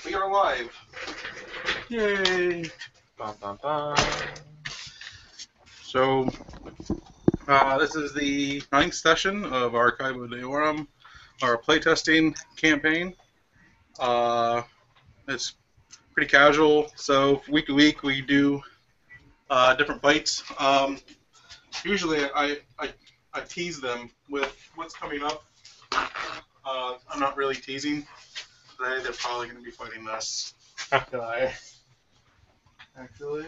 We are live. Yay! Bum, bum, bum. So, this is the 9th session of Archivo Deorum, our playtesting campaign. It's pretty casual, so week to week we do different fights. Usually I tease them with what's coming up. I'm not really teasing. Today they're probably going to be fighting this guy, actually.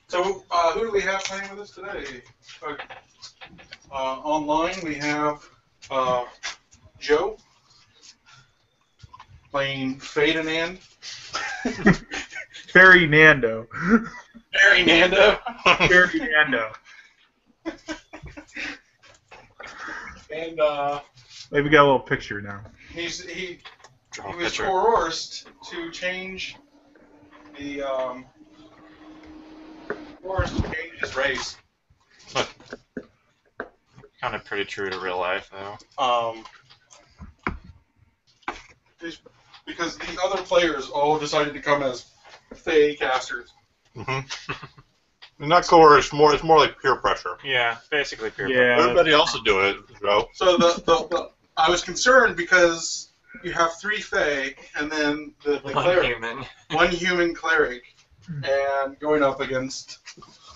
So, who do we have playing with us today? Online we have Joe playing Ferdinand. Fairy Nando. Fairy Nando. Fairy Nando. And Maybe we got a little picture now. he was coerced to change the his race. Kind of pretty true to real life, though. Because the other players all decided to come as Fae casters. Not coerced, it's more like peer pressure. Yeah, basically peer Yeah. Everybody else is doing it, Joe. So I was concerned because you have 3 Fae and then the One cleric, human. one human cleric, and going up against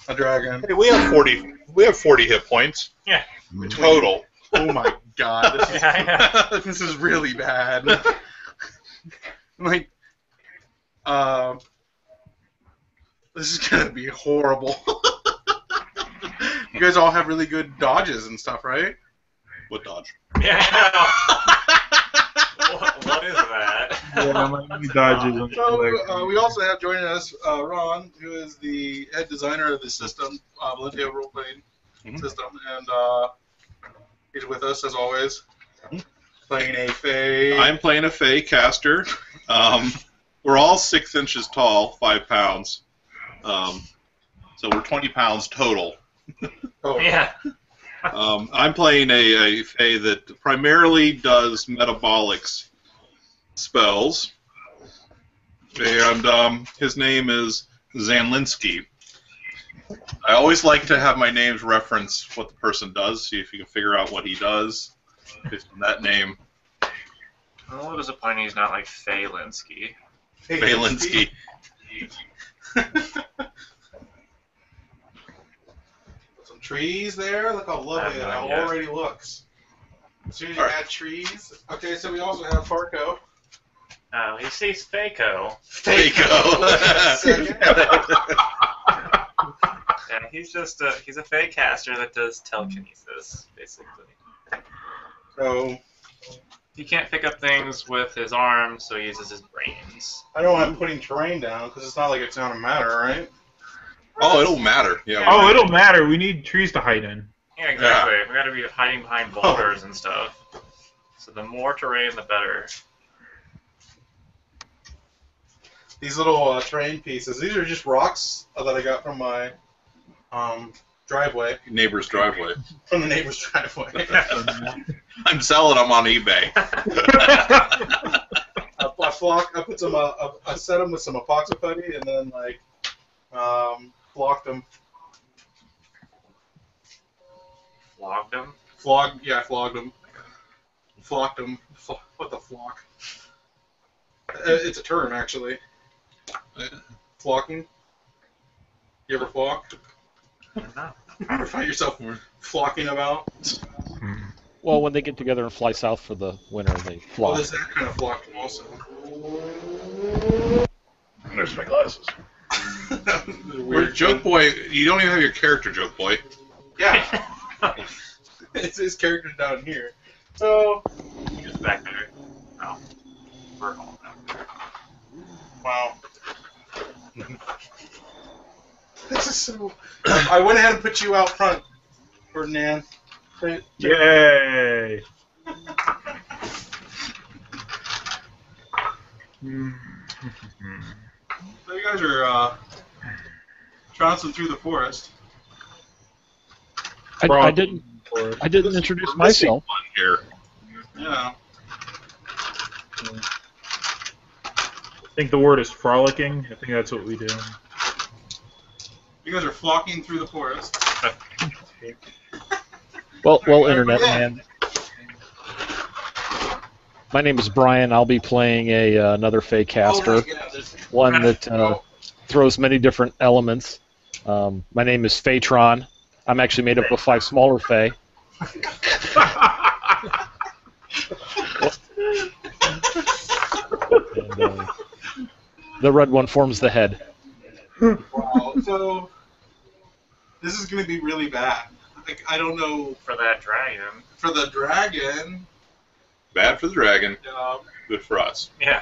a dragon. Hey, we have 40 hit points. Yeah. Total. Oh my god, this is, Yeah, I this is really bad. Like, this is gonna be horrible. You guys all have really good dodges and stuff, right? What dodge? Yeah, I know. What is that? Yeah, my dodges on the So, we also have joining us Ron, who is the head designer of the system, Valentia role-playing system, and he's with us as always, playing a Fae. I'm playing a Fae caster. We're all 6 inches tall, 5 pounds. So we're 20 pounds total. Oh. Yeah. I'm playing a Fae that primarily does metabolics spells. And his name is Zanlinsky. I always like to have my names reference what the person does, see if you can figure out what he does based on that name. I'm a little disappointed he's not like Falinsky. Valentia. Some trees there. Look how lovely it already looks. As soon as you add trees. Okay, so we also have Farco. Oh, he sees Faco. Yeah, he's a Fae caster that does telekinesis, basically. So He can't pick up things with his arms, so he uses his brains. I don't want putting terrain down because it's not like it's gonna matter, right? Oh, it'll matter. Yeah. Oh, it'll matter. We need trees to hide in. Yeah, exactly. We gotta be hiding behind boulders and stuff. So the more terrain, the better. These little terrain pieces. These are just rocks that I got from my driveway. Neighbor's driveway. From the neighbor's driveway. I'm selling them on eBay. I set them with some epoxy putty and then flocked them. Flogged him? Flogged them. Flocked them. What the flock? It's a term, actually. Flocking. You ever flock? No. Ever find yourself flocking about? Well, when they get together and fly south for the winter, they Well, flock. there's that kind of flocking also. There's my glasses. Weird Where Joke thing. Boy, you don't even have your character, Joke Boy. Yeah. It's his character down here. So, He's back there. Oh. We're all back there. wow. This is so... I went ahead and put you out front, Ferdinand. Yay! So you guys are trouncing through the forest. I didn't introduce myself. Here. Yeah. I think the word is frolicking. I think that's what we do. You guys are flocking through the forest. Well, Alright, Internet everybody Man. My name is Brian. I'll be playing another Fey caster, one that throws many different elements. My name is Phaetron. I'm actually made up of 5 smaller Fey. And, the red one forms the head. Wow. So this is going to be really bad. Like, I don't know. For that dragon. For the dragon. Bad for the dragon, Uh, good for us. Yeah.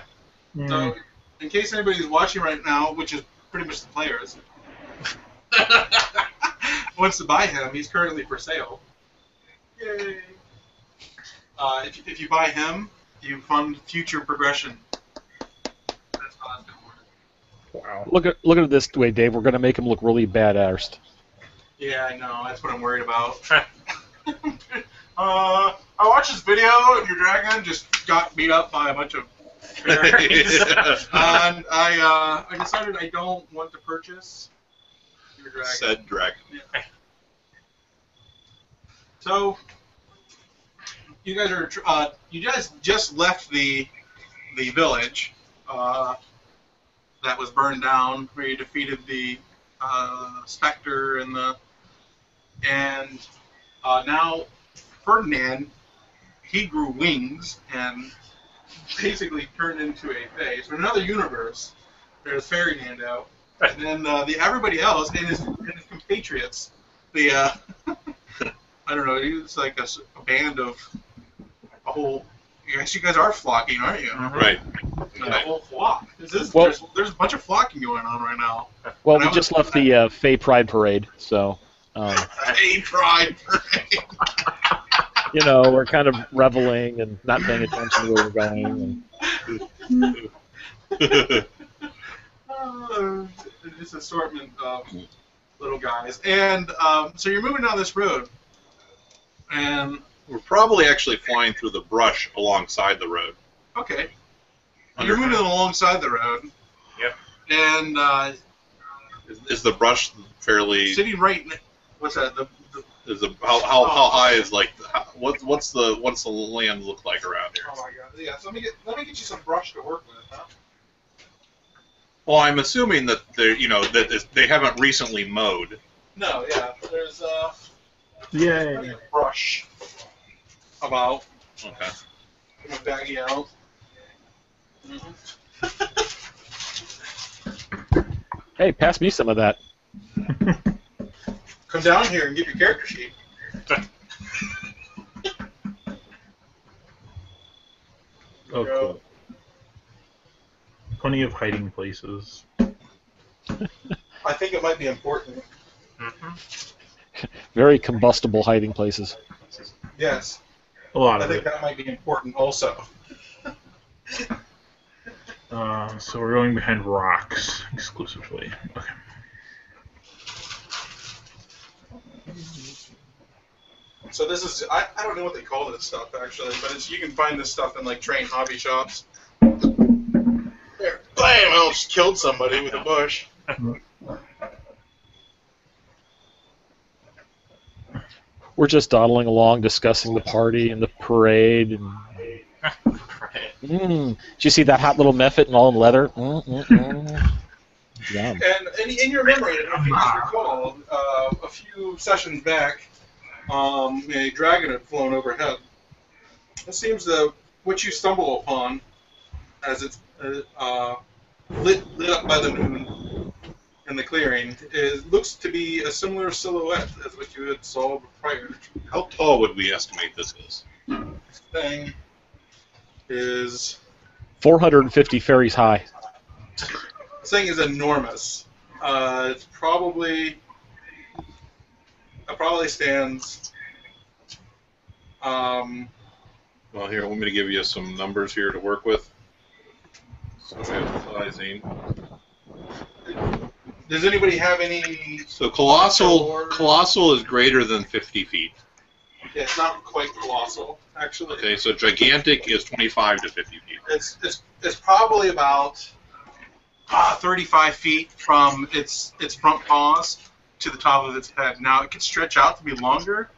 so, in case anybody's watching right now, which is pretty much the players, wants to buy him, he's currently for sale. Yay! If you buy him, you fund future progression. That's how that's gonna work. Wow. Look at it this way, Dave. We're going to make him look really badass. Yeah, I know. That's what I'm worried about. I watched this video, and your dragon just got beat up by a bunch of fairies. And I decided I don't want to purchase your dragon. Said dragon. Yeah. So, you guys are you guys just left the village that was burned down, where you defeated the specter and now Ferdinand, he grew wings and basically turned into a fae. So in another universe, there's Fairyland out, and then everybody else and his compatriots, the I don't know, it's like a band of a whole. I guess you guys are flocking, aren't you? Right. A whole flock. Well- There's a bunch of flocking going on right now. Well, And we I just was- left the Fey Pride Parade, so Hey, pride parade. we're kind of reveling and not paying attention to where we're going. This assortment of little guys, and so you're moving down this road, and We're probably actually flying through the brush alongside the road. okay, you're moving alongside the road. Yep. And Is the brush fairly? sitting right, what's that? Is the how high is like what's the land look like around here? Oh my god! Yeah, so let me get you some brush to work with. Huh? Well, I'm assuming that they haven't recently mowed. No, yeah, there's Yay. brush about. Okay. I'm gonna bag you out. Hey, pass me some of that. Come down here and get your character sheet. Oh, cool. Plenty of hiding places. I think it might be important. Mm-hmm. Very combustible hiding places. Yes, A lot I of think it. that might be important also. So we're going behind rocks exclusively. Okay. So this is, I don't know what they call this stuff actually, but you can find this stuff in like train hobby shops. There, bam! I almost killed somebody with a bush. We're just dawdling along, discussing the party and the parade. And did you see that hot little mephit and all in leather? Yum. And in your memory, if you just recall, a few sessions back, a dragon had flown overhead. It seems that what you stumble upon, as it's lit up by the moon in the clearing, looks to be a similar silhouette as what you had saw prior. How tall would we estimate this is? This thing is 450 fairies high. This thing is enormous. It probably stands. Well, here, want me to give you some numbers here to work with. So we have sizing. Does anybody have any? So colossal is greater than 50 feet. Yeah, it's not quite colossal, actually. Okay, so gigantic is 25 to 50 feet. It's probably about 35 feet from its front paws to the top of its head. Now, it could stretch out to be longer,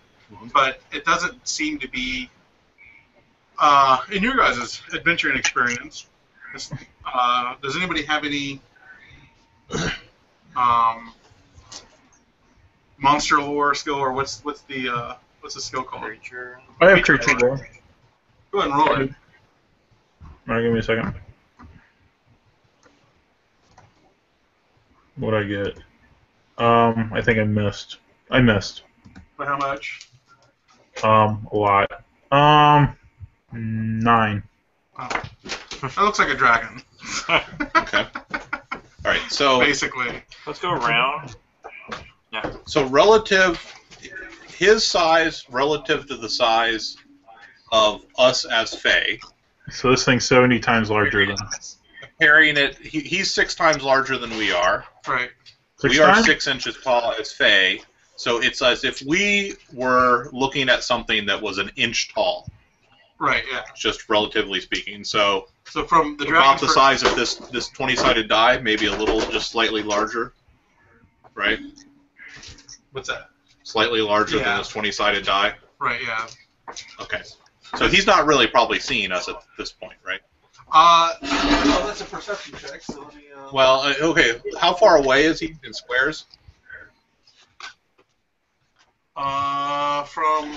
but it doesn't seem to be, in your guys' adventuring experience, does anybody have any monster lore skill, or what's the skill called? Creature. I have creature lore. Go ahead and roll it. Alright, give me a second. What'd I get? I think I missed. I missed. By how much? A lot. 9. Oh. That looks like a dragon. Okay. All right. So basically. Let's go around. Yeah. So relative, his size relative to the size of us as Fae. So this thing's 70 times larger than us. Comparing it, he's 6 times larger than we are. Right. We are 6 inches tall as Fae. So it's as if we were looking at something that was an inch tall. Right. Yeah. Just relatively speaking. So from the dragon, about the size of this 20-sided die, maybe a little, just slightly larger. Right. What's that? Slightly larger than this 20-sided die. Right. Yeah. Okay. So he's not really probably seeing us at this point, right? Well, that's a perception check. So let me. Well, okay. How far away is he in squares? From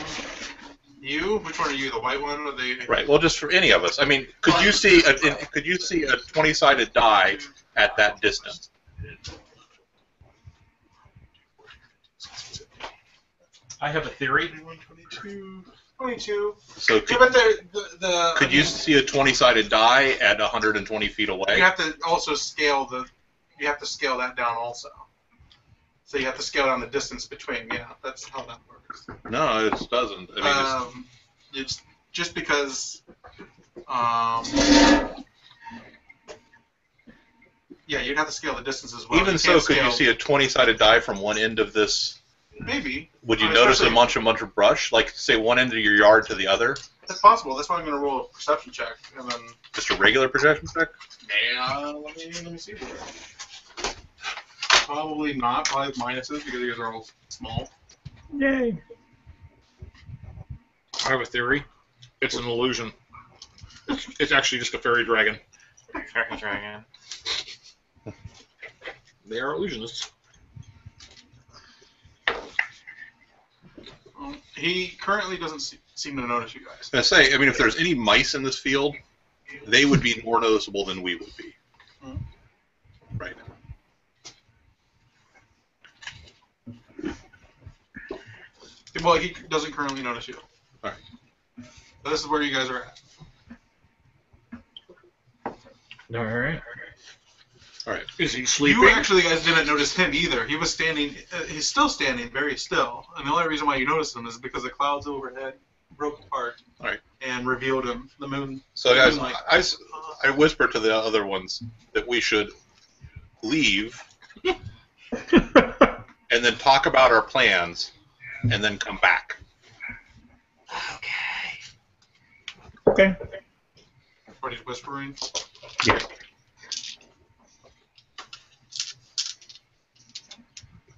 you. Which one are you? The white one or the? Right. Well, just for any of us. I mean, could you see a 20-sided die at that distance? I have a theory. 22. So could you see a 20-sided die at 120 feet away? You have to also scale You have to scale that down also. So you have to scale down the distance between. Yeah, that's how that works. No, it doesn't. I mean, it's just because. Yeah, you'd have to scale the distance as well. Even so, could you see a 20-sided die from one end of this? Maybe. Would you notice a bunch of brush? Like, say, one end of your yard to the other? That's possible. That's why I'm going to roll a perception check. And then... Just a regular perception check? Yeah, let me see. Probably not. Probably minuses because you guys are all small. Yay. I have a theory. It's an illusion. It's actually just a fairy dragon. Fairy dragon. They are illusionists. He currently doesn't seem to notice you guys. I say, I mean, if there's any mice in this field, they would be more noticeable than we would be. Right now. Well, he doesn't currently notice you. All right. So this is where you guys are at. All right. All right. Is he sleeping? You actually guys didn't notice him either. He was standing. He's still standing, very still. And the only reason why you noticed him is because the clouds overhead broke apart. All right. And revealed him. The moon. So guys, I whispered to the other ones that we should leave and then talk about our plans and then come back. Okay. Everybody's whispering. Yeah.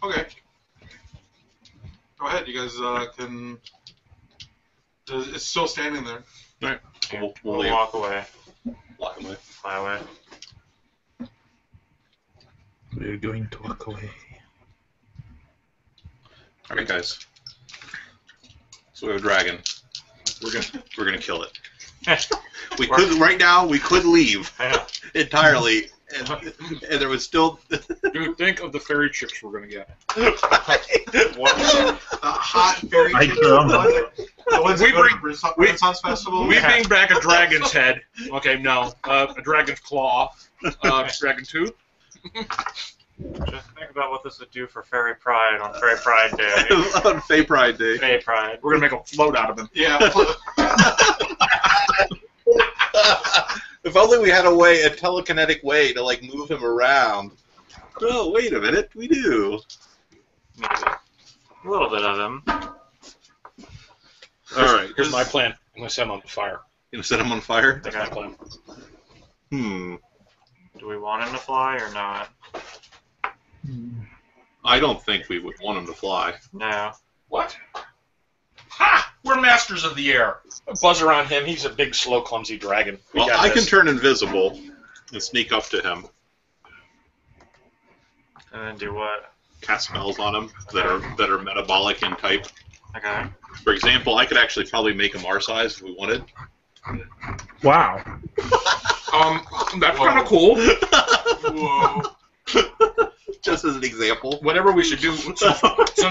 Okay. Go ahead. You guys can. It's still standing there. All right. We'll We'll leave. walk away. Fly away. Fly away. We're going to walk away. All right, guys. So we have a dragon. We're gonna kill it. We could right now. We could leave Yeah. entirely, and there was still. Dude, think of the fairy chicks we're gonna get. What? Hot fairy I chicks. come. The ones We that go to bring- the Renaissance Festival. We bring back a dragon's head. Okay, no. A dragon's claw. Dragon tooth. Just think about what this would do for Fairy Pride on Fairy Pride Day. On Fay Pride Day. Fairy Pride. We're gonna make a float out of him. Yeah. If only we had a telekinetic way to like move him around. Oh, wait a minute, we do. Maybe. A little bit of him. All right. Here's my plan. I'm going to set him on fire. You set him on fire? That's my plan. Do we want him to fly or not? I don't think we would want him to fly. No. What? Ha! We're masters of the air. Buzz around him. He's a big, slow, clumsy dragon. Well, I can turn invisible and sneak up to him. And then do what? Cast spells on him that are metabolic in type. Okay. For example, I could actually probably make him our size if we wanted. Wow. That's kind of cool. Whoa. Just as an example. Whatever we should do, since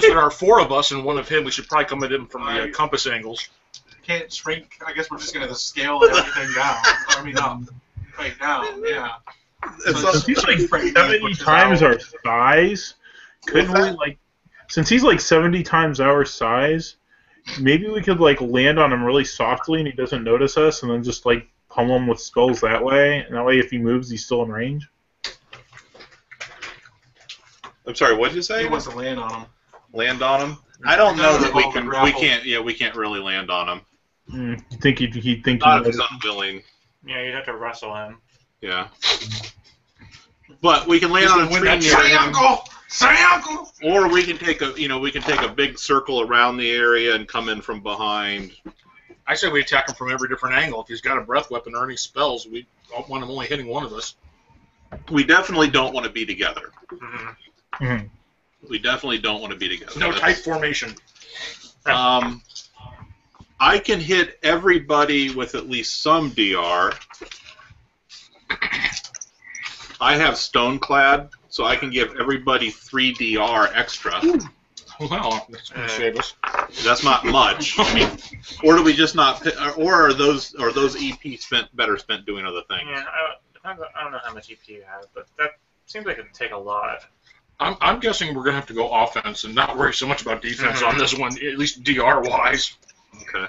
there are 4 of us and 1 of him, we should probably come at him from the compass angles. Can't shrink. I guess we're just gonna scale everything down. I mean, up. Right down. Yeah. Since he's like 70 times our size, couldn't we like? Since he's like 70 times our size, maybe we could like land on him really softly and he doesn't notice us, and then just like pummel him with spells that way. And that way, if he moves, he's still in range. I'm sorry. What did you say? He wants to land on him. Land on him? I don't know that we Grapple. can. We can't. Yeah, we can't really land on him. You think he'd think Not if he'd he's unwilling. Yeah, you'd have to wrestle him. Yeah. But we can land on a tree near him, Triangle! or we can take a big circle around the area and come in from behind. I say we attack him from every different angle. If he's got a breath weapon or any spells, we don't want him only hitting one of us. We definitely don't want to be together. Mm-hmm. We definitely don't want to be together. No tight formation. I can hit everybody with at least some DR. I have Stoneclad, so I can give everybody 3 DR extra. Well, that's going to save us. That's not much. I mean, or do we just not? Or are those EP better spent doing other things? Yeah, I don't know how much EP you have, but that seems like it'd take a lot. I'm guessing we're going to have to go offense and not worry so much about defense on this one, at least DR-wise. Okay.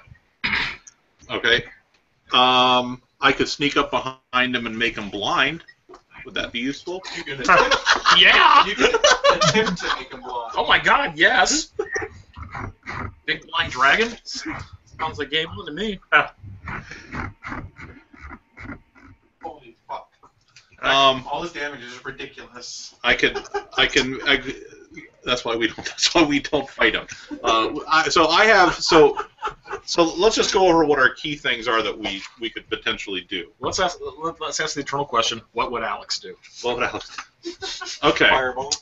Okay. I could sneak up behind him and make him blind. Would that be useful? You can attempt, Yeah! you can attempt to make him blind. Oh my god, yes! Big blind dragon? Sounds like game 1 to me. Holy fuck. All this damage is ridiculous. That's why we don't fight him. So let's just go over what our key things are that we could potentially do. Let's ask the eternal question: what would Alex do? What would Alex do? Okay. Fireball.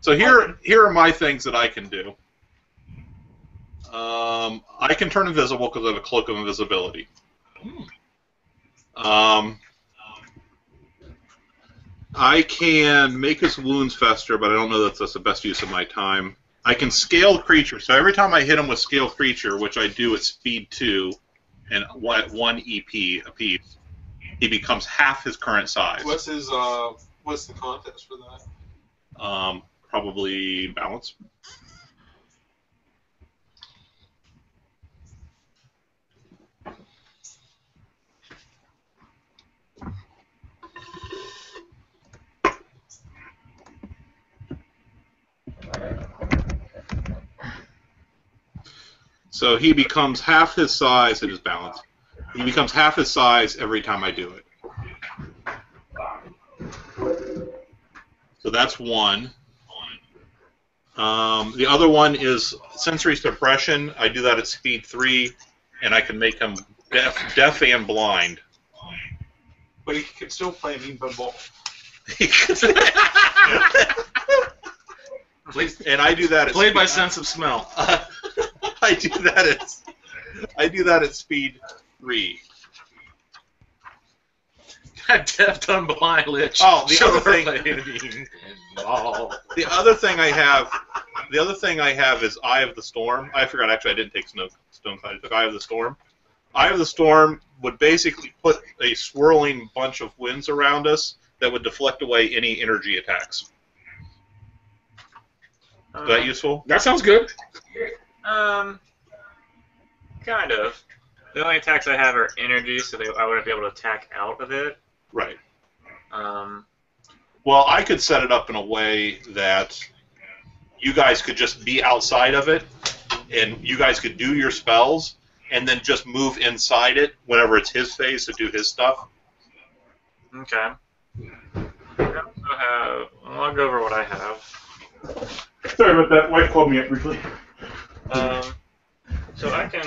So here are my things that I can do. I can turn invisible because I have a cloak of invisibility. I can make his wounds fester, but I don't know that that's the best use of my time. I can scale creature, so every time I hit him with scale creature, which I do at speed 2 and at 1 EP apiece, he becomes half his current size. What's the contest for that? Probably balance. So he becomes half his size at his balance. He becomes half his size every time I do it. So that's one. The other one is sensory suppression. I do that at speed 3, and I can make him deaf and blind. But he can still play Mean Bun Ball. And I do that at Played by sense of smell. I do that at speed 3. Deaf, dumb, blind, lich. Oh, the other thing I have is Eye of the Storm. I forgot, actually, I didn't take Stone Cloud. I took Eye of the Storm. Eye of the Storm would basically put a swirling bunch of winds around us that would deflect away any energy attacks. Is that useful? That sounds good. Kind of. The only attacks I have are energy, so I wouldn't be able to attack out of it. Right. Well, I could set it up in a way that you guys could just be outside of it, and you guys could do your spells, and then just move inside it whenever it's his phase to do his stuff. Okay. I also have. I'll go over what I have. Sorry about that. Wife called me up briefly. So I can.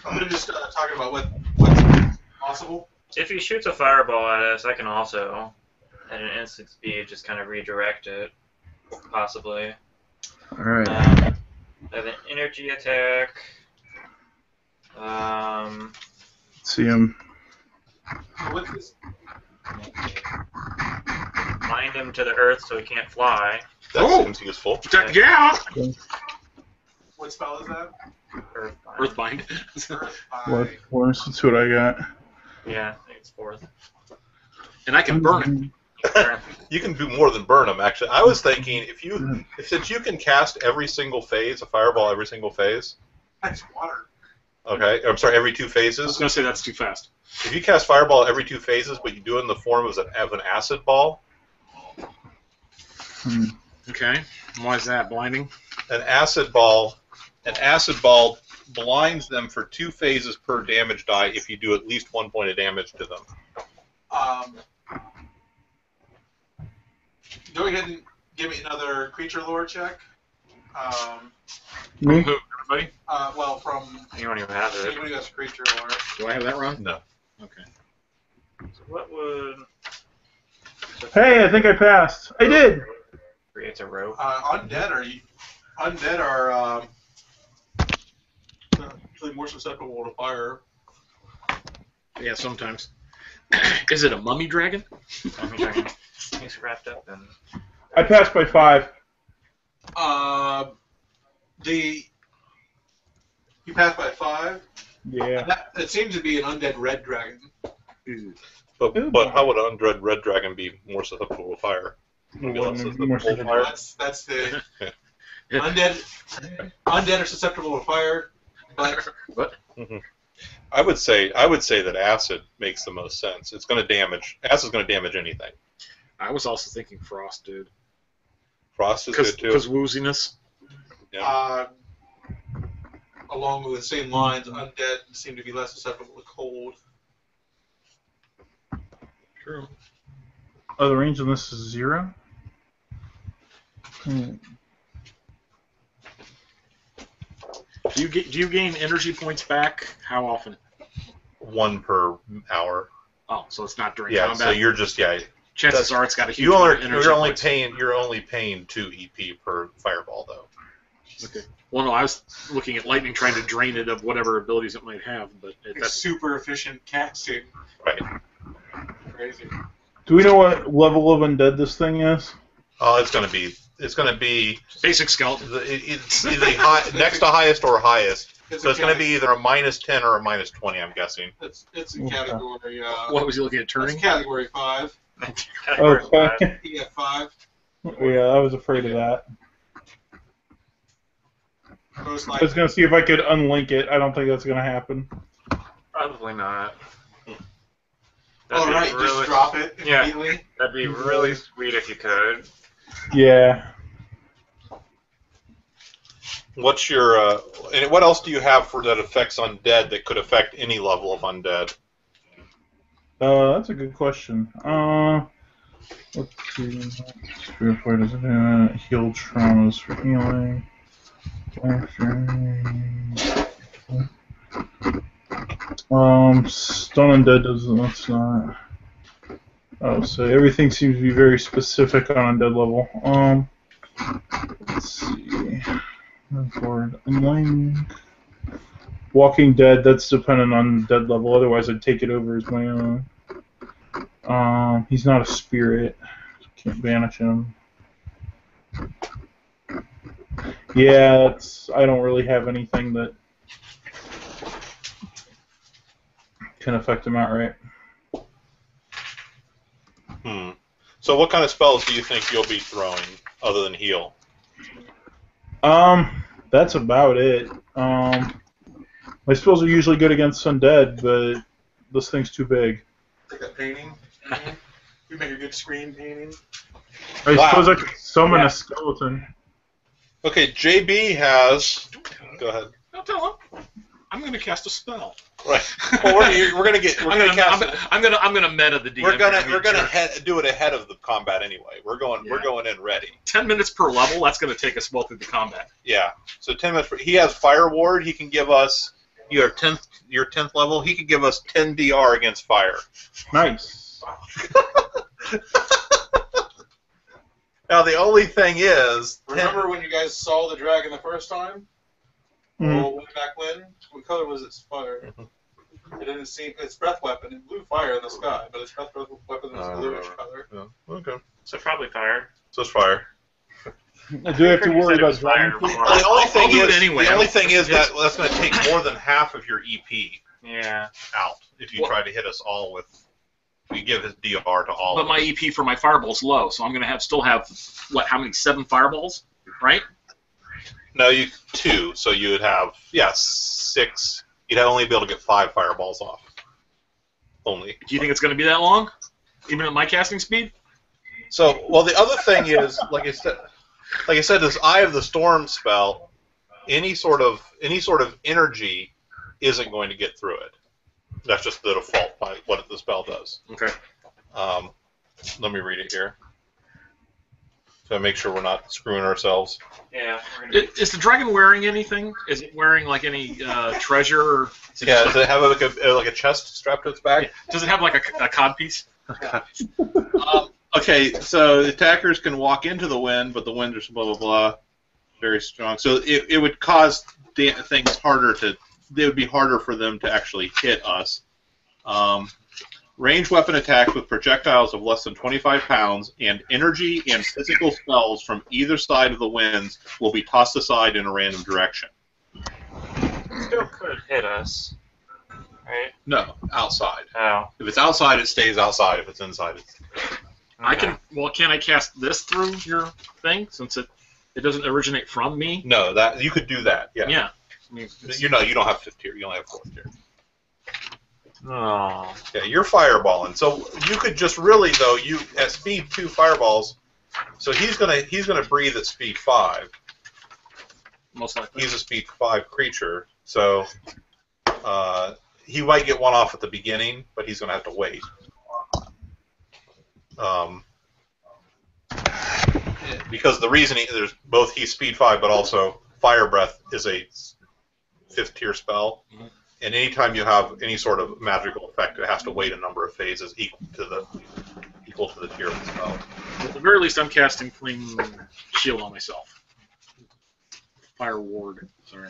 I'm gonna just talking about what's possible. If he shoots a fireball at us, I can also, at an instant speed, just kind of redirect it, possibly. Alright. I have an energy attack. See him. What's this? Bind him to the earth so he can't fly. That seems useful. Yeah! What spell is that? Earthbind. Earthbind. That's what I got. Yeah, I think it's fourth. And I can burn him. You can do more than burn them, actually. I was thinking, since you can cast every single phase, a fireball every single phase. That's water. Okay, I'm sorry, every 2 I was phases. going to say that's too fast. If you cast fireball every 2 phases, but you do it in the form of an acid ball, Okay. Why is that? Blinding? an acid ball blinds them for 2 phases per damage die if you do at least 1 point of damage to them. Go ahead and give me another creature lore check. Me? Who? Everybody? Well, from Anyone who has it. anybody who has creature lore. Do I have that wrong? No. Okay. So what would... Hey, I think I passed. I did! Creates a rope. Undead are actually more susceptible to fire. Yeah, sometimes. Is it a mummy dragon? He's wrapped up in... I passed by 5. You passed by 5. Yeah. That seems to be an undead red dragon. But how would an undead red dragon be more susceptible to fire? More susceptible. That's the undead. Undead are susceptible to fire, but I would say that acid makes the most sense. It's going to damage. Acid's going to damage anything. I was also thinking frost, dude. Frost is good too. Because wooziness. Yeah. Along with the same lines, undead seem to be less susceptible to cold. True. Oh, the range on this is 0? Do you gain energy points back? How often? 1 per hour. Oh, so it's not during Yeah, combat. so you're just Chances are it's got a huge you're amount of energy only points. paying 2 EP per fireball though. Okay. Well, no, I was looking at lightning trying to drain it of whatever abilities it might have, but It's that's super efficient casting. Right. Crazy. Do we know what level of undead this thing is? Oh, it's going to be basic skeleton. it's either next to highest or highest. So it's going to be either a -10 or a -20. I'm guessing. It's a category. What was he looking at turning? It's category 5. Okay. PF5. Yeah, I was afraid of that. Most I likely. was going to see if I could unlink it. I don't think that's going to happen. Probably not. All right, just drop it Yeah. immediately. That'd be really sweet if you could. Yeah. What's your and what else do you have for that affects undead that could affect any level of undead? That's a good question. Let's see. Purified does it heal traumas for healing. Stun undead doesn't. That's not. Oh, so everything seems to be very specific on undead level. Let's see. Move forward. Unlink. Walking Dead. That's dependent on dead level. Otherwise, I'd take it over as my own. He's not a spirit. Can't banish him. Yeah, I don't really have anything that can affect him outright. So what kind of spells do you think you'll be throwing other than heal? That's about it. My spells are usually good against undead, but this thing's too big. Like a painting. You make a good screen painting. I Wow. suppose I could summon a skeleton. Okay, JB has. Go ahead. Don't tell him. I'm going to cast a spell. Right. Well, we're gonna get. I'm gonna meta the DM. We're gonna do it ahead of the combat anyway. We're going in ready. 10 minutes per level. That's going to take us well through the combat. Yeah. So 10 minutes. He has Fire Ward. He can give us. Your 10th level. He can give us 10 DR against fire. Nice. Now the only thing is, remember when you guys saw the dragon the first time? Well, way back when? What color was its fire? It didn't seem its breath weapon. It blew fire in the sky, but its breath weapon was bluish color. Yeah. Okay. So probably fire. So it's fire. Do we have to worry about fire? The only thing do it is, anyway. the only thing is that that's going to take more than half of your EP Yeah. out if you try to hit us all with. We give his DR to all. But my EP for my fireball's low, so I'm going to still have what? How many? 7 fireballs, right? No, 2. So you would have 6. You'd only be able to get 5 fireballs off. Only. Do you think it's going to be that long, even at my casting speed? So, well, the other thing is, like I said, this Eye of the Storm spell, any sort of energy isn't going to get through it. That's just the default by what the spell does. Okay. Let me read it here. So make sure we're not screwing ourselves. Yeah. Is the dragon wearing anything? Is it wearing like any treasure? Or Yeah. Does it have like a chest strapped to its back? Does it have like a codpiece? Okay, so attackers can walk into the wind, but the wind is blah blah blah, very strong. So it would cause things harder to. It would be harder for them to actually hit us. Ranged weapon attacks with projectiles of less than 25 pounds and energy and physical spells from either side of the winds will be tossed aside in a random direction. Still could hit us, right? No, outside. Oh. If it's outside, it stays outside. If it's inside, it's. I can. Well, can I cast this through your thing since it doesn't originate from me? No, that you could do that. Yeah. Yeah. I mean, You don't have 5th tier. You only have 4th tier. Oh. Yeah, you're fireballing. So you could just really though at speed 2 fireballs. So he's gonna breathe at speed 5. most likely. He's a speed 5 creature, so he might get one off at the beginning, but he's gonna have to wait. Because the reason there's both he's speed 5, but also Fire Breath is a 5th tier spell. Mm-hmm. And anytime you have any sort of magical effect, it has to wait a number of phases equal to the tier of the spell. At the very least, I'm casting Flame Shield on myself. Fire Ward. Sorry.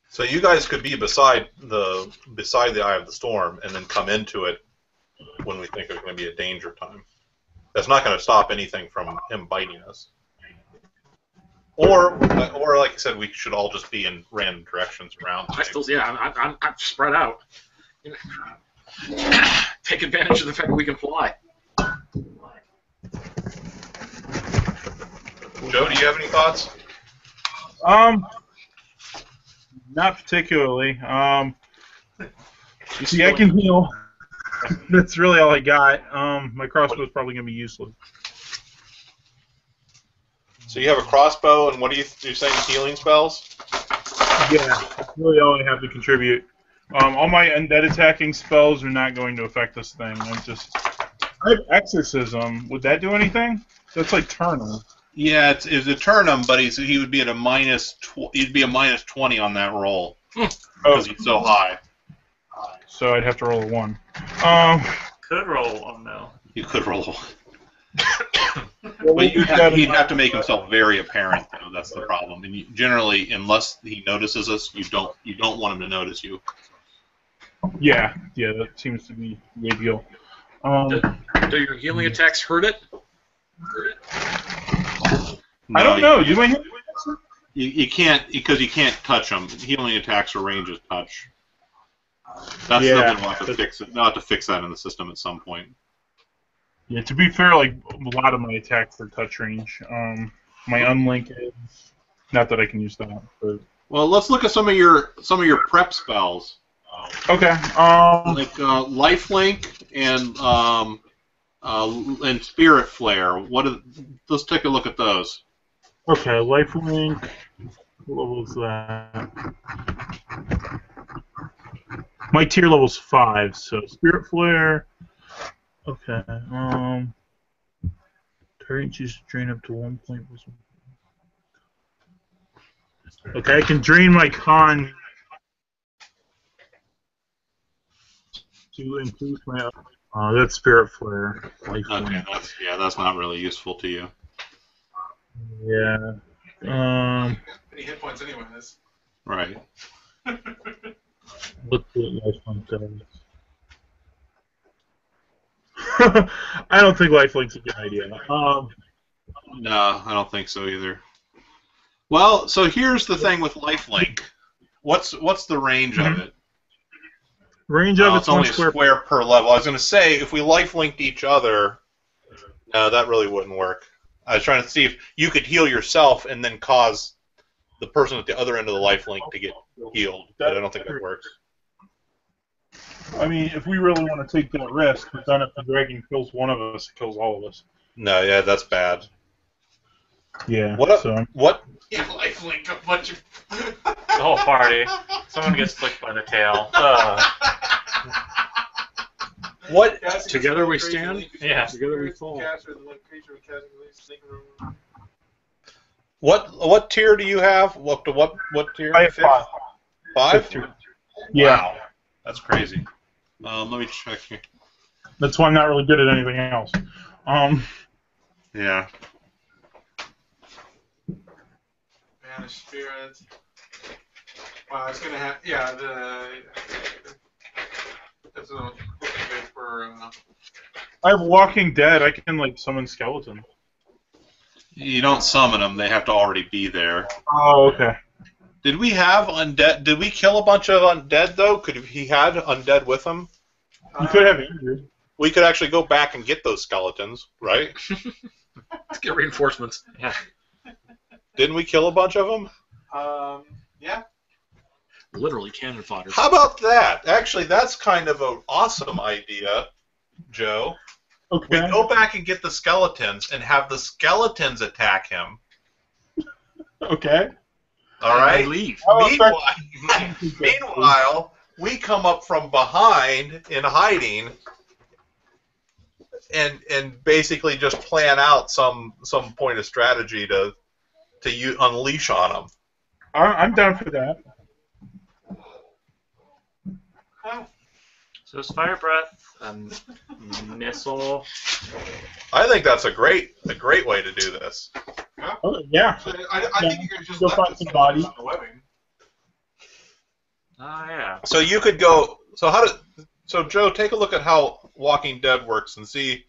So you guys could be beside the Eye of the Storm, and then come into it when we think it's going to be a danger time. That's not going to stop anything from him biting us. Or like I said, we should all just be in random directions around. I'm spread out. Take advantage of the fact that we can fly. Joe, do you have any thoughts? Not particularly. You see, I can heal. That's really all I got. My crossbow is probably going to be useless. So you have a crossbow, and what are you saying? Healing spells? Yeah, that's really all I have to contribute. All my undead attacking spells are not going to affect this thing. I have exorcism. Would that do anything? That's like Turner. Yeah, it's a Turnham, but he would be at a he'd be a minus 20 on that roll because he's so high. So I'd have to roll a 1. Could roll one though. You could roll one. But he'd have to make himself very apparent, though. That's the problem. And generally, unless he notices us, you don't want him to notice you. Yeah, that seems to be the ideal. Do your healing attacks hurt it? No, I don't know. Do my healing attacks hurt? You can't, because you can't touch them. Healing attacks are range of touch. That's something we'll have to fix. We'll have to fix that in the system at some point. Yeah, to be fair, like a lot of my attacks are touch range. My unlink is not that I can use that, but Well, let's look at some of your prep spells. okay. Like lifelink and Spirit Flare. Let's take a look at those. Okay, lifelink. What level is that? My tier level's 5, so Spirit Flare. Okay. Target chooses to drain up to 1 point. Okay, I can drain my con to increase my. That's Spirit Flare. Okay, that's not really useful to you. Yeah. Any hit points anyways. Right. Let's see what lifelink does. I don't think lifelink's a good idea. No, I don't think so either. Well, so here's the thing with lifelink. What's the range of it? Range of it's only a square per level. I was going to say, if we life-linked each other, no, that really wouldn't work. I was trying to see if you could heal yourself and then cause the person at the other end of the life link to get healed, but I don't think that works. I mean, if we really want to take that risk, but then if the dragon kills one of us, it kills all of us. No, yeah, that's bad. Yeah. What? Yeah, lifelink a bunch of the whole party. Someone gets flicked by the tail. What? Together we stand. Yeah. Together we fall. What tier do you have? What tier? I have 5. 5? Yeah. Wow, that's crazy. Let me check here. That's why I'm not really good at anything else. Yeah. Banish Spirit. Wow, it's gonna have that's a good for. I have Walking Dead. I can like summon skeletons. You don't summon them; they have to already be there. Oh, okay. Did we have undead? Did we kill a bunch of undead though? Could he had undead with him? You could have injured. We could actually go back and get those skeletons, right? Let's get reinforcements. Yeah. Didn't we kill a bunch of them? Yeah. Literally cannon fodder. How about that? Actually, that's kind of an awesome idea, Joe. Okay. We go back and get the skeletons and have the skeletons attack him. Okay. All right. And leave. Meanwhile, we come up from behind in hiding, and basically just plan out some point of strategy to unleash on them. I'm down for that. So is Fire Breath missile? I think that's a great way to do this. Oh, yeah. I think you can just Go left find it some bodies. on the webbing. Oh yeah. So you could go. So Joe, take a look at how Walking Dead works and see.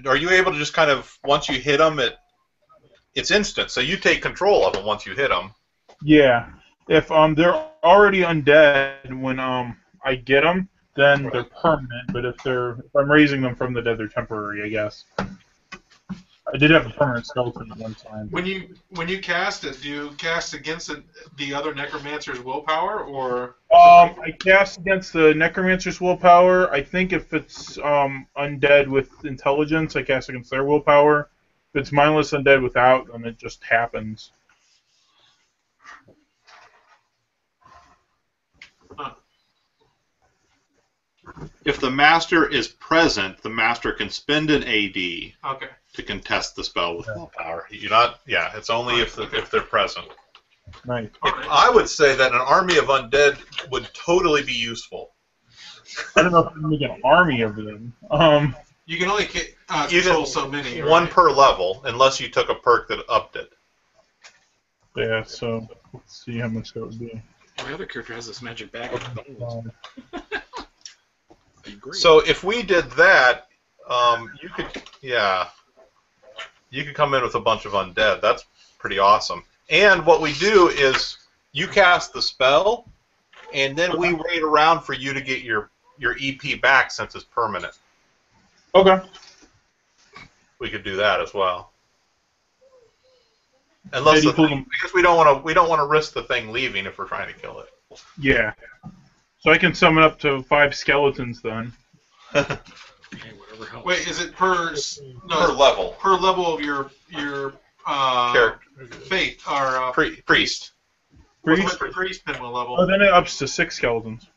Are you able to just kind of once you hit them, it's instant. So you take control of them once you hit them. Yeah. If they're already undead when I get them, then they're permanent. But if I'm raising them from the dead, they're temporary, I guess. I did have a permanent skeleton at one time. When you cast it, do you cast against the other necromancer's willpower, or? I cast against the necromancer's willpower. I think if it's undead with intelligence, I cast against their willpower. If it's mindless undead without, then it just happens. If the master is present, the master can spend an AD Okay. to contest the spell with willpower. It's only if they're present. Nice. I would say that an army of undead would totally be useful. I don't know if we can make an army of them. You can only control so many. One right? per level, unless you took a perk that upped it. Yeah, so let's see how much that would be. My other character has this magic bag of bones. So if we did that, you could come in with a bunch of undead. That's pretty awesome. And what we do is you cast the spell, and then we wait around for you to get your EP back since it's permanent. Okay. We could do that as well. Unless Yeah, because we don't want to risk the thing leaving if we're trying to kill it. Yeah. So I can summon up to 5 skeletons then. Okay, whatever helps. Wait, is it per Per level. per level of your Fate, our Priest. what's the priest pinwheel level? Oh, then it ups to 6 skeletons.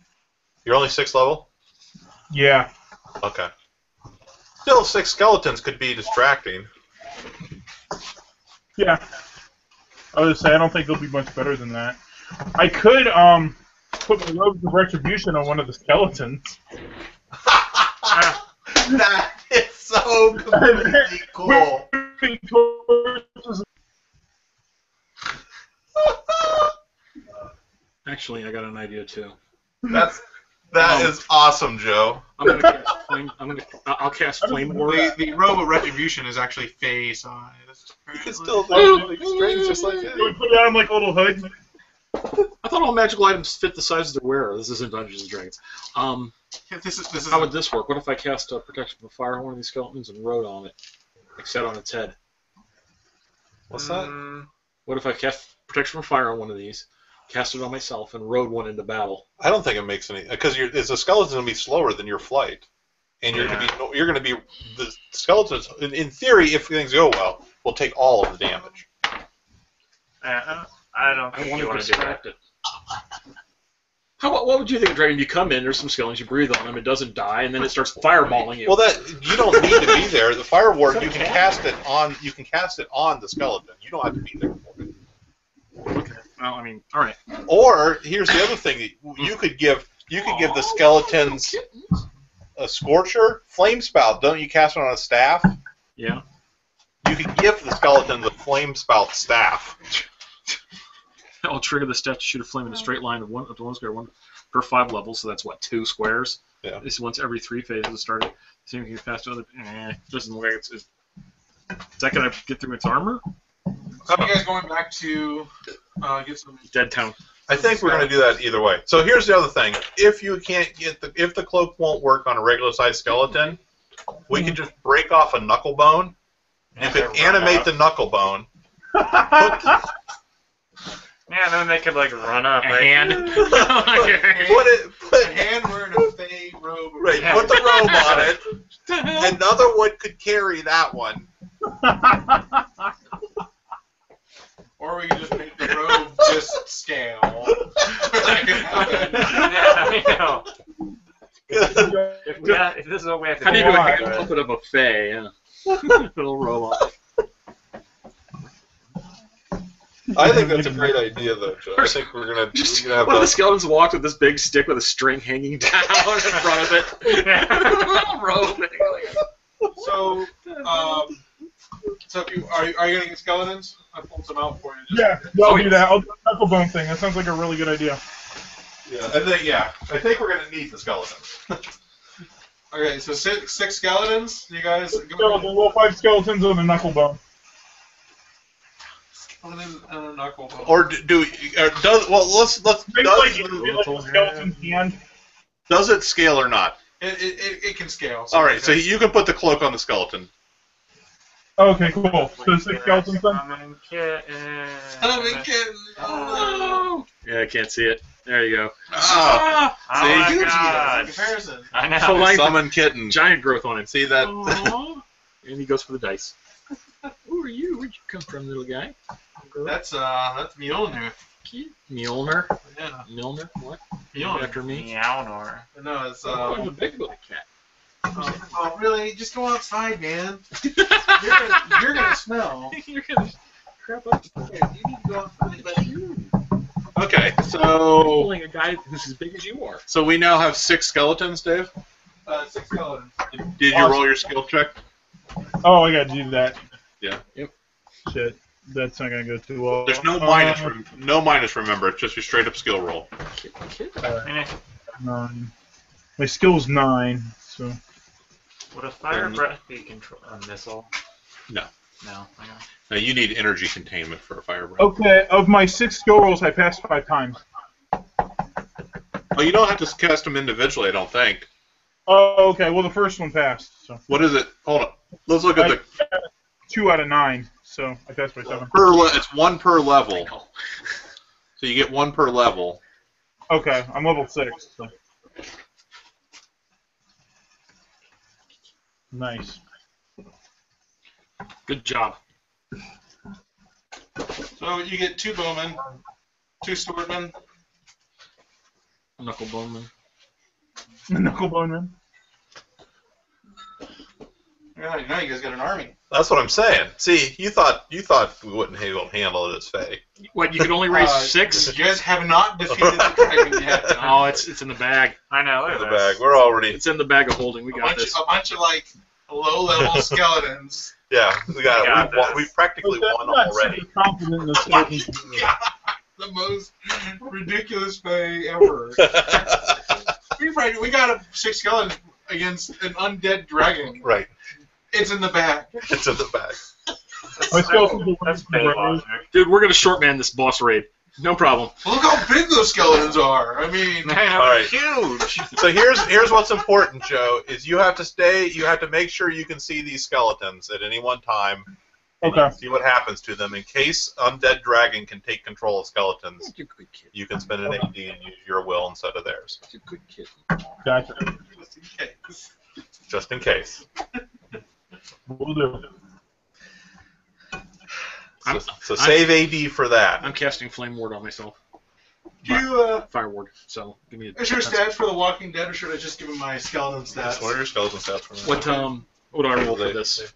You're only 6th level? Yeah. Okay. Still, 6 skeletons could be distracting. Yeah. I was gonna say I don't think they'll be much better than that. I could put my robes of retribution on one of the skeletons. That is so completely cool. Actually, I got an idea too. That is awesome, Joe. I'm gonna cast flame. I'll cast flame ward. The robe of retribution is actually Fey size. You can still do strings just like that. We put it on like a little hood. I thought all magical items fit the size of their wearer. This isn't Dungeons and Dragons. This is How would this work? What if I cast protection from fire on one of these skeletons and rode on it, like set on its head? What's that? What if I cast protection from fire on one of these, cast it on myself, and rode one into battle? I don't think it makes any because it's a skeleton's gonna be slower than your flight, and you're gonna be the skeletons. In theory, if things go well, will take all of the damage. I don't think you want to do that. It. What would you think of Dragon? You come in, there's some skeletons, you breathe on them, it doesn't die, and then it starts fireballing you. Well, that you don't need to be there. The fire ward, you can cast it on. You can cast it on the skeleton. You don't have to be there for it. Okay. Well, I mean, all right. Or here's the other thing: you could give the skeletons a scorcher, flame spout. Don't you cast it on a staff? Yeah. You could give the skeleton the flame spout staff. I'll trigger the step to shoot a flame in a straight line of one square, one per 5 levels. So that's what, 2 squares. Yeah. This is once every 3 phases started. See if you can pass to other. Doesn't look like it's. Is that gonna get through its armor? So you guys going back to get some Dead town. I think we're going to do that either way. So here's the other thing: if you can't get if the cloak won't work on a regular sized skeleton, we can just break off a knuckle bone. You could animate the knuckle bone. Yeah, then they could like run up. A like, hand. put a hand wearing a Fey robe. right. Put the robe on it. Another one could carry that one. Or we can just make the robe just scale. If this is what we have to How do you do, do a hand puppet of a Fey? Yeah. Little robot. I think that's a great idea, though, Joe. I think we're gonna have one of the skeletons walked with this big stick with a string hanging down in front of it. Robe. So if you are you gonna get skeletons? I pulled some out for you. Yeah, I'll do that. I'll do the knuckle bone thing. That sounds like a really good idea. Yeah, I think we're gonna need the skeletons. Okay, so six skeletons. You guys. Skeleton, roll 5 skeletons on a knuckle bone. Skeleton and a knuckle bone. Or let's Maybe like skeleton hand. does it scale or not? It can scale. So All right, so you can put the cloak on the skeleton. Okay, cool. So 6 skeletons then? Summon kitten. Oh, Yeah, I can't see it. There you go. Ah, Oh my huge god. comparison. I know. So like summon kitten. giant growth on it. See that? And he goes for the dice. Who are you? Where'd you come from, little guy? That's Mjolnir. Mjolnir? Yeah. Milner? What? Mjolnir. After me? Meownor. No, it's I'm a big little cat. Oh, really? Just go outside, man. You're gonna smell. You're gonna crap up. You need to go outside. Okay, so Pulling a guy who's as big as you are. we now have 6 skeletons, Dave. 6 skeletons. Did you roll your skill check? Oh, I gotta do that. Yeah. Yep. Shit. That's not gonna go too well. There's no minus. No minus. Remember, it's just your straight up skill roll. 9. My skill's 9, so. Would a fire breath be a missile? No. No. I know. Now you need energy containment for a fire breath. Okay, of my 6 skill rolls, I passed 5 times. Oh, you don't have to cast them individually, I don't think. Oh, okay. Well, the first one passed. So What is it? Hold on. Let's look at the 2 out of 9, so I passed by 7. It's 1 per level. So you get 1 per level. Okay, I'm level 6. So. Nice. Good job. So you get 2 bowmen, 2 swordmen. Knuckle bowman. Knuckleboneman. Yeah, now you guys got an army. That's what I'm saying. See, you thought we wouldn't be able to handle it as Faye. What, you could only raise 6? You guys have not defeated the dragon yet. No, it's in the bag. I know. In Look the at bag. this. We're already. It's in the bag of holding. We got this. A bunch of like low-level skeletons. Yeah, we got Got it. this. We've practically Okay, won I'm not already. super confident in the skeletons. The most ridiculous Fae ever. We got 6 skeletons against an undead dragon. Right. It's in the bag. It's in the bag. My skeletons are That's Faye logic. Dude, we're going to shortman this boss raid. No problem. Look how big those skeletons are. I mean, Man, All right. huge. So here's what's important, Joe, is you have to make sure you can see these skeletons at any one time. And you Okay. can see what happens to them. In case Undead Dragon can take control of skeletons, You're a good kid. you can spend an AD and use your will instead of theirs. You're a good kid. Gotcha. just in case. Just in case. Will do. So save AD for that. I'm casting Flame Ward on myself. Do you, Fire Ward. So, give me a... is your stats for The Walking Dead, or should I just give him my skeleton stats? What are your skeleton stats for that? What do I roll for this?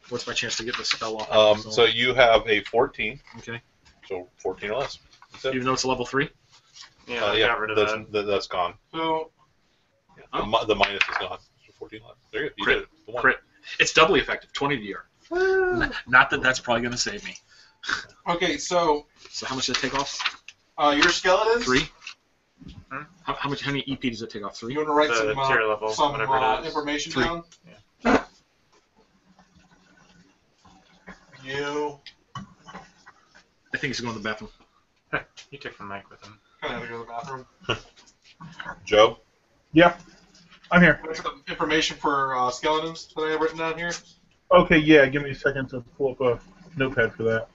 What's my chance to get this spell off? So you have a 14. Okay. So 14 or less. That's it. Even though it's a level 3? Yeah, I got rid of that. That's gone. So, The minus is gone. So 14 less. There you go. You Crit. did it. The one. Crit. It's doubly effective. 20 to DR. Not that that's probably going to save me. okay, so So how much does it take off? your skeletons. 3? Hmm? How many EP does it take off? 3? You want to write The some, tier level, whatever it is. information 3. down? You I think he's going to the bathroom. You took the mic with him. kind of have to go to the bathroom. Joe? Yeah. I'm here. What's the information for skeletons that I have written down here? Okay, yeah, give me a second to pull up a notepad for that.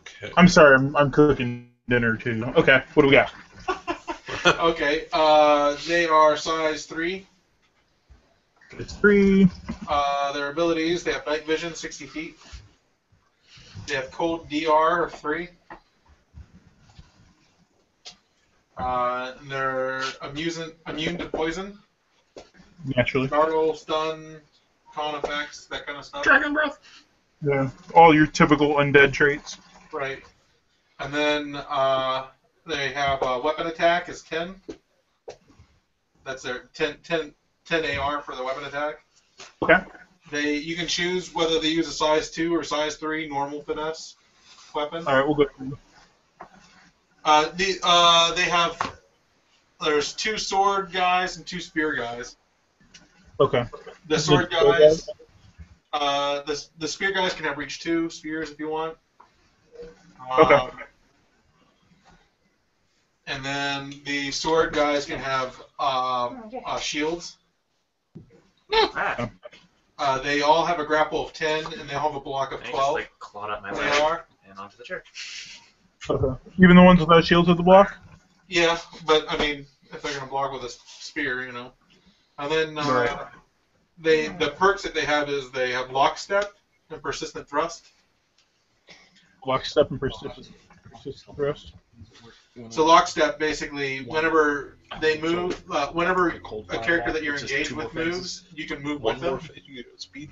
Okay. I'm sorry, I'm cooking dinner too. Okay, what do we got? Okay, they are size 3. It's 3. Their abilities, they have night vision, 60 feet. They have cold DR of 3. And they're immune to poison, Naturally. startle, stun, con effects, that kind of stuff. Dragon Breath! Yeah. All your typical undead traits. Right. And then they have weapon attack is 10. That's their 10 AR for the weapon attack. Okay. You can choose whether they use a size 2 or size 3 normal finesse weapon. Alright, we'll go. They have there's 2 sword guys and 2 spear guys. Okay. The sword guys, the spear guys can have reach 2 spears if you want. Okay. And then the sword guys can have shields. Ah, They all have a grapple of 10, and they all have a block of I just 12. like clawed up my They leg are. and onto the church. Okay. Even the ones without shields at the block? Yeah, but I mean, if they're gonna block with a spear, you know. And then Right. the perks that they have is they have lockstep and persistent thrust. Lockstep and persistent thrust. So lockstep basically, whenever they move, whenever a character that you're engaged with moves, you can move with One them. more. You get speed.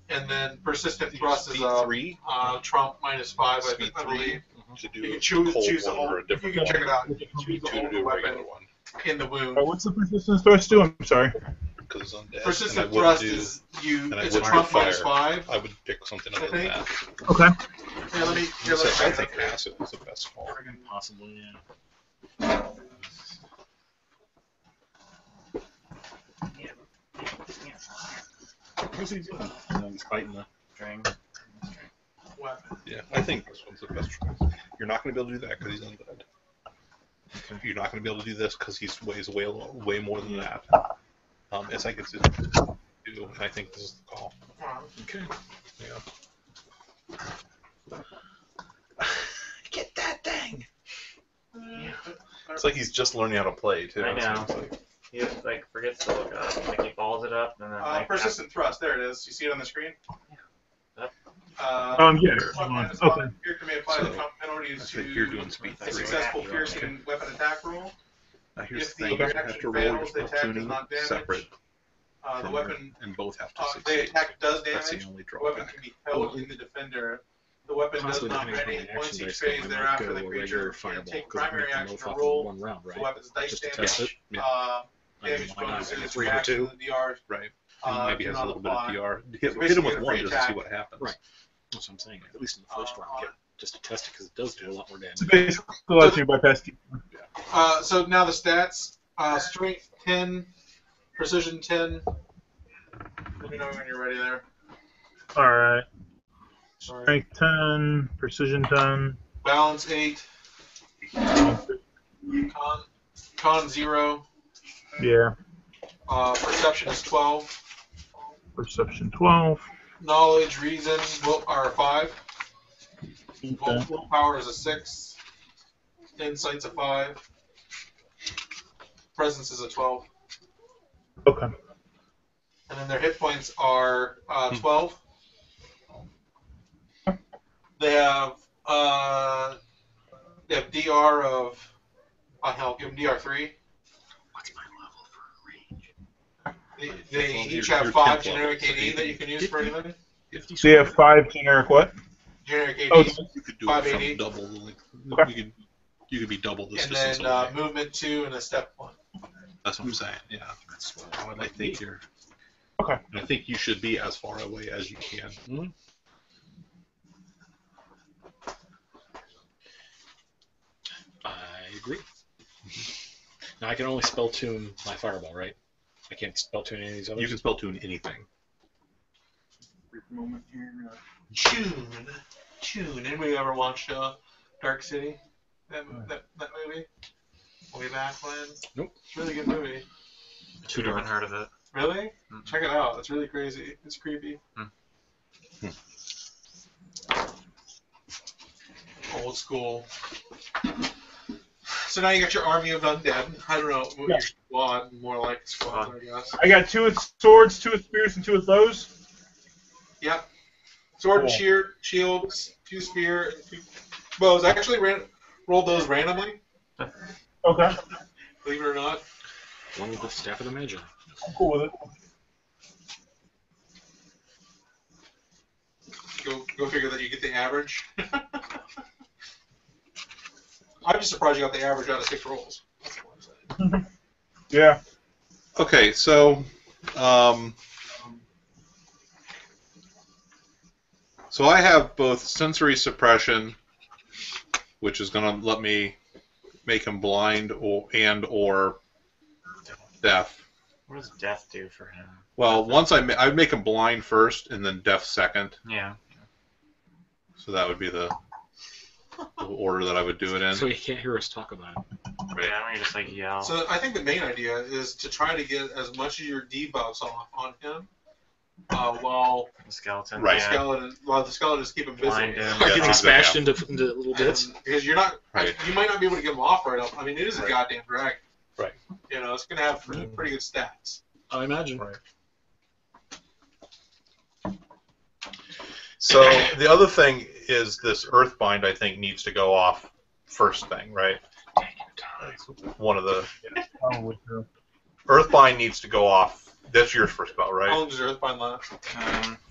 And then persistent thrust is Speed 3. trump -5, Speed I 3. believe. To do You a can choose cold the one or whole. a You different can one. check it out. You Speed can choose the 2 to whole do a weapon regular one. in the wound. Alright, what's the persistence thrust do? I'm sorry. Because it's undead. Persistent and I wouldn't thrust do- is and I it's a wouldn't trump do fire. -5. I would pick something other I than think. that. Okay. Yeah, let me. Here, let me I think acid is the best call. Possibly, yeah. What's he doing? He's fighting the... String. weapon. Yeah, I think this one's the best choice. You're not going to be able to do that because he's undead. Okay. You're not going to be able to do this because he weighs way more than that. It's like it's do, and I think this is the call. Okay. Yeah. Get that thing! It's like he's just learning how to play too. I know. So it's like, He just, like forgets to look up. Like he balls it up and then like Persistent thrust. There it is. You see it on the screen? Yep. Yeah. Weapon Okay. character may apply the So, penalties I think to you're doing speed a 3. successful piercing weapon attack roll. Now here's If the the thing, you have action to roll fails, your the attack does platooning not damage. separate The from weapon, and both have to the succeed. attack does That's damage. the only The weapon drawback. can be held in the defender. The weapon does Possibly not depending ready. on my Once action each dice, though, phase I might thereafter, go the a creature regular can fireball take because I primary make them action both to off roll in one round, the right? weapon's dice Just to damage. test it. Yeah. Damage why not? bonuses, 3 or reaction 2. to the DR. Right. And maybe do has a not little bit of apply. DR. So Hit him basically with a one free just to see attack. what happens. Right. That's what I'm saying. At least in the first round, get just to test it because it does do a lot more damage. So basically, lets you bypass. So now the stats: strength 10, precision 10. Let me know when you're ready there. All right. Sorry. Strength 10, precision 10. Balance 8. Con 0. Yeah. Perception is 12. Perception 12. Knowledge, reason, will are 5. Okay. Willpower is a 6. Insight's a 5. Presence is a 12. Okay. And then their hit points are 12. They have DR of. I'll give them DR 3. What's my level for range? They Well, each you're have 10th 5 level, generic so AD you that you can use for anything. 50 So you have 5 generic what? Generic AD. Oh, You could do 580. it from double. Like, Okay. you could be double this And distance then away. movement 2 and a step 1. That's what I'm saying. Yeah. That's what I would I like to think be. you're. Okay. I think you should be as far away as you can. I agree. Now I can only spell tune my fireball, right? I can't spell tune any of these others. You can spell tune anything. Brief moment here. Tune. Anybody ever watched Dark City? That movie? Way back when? Nope. It's a really good movie. I haven't heard of it. Really? Mm. Check it out. It's really crazy. It's creepy. Old school. So now you got your army of undead. I don't know. Yeah. Your squad, more like squad, I guess. I got 2 with swords, 2 with spears, and 2 with bows. Yep. Sword and Cool. shields, 2 spear, and 2 bows. I actually rolled those randomly, Okay. believe it or not. One with the staff of the Magi. I'm cool with it. Go figure that you get the average. I'm just surprised you got the average out of 6 rolls. That's all I'm saying. Yeah. Okay, so so I have both sensory suppression, which is going to let me make him blind or deaf. What does death do for him? Well, once I'd make him blind first and then deaf second. Yeah. So that would be the order that I would do it in. So he can't hear us talk about it. Yeah, we just like yell. So I think the main idea is to try to get as much of your debuffs off on him, while The skeleton. Right. Yeah. the skeletons keep him busy. Blind him. Like Yeah, getting yeah. smashed into little bits. Because you're not, Right. you might not be able to get him off right up. I mean, it is a Right. goddamn dragon. Right. You know, it's gonna have pretty good stats. I imagine. Right. So the other thing is this Earthbind, I think, needs to go off first thing, right? One of the Probably true. Earthbind needs to go off. That's yours first spell, How right? long does Earthbind last?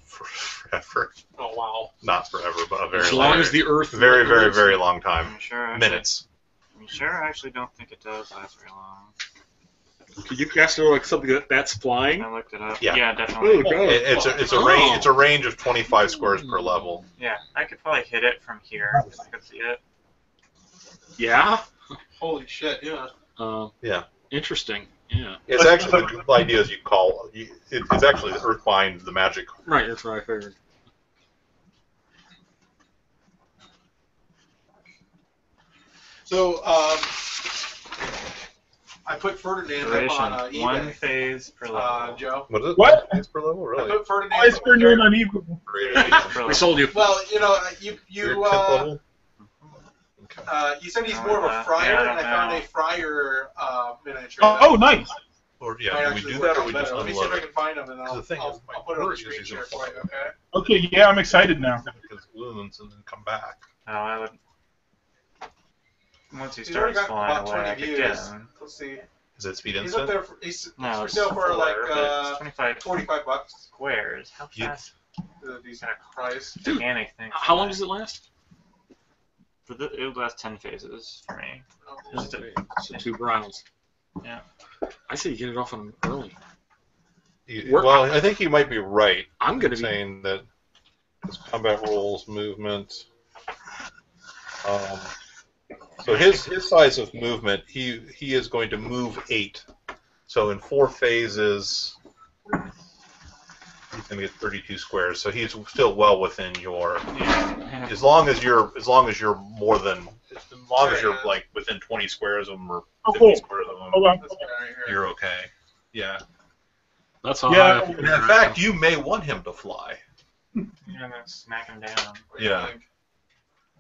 Forever. Oh wow. Not forever, but a very As long long, as the Earth. very, very, very long time. I'm sure. Actually, Minutes. I'm sure. I actually don't think it does last very long. Could you cast it like something that's flying? I looked it up. Yeah. Yeah, definitely. It's a range of 25 squares per level. Yeah, I could probably hit it from here if I could see it. Yeah. Holy shit, yeah. Yeah. Interesting. Yeah. It's actually the idea is it's actually the Earthbind, the magic. Right. That's what I figured. So, I put Ferdinand up on Duration. eBay. One phase per level. Joe. What is it? What? It's per level, I really? put Ferdinand. Why is Ferdinand on equal? Per We level. sold you. Well, you know, You're you 10th level? Okay. you said he's more of a friar, Yeah, I and I don't found know. a friar miniature. Oh, nice. Or Might yeah, do we actually do work that or out we just better. Let me see if unload I it? can find them, and then 'Cause the thing I'll is, my put it on the bird is screen he's share gonna for you, fly. okay? Okay, yeah, I'm excited now. Because wounds and then come back. Oh, I would. Once he He's already starts got flying about away, 20 I could views. get him. Let's see. Is it speed He's up instant? there. He's No, for it's sale for like but it's 25 $45. squares. How You- fast? These kind of price. Gigantic thing. How long does it last? It would last 10 phases for me. So 2 rounds. Yeah. I say you get it off on early. Well, I think you might be right. I'm gonna be. Saying that his combat rolls, movement. So his size of movement, he is going to move 8. So in 4 phases, he's going to get 32 squares. So he's still well within your. Yeah. As long as you're more than, as long as you're like within 20 squares of them or 50 squares of them, Hold on. This guy right here. you're okay. Yeah. That's how Yeah. high. And in fact, you may want him to fly. Yeah, then smack him down. What do you Yeah. think?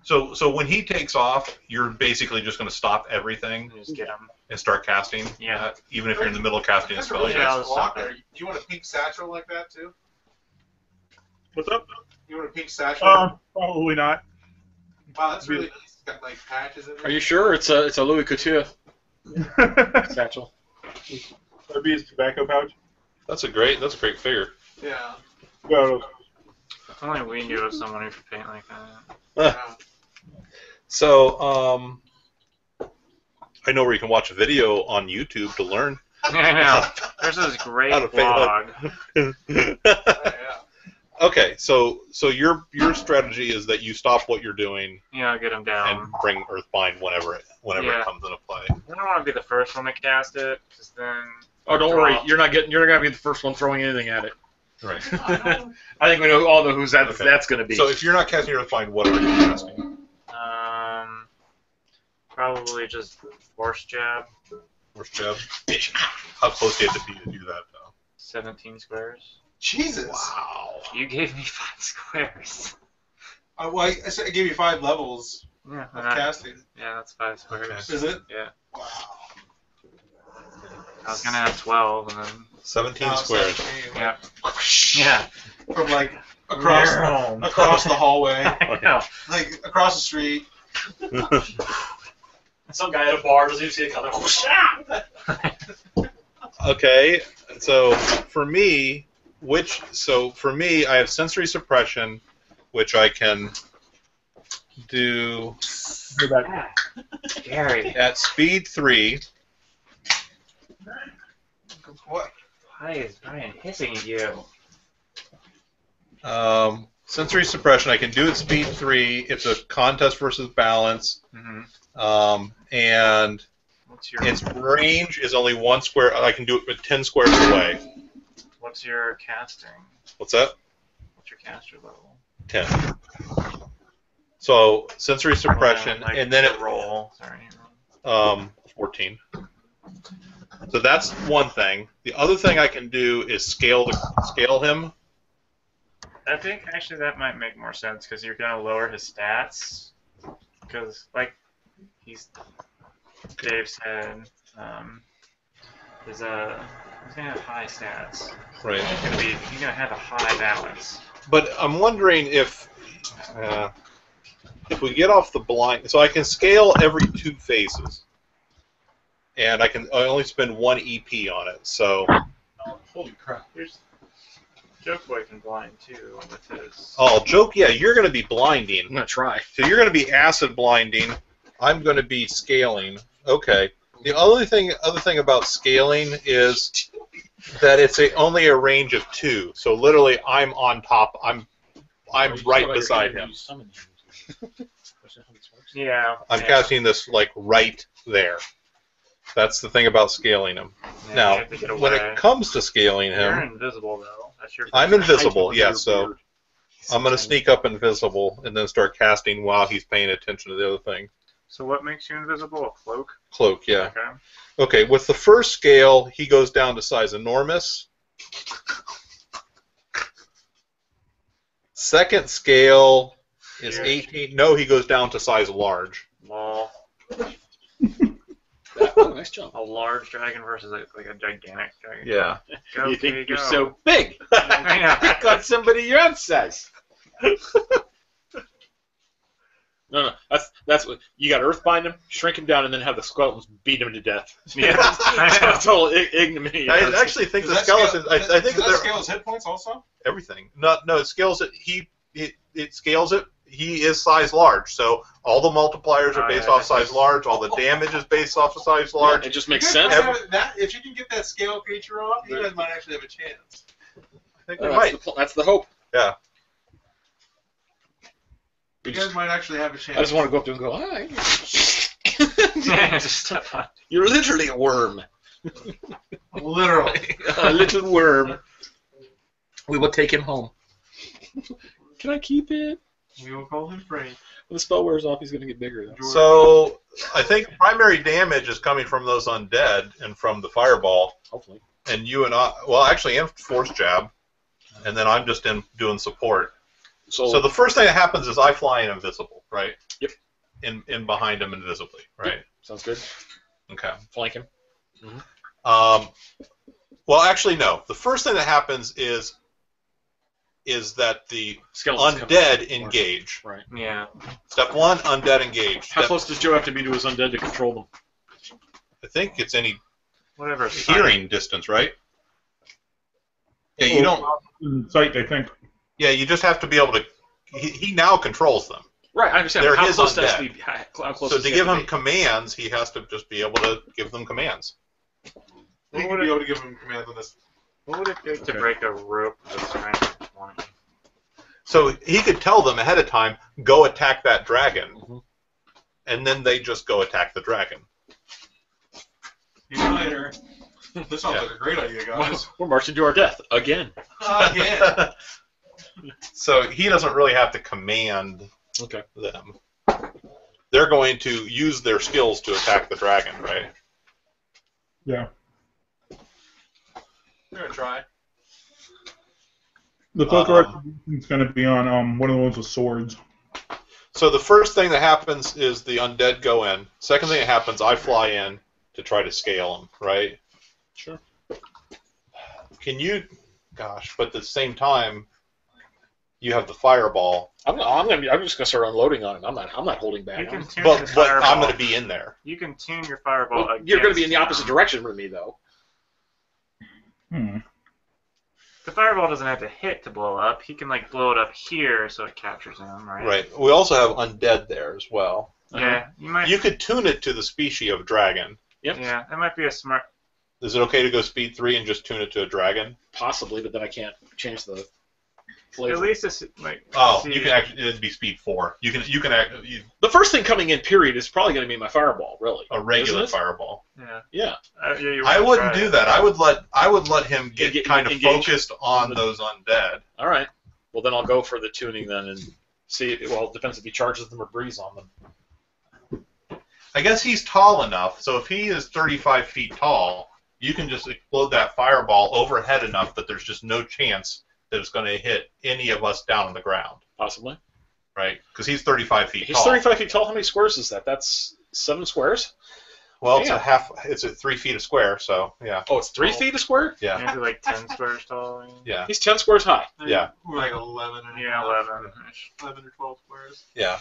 So when he takes off, you're basically just going to stop everything Just get him. and start casting. Yeah. Even if you're in the middle of casting a That's a spell. really Yeah, nice I'll block stop it. there. Do you want a pink satchel like that too? What's up? You want a pink satchel? Probably not. Wow, that's really nice. It's got like patches in it. Are you sure it's a Louis Couture satchel? That'd be his tobacco pouch. That's a great figure. Yeah. Well, If only we knew of someone who could paint like that. Yeah. So I know where you can watch a video on YouTube to learn. I know. There's this great How to paint blog. Yeah. Okay, so your strategy is that you stop what you're doing Yeah, get him down. and bring Earthbind whenever Yeah. it comes into play. I don't want to be the first one to cast it, because then. Oh, don't worry. Drop. You're not gonna be the first one throwing anything at it. Right. I think we all know who's Okay. that's gonna be. So if you're not casting Earthbind, what are you casting? Probably just force jab. Where's Jeb? How close do you have to be to do that, though? 17 squares. Jesus. Wow. You gave me 5 squares. Well, I said I gave you 5 levels Yeah, of casting. yeah, that's 5 squares. Okay. Is it? Yeah. Wow. I was gonna have 12, and then 17 Now squares. 17, yeah, like, yeah. From like across the hallway, I know. like across the street. Some guy at a bar doesn't even see it coming. Okay, so for me, I have sensory suppression, which I can do Gary, at speed 3. What? why is Brian hissing at you? Sensory suppression, I can do at speed 3. It's a contest versus balance, Mm-hmm. and What's your its range is only 1 square. I can do it with 10 squares away. What's your casting? What's that? What's your caster level? 10. So sensory suppression, Like and then the it roll. Sorry. 14. So that's one thing. The other thing I can do is scale him. I think actually that might make more sense because you're gonna lower his stats. Because like Dave said, he's gonna have high stats. Right. He's gonna have a high balance. But I'm wondering if we get off the blind, so I can scale every 2 phases, and I only spend 1 EP on it. So Holy crap! Here's Joke Boy can blind too with his. joke, yeah, you're going to be blinding. I'm gonna try. So you're going to be acid blinding. I'm going to be scaling. Okay. The other thing about scaling is that it's only a range of 2. So literally, I'm on top. I'm right beside him. Yeah. I'm yeah. casting this like right there. That's the thing about scaling him. Yeah, Now, you have to get when away. it comes to scaling You're him, invisible though. That's your. I'm invisible. Yeah, so I'm going to sneak up invisible and then start casting while he's paying attention to the other thing. So what makes you invisible? A cloak. Cloak, yeah. Okay. Okay, with the first scale, he goes down to size enormous. Second scale is Yeah. 18. No, he goes down to size large. Lol. Oh, nice jump. A large dragon versus like a gigantic dragon. Yeah. Go, You there think you're go. so big? I know. Pick on somebody your own size. No, that's what you got. Earthbind him, shrink him down, and then have the skeletons beat him to death. Yeah, I know. Total ignominy. I actually think the skeletons. I think does that that scale his hit points also? everything. No, it scales it. It scales it. He is size large, so all the multipliers are Oh, based yeah, off size large. All the damage is based off of size large. It just makes You guys sense. might have that, if you can get that scale creature off, you guys might actually have a chance. I think we might. That's the hope. Yeah. You guys might actually have a chance. I just want to go up to him and go, hi. Just step on. You're literally a worm. Literally. A little worm. We will take him home. Can I keep it? We will call him Frank. When the spell wears off, he's going to get bigger. Though. So I think primary damage is coming from those undead and from the fireball. Hopefully. And you and I, well, actually, and force jab, and then I'm just doing support. So the first thing that happens is I fly in invisible, right? Yep. In behind him invisibly, right? Yep. Sounds good. Okay. Flank him. Well, actually, no. The first thing that happens is that the Skeletons undead engage. Right. Yeah. Step one, undead engage. How close does Joe have to be to his undead to control them? I think it's any Whatever. hearing distance, right? Yeah, you don't. In sight, I think. Yeah, you just have to be able to. He now controls them. Right, I understand. They're How his close undead. does he be? How close So does to he give have him commands, he has to just be able to give them commands. We would be able to give him commands on this. What would it take to break a rope that's trying to point? So he could tell them ahead of time, go attack that dragon, and then they just go attack the dragon. See you later. This sounds like a great idea, guys. We're marching to our death again. Yeah. So he doesn't really have to command Okay. them. They're going to use their skills to attack the dragon, right? Yeah. We're gonna try. The focus is going to be on one of the ones with swords. So the first thing that happens is the undead go in. Second thing that happens, I fly in to try to scale them, right? Sure. Can you? Gosh, but at the same time, you have the fireball. I'm just gonna start unloading on him. I'm not holding back. You can on him. tune your But fireball. I'm going to be in there. You can tune your fireball. Well, you're gonna be in the against opposite him. direction from me, though. The fireball doesn't have to hit to blow up. He can like blow it up here so it captures him, right? Right. We also have undead there as well. Yeah. You might. You could tune it to the species of dragon. Yep. Yeah. That might be a smart. Is it okay to go speed 3 and just tune it to a dragon? Possibly, but then I can't change the At flavor. least it's like. Oh, see- you can actually. It'd be speed 4. You can act The first thing coming in, period, is probably going to be my fireball. Really, a regular Isn't it? fireball. Yeah. Yeah. Yeah. You I wanna wouldn't try do it. that. I would let him get kind of engage focused on those undead. All right. Well, then I'll go for the tuning then and see. Well, it depends if he charges them or breeze on them. I guess he's tall enough, so if he is 35 feet tall, you can just explode that fireball overhead enough that there's just no chance that it's going to hit any of us down on the ground, Possibly. right? Because he's 35 feet He's tall. 35 feet tall. How many squares is that? That's 7 squares. Well, it's Yeah. a half. It's at 3 feet a square, so yeah, Oh, it's 3 feet a square. yeah, Maybe like 10 squares tall. yeah, He's 10 squares high. yeah, We're like 11 and a Yeah, half. 11. 11 or 12 squares. yeah.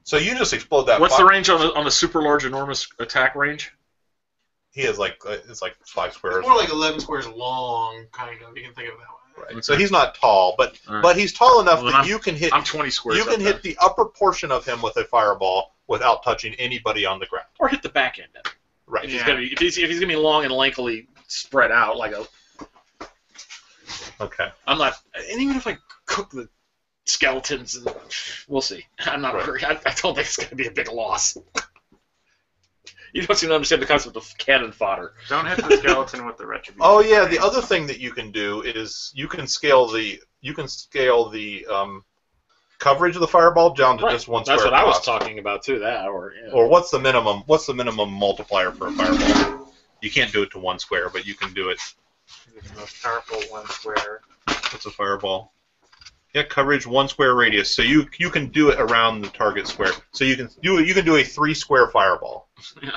So you just explode that. What's the range on the super large, enormous attack range? He has like it's like 5 squares. It's more like 11 squares long, kind of. You can think of it that way. Right. So he's not tall, but All right. but he's tall enough Well, then that you can hit. I'm 20 squares. You can up hit the upper portion of him with a fireball without touching anybody on the ground. or hit the back end. Right. If he's Yeah. gonna be, if he's gonna be long and lankily spread out like a. Okay. I'm not. And even if I cook the skeletons, we'll see. I'm not. Right. I don't think it's gonna be a big loss. You don't seem to understand the concept of cannon fodder. Don't hit the skeleton with the retribution. Oh yeah, the other thing that you can do is you can scale the coverage of the fireball down to Right. just 1 That's square what I was across. talking about too. That or yeah. Or what's the minimum multiplier for a fireball? You can't do it to 1 square, but you can do it. It's the most powerful 1 square. What's a fireball? Yeah, coverage 1 square radius. So you can do it around the target square. So you can do a 3 square fireball. Yeah.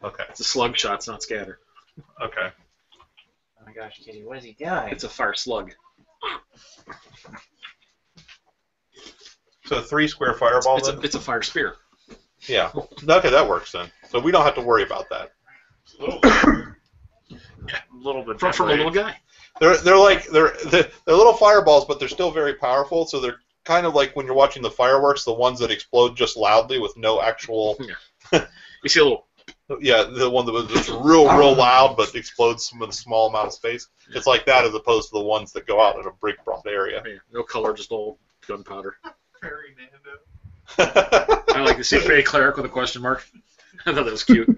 Okay. It's a slug shot. It's not scatter. Okay. Oh my gosh, Kitty, what is he doing? It's a fire slug. So 3 square fireball then? It's a fire spear. Yeah. Okay, that works then. So we don't have to worry about that. A little bit. From a little guy. They're little fireballs, but they're still very powerful. So they're kind of like when you're watching the fireworks, the ones that explode just loudly with no actual. Yeah. You see a little. Yeah, the one that was just real loud but explodes with a small amount of space. It's like that as opposed to the ones that go out in a big broad area. Yeah, no color, just old gunpowder. Fairy Nando. I like to see a Fey cleric with a question mark. I thought that was cute.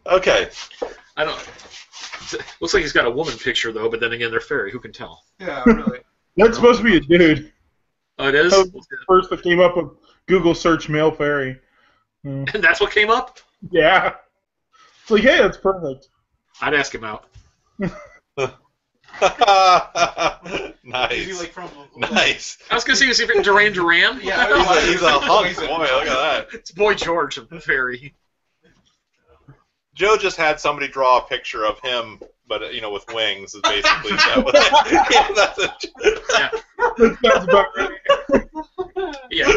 Okay. I don't. Looks like he's got a woman picture though, but then again, they're fairy. Who can tell? Yeah, really. That's supposed to be a dude. Oh, it is. That was the first that came up with Google search male fairy. And that's what came up. Yeah. It's like, hey, that's perfect. I'd ask him out. Nice. Is he like from? Nice. I was gonna say, is he Duran Duran? Yeah, He's a hunk boy. Look at that. It's Boy George, a fairy. Joe just had somebody draw a picture of him, but with wings. Is basically yeah, that's it. Yeah. That sounds about right. Yeah.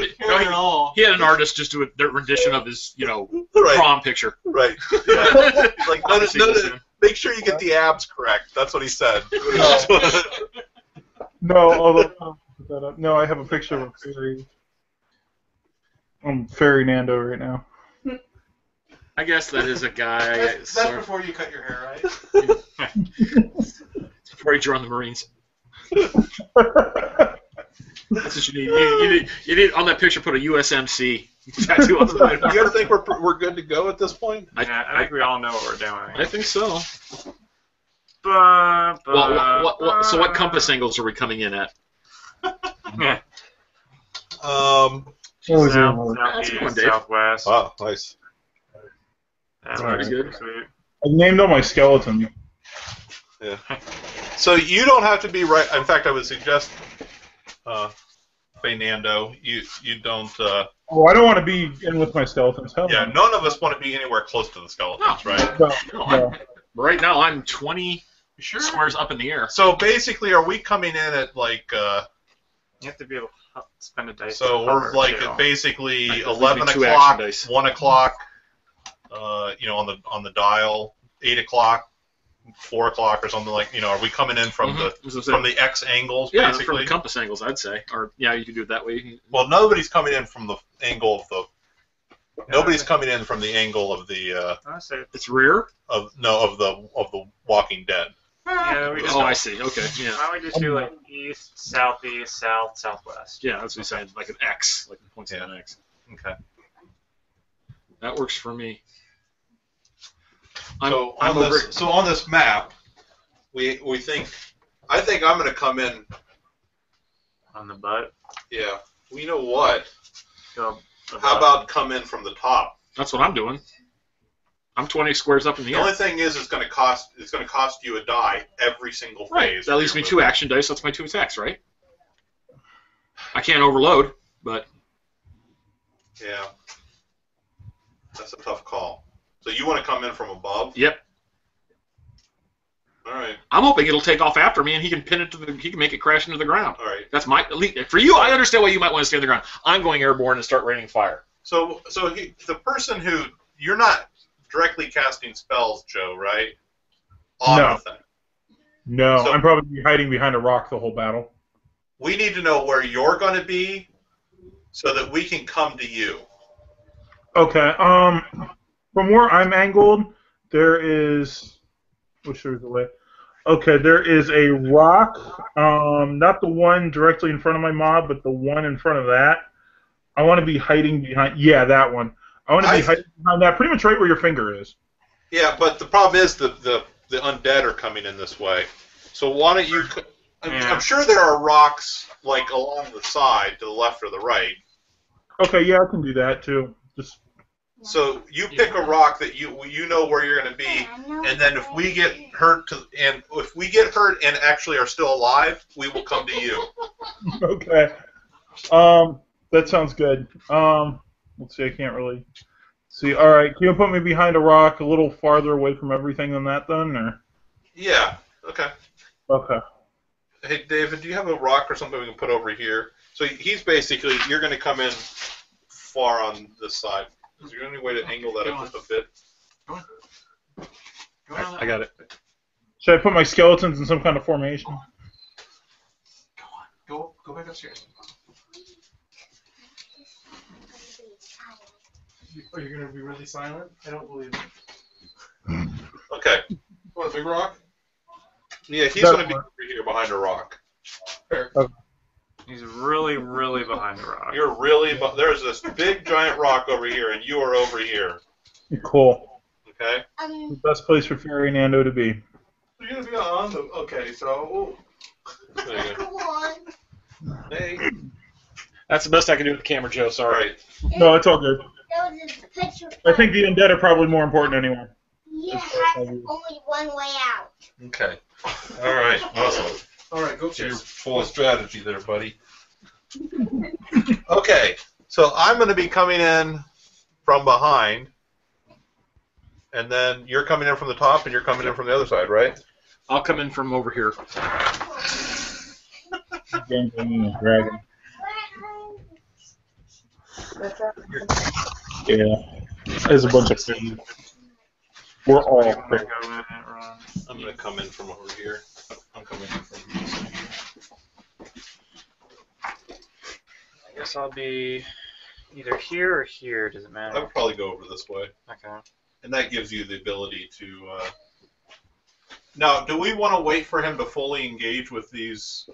He had an artist just do a rendition of his, Right. prom picture. Right. Yeah. He's like, make sure you get the abs correct. That's what he said. No, although no, I have a picture of a fairy. I'm Fairy Nando right now. I guess that is a guy. That's before you cut your hair, right? Before you join the Marines. That's what you need. You need on that picture. Put a USMC tattoo on the side. You guys think we're good to go at this point? I think we all know what we're doing. I think so. Well, So what compass angles are we coming in at? Yeah. Oh, South, That's a good one, southeast, Dave. southwest. Wow, nice. That's Pretty good. Sweet. I named all my skeleton. Yeah. So you don't have to be right. In fact, I would suggest, Fernando, you don't. Oh, I don't want to be in with my skeletons. Hell Yeah, no. none of us want to be anywhere close to the skeletons, right? No. Right now, I'm 20 Sure. squares up in the air. So basically, are we coming in at like? You have to be able to spend a dice. So on we're armor, like too. at basically Like, 11 2 o'clock, action dice. 1 o'clock, on the dial, 8 o'clock, 4 o'clock, or something like. Are we coming in from the X angles? Yeah, basically? from the compass angles, I'd say. Or yeah, you could do it that way. Well, nobody's coming in from the angle of the. Nobody's coming in from the angle of the I say, It's rear. of the Walking Dead. yeah, we just Oh, I see. Okay, yeah, why don't we just do like east, southeast, south, southwest? yeah. That's what he's saying, like an X, like points Yeah. on an X. Okay. That works for me. So on this map, we think. I think I'm going to come in. On the butt. Yeah. Well, you know what? Go How about come in from the top? That's what I'm doing. I'm 20 squares up in the The air. only thing is, it's going to cost you a die every single Right. phase. That leaves me 2 action dice. That's my 2 attacks, right? I can't overload, but Yeah. That's a tough call. So you want to come in from above? yep. All right. I'm hoping it'll take off after me, and he can pin it he can make it crash into the ground. All right. That's my for you. I understand why you might want to stay on the ground. I'm going airborne and start raining fire. So the person who you're not directly casting spells, Joe, right? On No. the thing. No, So- I'm probably hiding behind a rock the whole battle. We need to know where you're going to be, so that we can come to you. Okay. From where I'm angled, there is. Which there's the way. Okay, there is a rock. Not the one directly in front of my mob, but the one in front of that. I want to be hiding behind. Yeah, that one. I want to be hiding behind that, pretty much right where your finger is. Yeah, but the problem is the undead are coming in this way. So why don't you? I'm sure there are rocks like along the side, to the left or the right. Okay, yeah, I can do that too. Just So you pick a rock that you know where you're going to be, and then if we get hurt and actually are still alive, we will come to you. okay. That sounds good. Let's see. I can't really see. All right. Can you put me behind a rock, a little farther away from everything than that, then, or? Yeah. Okay. Okay. Hey, David, do you have a rock or something we can put over here? So he's basically, you're going to come in far on this side. Is there any way to angle that up just a bit? I got it. Should I put my skeletons in some kind of formation? Go back upstairs. Are you gonna be really silent? I don't believe it. Okay. What, a big rock? Yeah, he's That'll going to be work. over here behind a rock. He's really, really behind the rock. You're really, there's this big giant rock over here, and you are over here. Cool. Okay? The best place for Fairy Nando to be. You're gonna be on the. Okay, so. There you go. Hey. That's the best I can do with the camera, Joe. All Sorry. right. No, it's all good. I think the undead are probably more important anyway. You have only one way out. Okay. All right. Awesome. All right, go So you're upstairs. full of strategy there, buddy. Okay. So I'm going to be coming in from behind, and then you're coming in from the top, and you're coming in from the other side, right? I'll come in from over here. Dragon. Yeah. There's a bunch of things. We're all I'm gonna go in it, Ron. I'm going to come in from over here. I'm coming in from this side. I guess I'll be either here or here. Does it I matter? would probably go over this way. Okay. And that gives you the ability to... Now, do we want to wait for him to fully engage with these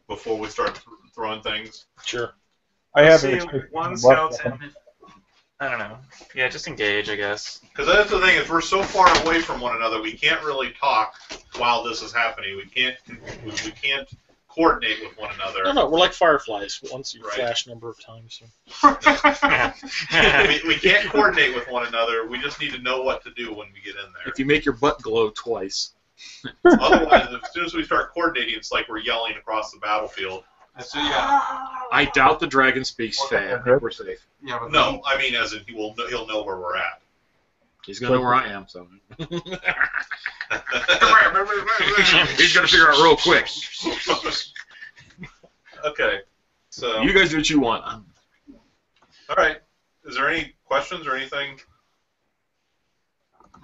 before we start throwing things? Sure. I have See, one skeleton. I don't know. Yeah, just engage, I guess. Because that's the thing, is we're so far away from one another, we can't really talk while this is happening. We can't coordinate with one another. No, we're like fireflies. Once you Right. flash a number of times. we can't coordinate with one another. We just need to know what to do when we get in there. If you make your butt glow twice. Otherwise, as soon as we start coordinating, it's like we're yelling across the battlefield. So yeah. I doubt the dragon speaks Fey. I think we're safe. Yeah, but No, I mean as in he'll know where we're at. He's gonna know where I am, so. He's gonna figure out real quick. Okay, so You guys do what you want. all right. Is there any questions or anything?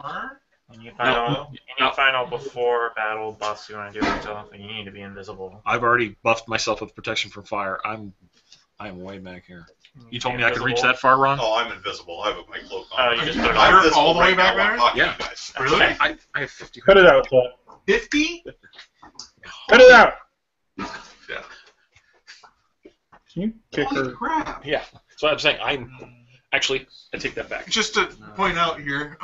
And you find out before battle buffs you want to do stuff, and you need to be invisible. I've already buffed myself with protection from fire. I'm way back here. You told me I could reach that far, Ron? Oh, I'm invisible. I have my cloak on. You just put it I'm on. invisible all the way right back now while there? I'm talking to Yeah. you guys. Really? I have 50. Cut it out, Chad. 50? Cut it out! Yeah. Can you kick Holy her? crap. Yeah. So I'm saying I take that back. Just to point out here,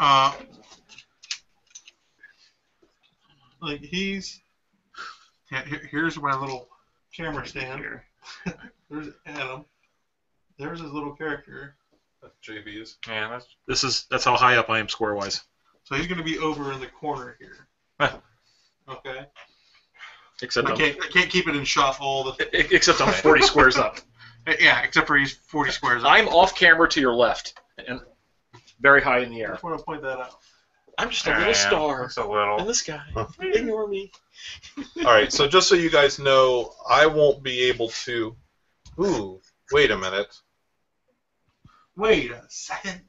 like he's. Yeah, here's my little camera stand. There's Adam. There's his little character. That's JB's. Yeah, That's how high up I am square wise. So he's going to be over in the corner here. Huh. Okay. Except I can't keep it in shot all the. except I'm 40 squares up. Yeah, except for he's 40 squares up. I'm off camera to your left and very high in the I air. just want to point that out. I'm just a little star Just a little. in the sky. Ignore me. All right. So just so you guys know, I won't be able to. Ooh. Wait a minute. Wait a second.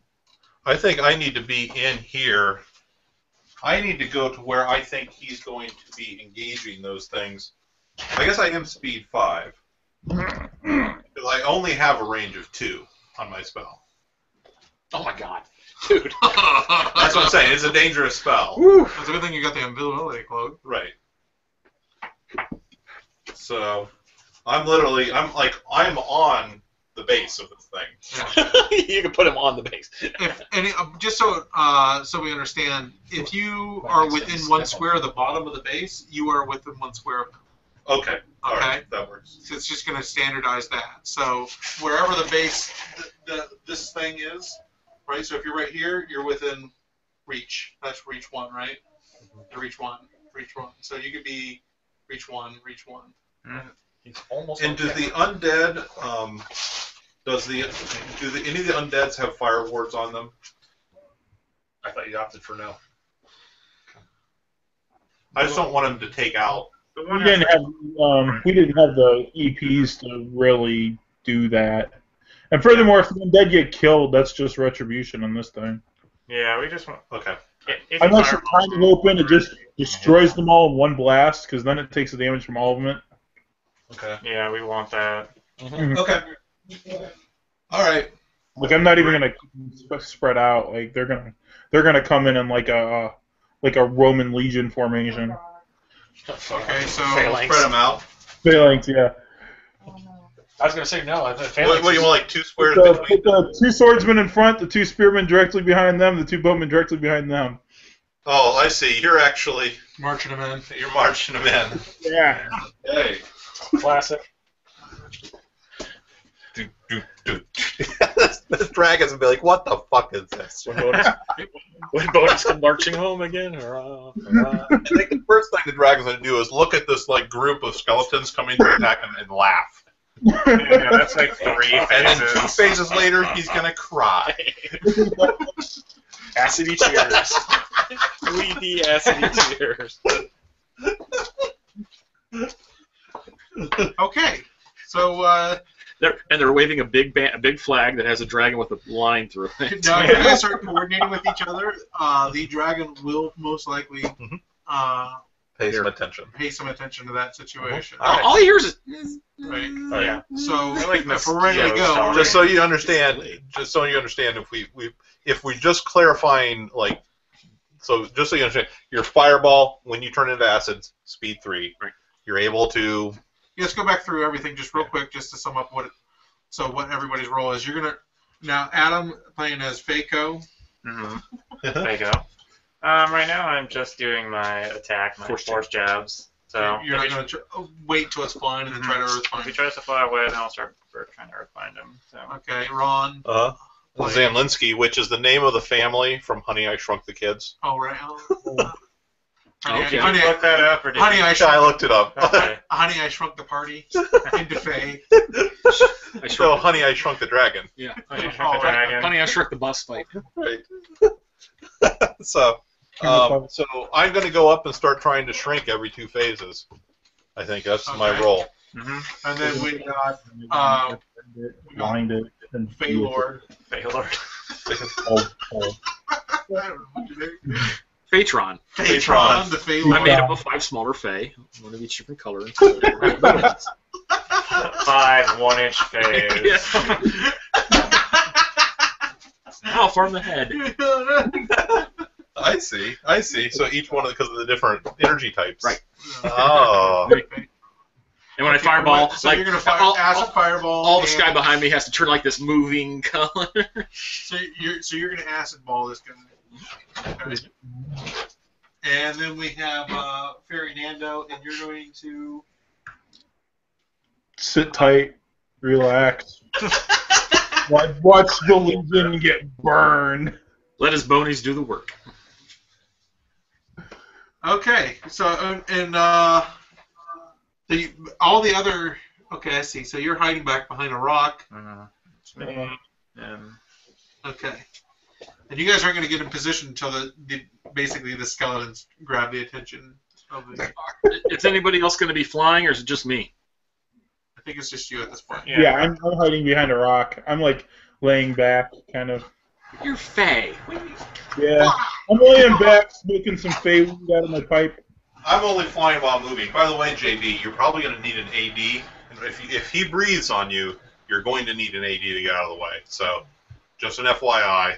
I think I need to be in here. I need to go to where I think he's going to be engaging those things. I guess I am speed 5. Because I only have a range of 2 on my spell. Oh my god. Dude. That's what I'm saying. It's a dangerous spell. It's a good thing you got the invisibility cloak. Right. So, I'm on the base of this thing. You can put him on the base. Just so we understand, if you are within 1 square of the bottom of the base, you are within 1 square of them. Okay. All Okay. right. That works. So it's just going to standardize that. So wherever the base, this thing is, right? So if you're right here, you're within reach. That's reach 1, right? Reach 1, reach 1. So you could be reach 1, reach 1. He's almost. And do the undead, any of the undeads have fire wards on them? I thought you opted for no. I just don't want them to take out. We didn't have the EPs to really do that. And furthermore, if the undead get killed, that's just retribution on this thing. Yeah, we just want. Okay. Unless you're kind of open, it just destroys them all in one blast, because then it takes the damage from all of them. Okay. Yeah, we want that. Okay. All right. Like, I'm not even gonna spread out. Like, they're gonna come in like a Roman legion formation. Okay, so Spread them out. Phalanx, yeah. I was going to say no. What do you want, like 2 squares Put between? the 2 swordsmen in front, the 2 spearmen directly behind them, the 2 boatmen directly behind them. Oh, I see. You're actually marching them in. You're marching them in. Yeah. Hey. Classic. This dragon's gonna be like, what the fuck is this? When Bodhi's come marching home again? Hurrah, hurrah. I think the first thing the dragon's gonna do is look at this like group of skeletons coming to attack him and laugh. Yeah, that's like 3 phases. And then 2 phases later, he's gonna cry. Acidy tears. Weepy acidy tears. Okay, so They're waving a big flag that has a dragon with a line through it. now you guys start coordinating with each other. The dragon will most likely Pay some attention. pay some attention to that situation. All he hears is. Right. Yeah. So like if we're ready to mosquitoes. go, Just so you understand, if we just clarifying like, just so you understand, your fireball when you turn into acids, speed 3. Right. You're able to. let's go back through everything just real quick, just to sum up what everybody's role is. You're gonna now Adam playing as Faco. There you go. Right now I'm just doing my attack, my force jabs. So You're not gonna wait till it's flying and then try to earth if he find. tries to fly away, then I'll start trying to earth find him. So Okay, Ron. Zamlinsky, which is the name of the family from Honey, I Shrunk the Kids. Oh right. Okay. did you look that up or did Honey, you? I looked it up. Okay. Honey, I Shrunk the Party into Faye. So, Honey, I Shrunk the Dragon. Yeah. Honey, I Shrunk the Dragon. Honey, I Shrunk the bus fight. Right. So I'm going to go up and start trying to shrink every 2 phases. I think that's my role. And then we got Blind it. And Faylord. Faylord. Phaetron. Phaetron, the Faylord. I made up of 5 smaller Fae, one of each different color. 5 1-inch phase. Now form the head. I see. So each one because of the different energy types. Right. Oh. And when I fireball, so like you're gonna fire acid fireball. all the sky behind me has to turn like this moving color. So you're gonna acid ball this guy. Okay. And then we have Fairy Nando, and you're going to sit tight, relax. Watch the Legion get burned. Let his bonies do the work. Okay. So all the other. Okay, I see. So you're hiding back behind a rock. It's me. Okay. And you guys aren't going to get in position until basically the skeletons grab the attention of the. Is anybody else going to be flying, or is it just me? I think it's just you at this point. Yeah, I'm hiding behind a rock. I'm like laying back, kind of. You're Faye. Yeah, I'm laying back, smoking some Fey weed out of my pipe. I'm only flying while moving. By the way, JB, you're probably going to need an AD. And if he breathes on you, you're going to need an AD to get out of the way. So, just an FYI.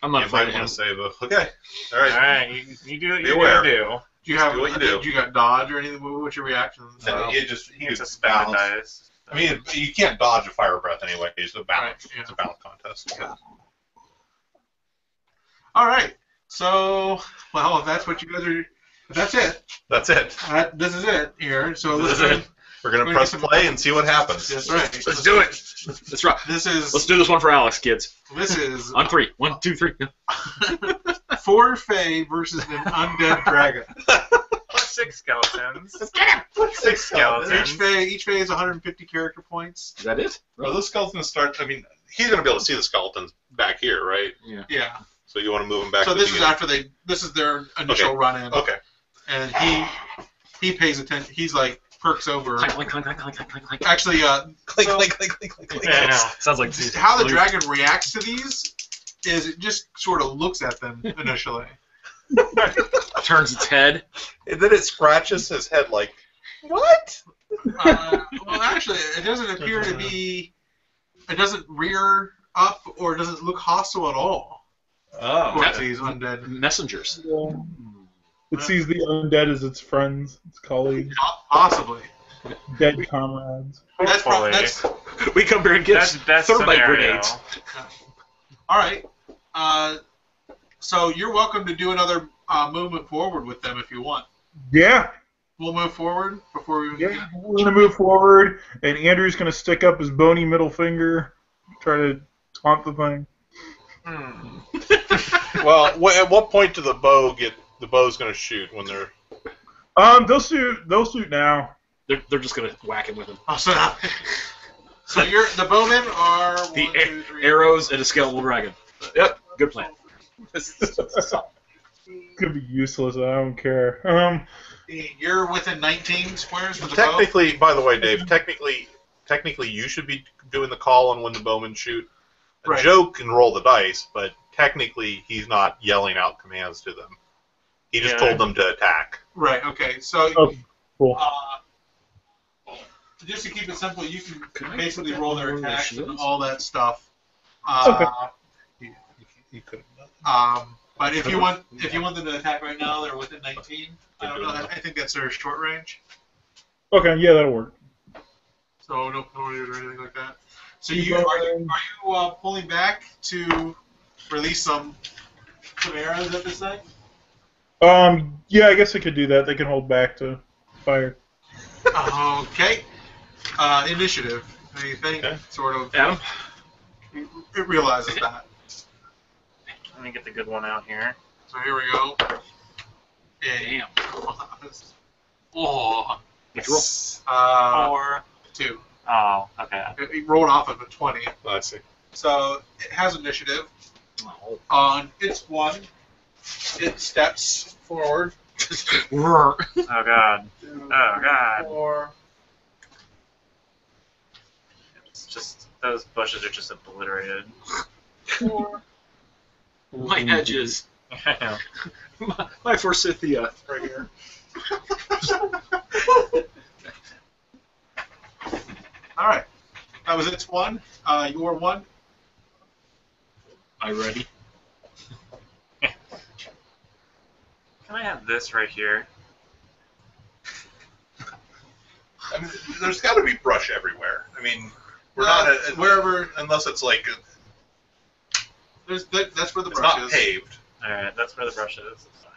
I'm not You afraid might of want him. to save a. Okay. All right. Alright, you do what Be you're aware. going to do. Do you have? do what you do. You got dodge or anything? What's your reaction? No, he It's was a spell dice. I mean, you can't dodge a fire breath anyway. It's a balance. Right, yeah. It's a balance contest. Yeah. All right. So, well, if that's what you guys are, that's it. That's it. This is it here. So This is listen. it. We're going to press play and see what happens. That's right. Let's do it. Let's rock. This is. Let's do this one for Alex, kids. This is On 3. 1, 2, 3. 4 Fae versus an undead dragon. 6 skeletons. Six skeletons. Each phase is 150 character points. Is that it? Well, those skeletons start. I mean, he's going to be able to see the skeletons back here, right? Yeah. So you want to move them back. So to this the is after they. This is their initial run in. Okay. And he pays attention. He's like perks over. Clank, clank, clank, clank, clank, clank, clank. Actually, Click, so click, click, click, click, click. Yeah, I know. Sounds like how the dragon reacts to these is it just sort of looks at them initially. turns its head. And then it scratches his head like, what? Well, actually, it doesn't appear to be. It doesn't rear up or it doesn't look hostile at all towards these undead. Messengers. Yeah. It sees the undead as its friends, its colleagues, Possibly. dead comrades. Hopefully. That's We come here and get That's best thermite scenario. grenades. all right. So you're welcome to do another movement forward with them if you want. Yeah. We'll move forward before we. Yeah, we're gonna move forward, and Andrew's gonna stick up his bony middle finger, try to taunt the thing. Well, at what point do the bow's going to shoot when they're? They'll shoot now. They're just gonna whack him with them. Oh, so you're the bowmen are The 1, 2, 3. arrows and a skeletal dragon. Yep, good plan. It's gonna be useless. I don't care. You're within 19 squares with the Technically, by the way, Dave. Technically, you should be doing the call on when the bowmen shoot. Right. Joe can roll the dice, but technically, he's not yelling out commands to them. He just told them to attack. bow. Right. Okay. So. Okay, cool. Just to keep it simple, you can basically roll their on their attacks and shields? all that stuff. Okay. He couldn't. But if you want them to attack right now, they're within 19. I don't know. I think that's their short range. Okay, yeah, that'll work. So no penalties or anything like that. So are you pulling back to release some arrows at this thing? Yeah, I guess I could do that. They can hold back to fire. Okay. Initiative. Anything sort of. Adam? It realizes that. Let me get the good one out here. So here we go. Damn. Oh. What'd you roll? 4. 2. Oh, okay. It rolled off of a 20. I see. So it has initiative. Oh. On its 1, it steps forward. Oh god. Oh god. 4. It's just those bushes are just obliterated. 4. My edges. My forsythia right here. All right. That was its 1. Your 1. I ready? Can I have this right here? I mean, there's got to be brush everywhere. I mean, we're Well, not wherever. unless it's like That's where the it's brush not is. paved. Alright, that's where the brush is. It's fine.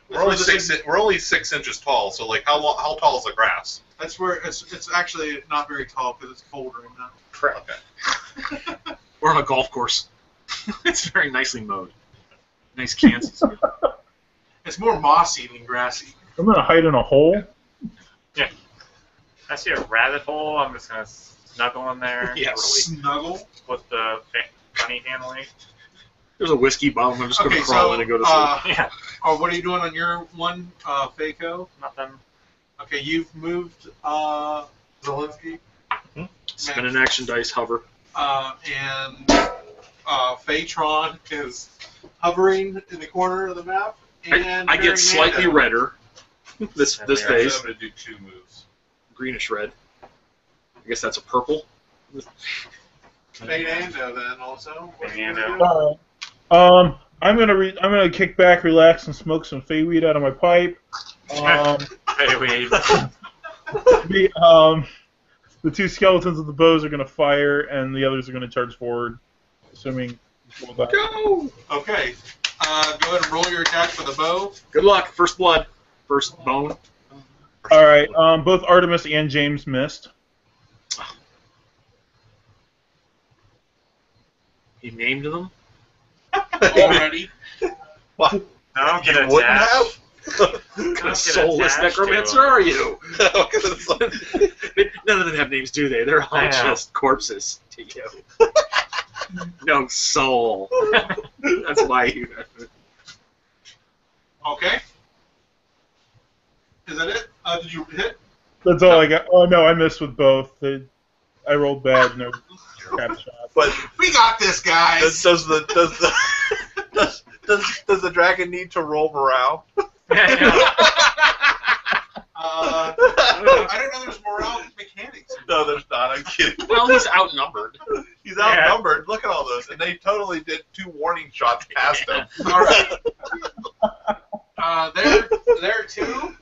We're only 6 inches tall. So like, how tall is the grass? That's where it's actually not very tall because it's cold right now. Crap. Okay. We're on a golf course. It's very nicely mowed. Nice Kansas. It's more mossy than grassy. I'm gonna hide in a hole. I see a rabbit hole. I'm just gonna snuggle in there. Yeah, really. Snuggle. With the funny handling. There's a whiskey bottle. I'm just going to Okay, crawl so in and go to sleep. Yeah. what are you doing on your 1, Fako? Nothing. Okay, you've moved Zelensky. Spin an action dice, hover. And Phaetron is hovering in the corner of the map. And I get slightly redder this Yeah, phase. I'm going to do 2 moves. Greenish red. I guess that's a purple. Fernando then also. Fernando. I'm gonna kick back, relax, and smoke some fey weed out of my pipe. Hey, wait. The 2 skeletons of the bows are gonna fire, and the others are gonna charge forward, assuming. Go! Okay. Go ahead and roll your attack for the bow. Good luck. First blood. First bone. All right. Both Artemis and James missed. He named them. Already. What? Don't get You wouldn't attached. have? What kind of soulless necromancer are you? None of them have names, do they? They're all just corpses to you. No soul. That's why you. Okay. Is that it? Did you hit? That's all I got. Oh no, I missed with both. I rolled bad. No cap shot. But We got this, guys. does the dragon need to roll morale? I don't know. There's morale mechanics. No, there's not. I'm kidding. Well, he's outnumbered. He's outnumbered. Look at all those, and they totally did 2 warning shots past him. All right. There 2.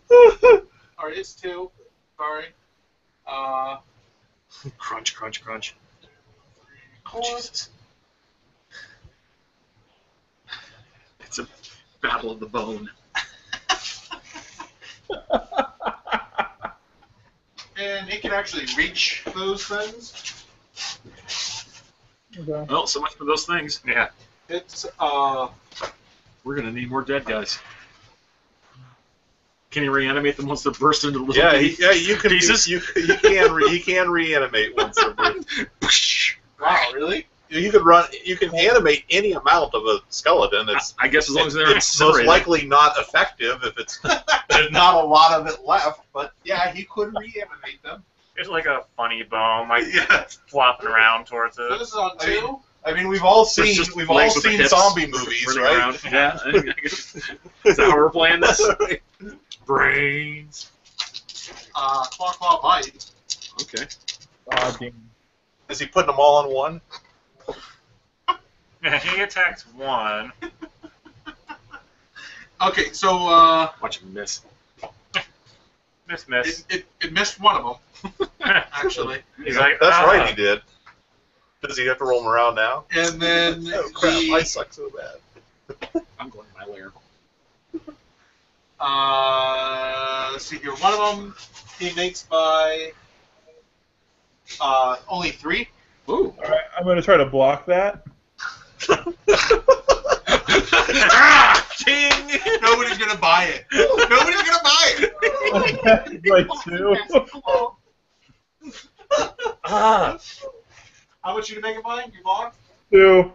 Or it's 2. Sorry. Crunch, crunch, crunch. Oh, Jesus. It's a battle of the bone. And it can actually reach those things. Okay. Well, so much for those things. Yeah. It's We're gonna need more dead guys. Can you reanimate them once they're burst into little You can pieces? You can reanimate once they're burst. wow, really? You can animate any amount of a skeleton. It's I guess as long as they're it's most incinerated. likely not effective if it's there's not a lot of it left. But yeah, he could reanimate them. It's like a funny bone, like Yeah. flopping around towards So it. this is on 2. I mean, we've all There's seen just legs with the hips zombie movies, running right? around. Yeah. Is that how we're playing this? Brains. Claw bite. Okay. Damn. Is he putting them all on one? He attacks 1. Okay, so Watch him miss. Miss. it missed one of them actually, He's like, That's ah. right, he did. Does he have to roll them around now? and then Oh crap! I suck so bad. I'm going to my lair. let's see here. One of them he makes by only 3. Ooh. All right, I'm gonna try to block that. Ding! Nobody's gonna buy it. Nobody's gonna buy it. Like 2. How much you to make it by? You bought? 2.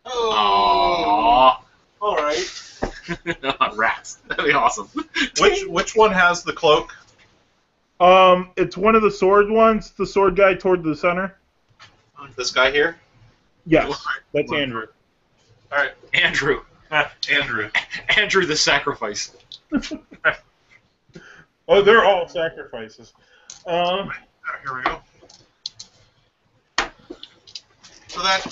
Oh. Aww. All right. Rats. That'd be awesome. Which one has the cloak? It's one of the sword ones. The sword guy toward the center. This guy here? Yes, that's Andrew. All right, Andrew. Andrew. Andrew the sacrifice. Oh, they're all sacrifices. Here we go. So that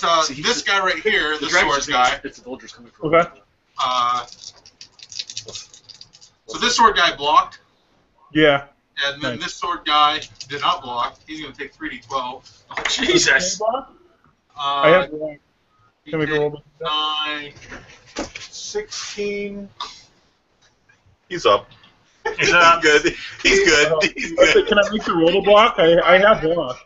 this guy right here, the sword guy. It's the villagers coming from. Okay. So this sword guy blocked, Yeah. and then Nice. this sword guy did not block. He's going to take 3d12. Oh, Jesus. I have one. He Can we did go over? 9, 16. He's up. He's up. good. He's good. He's good. Can I make the roll to block? I have block.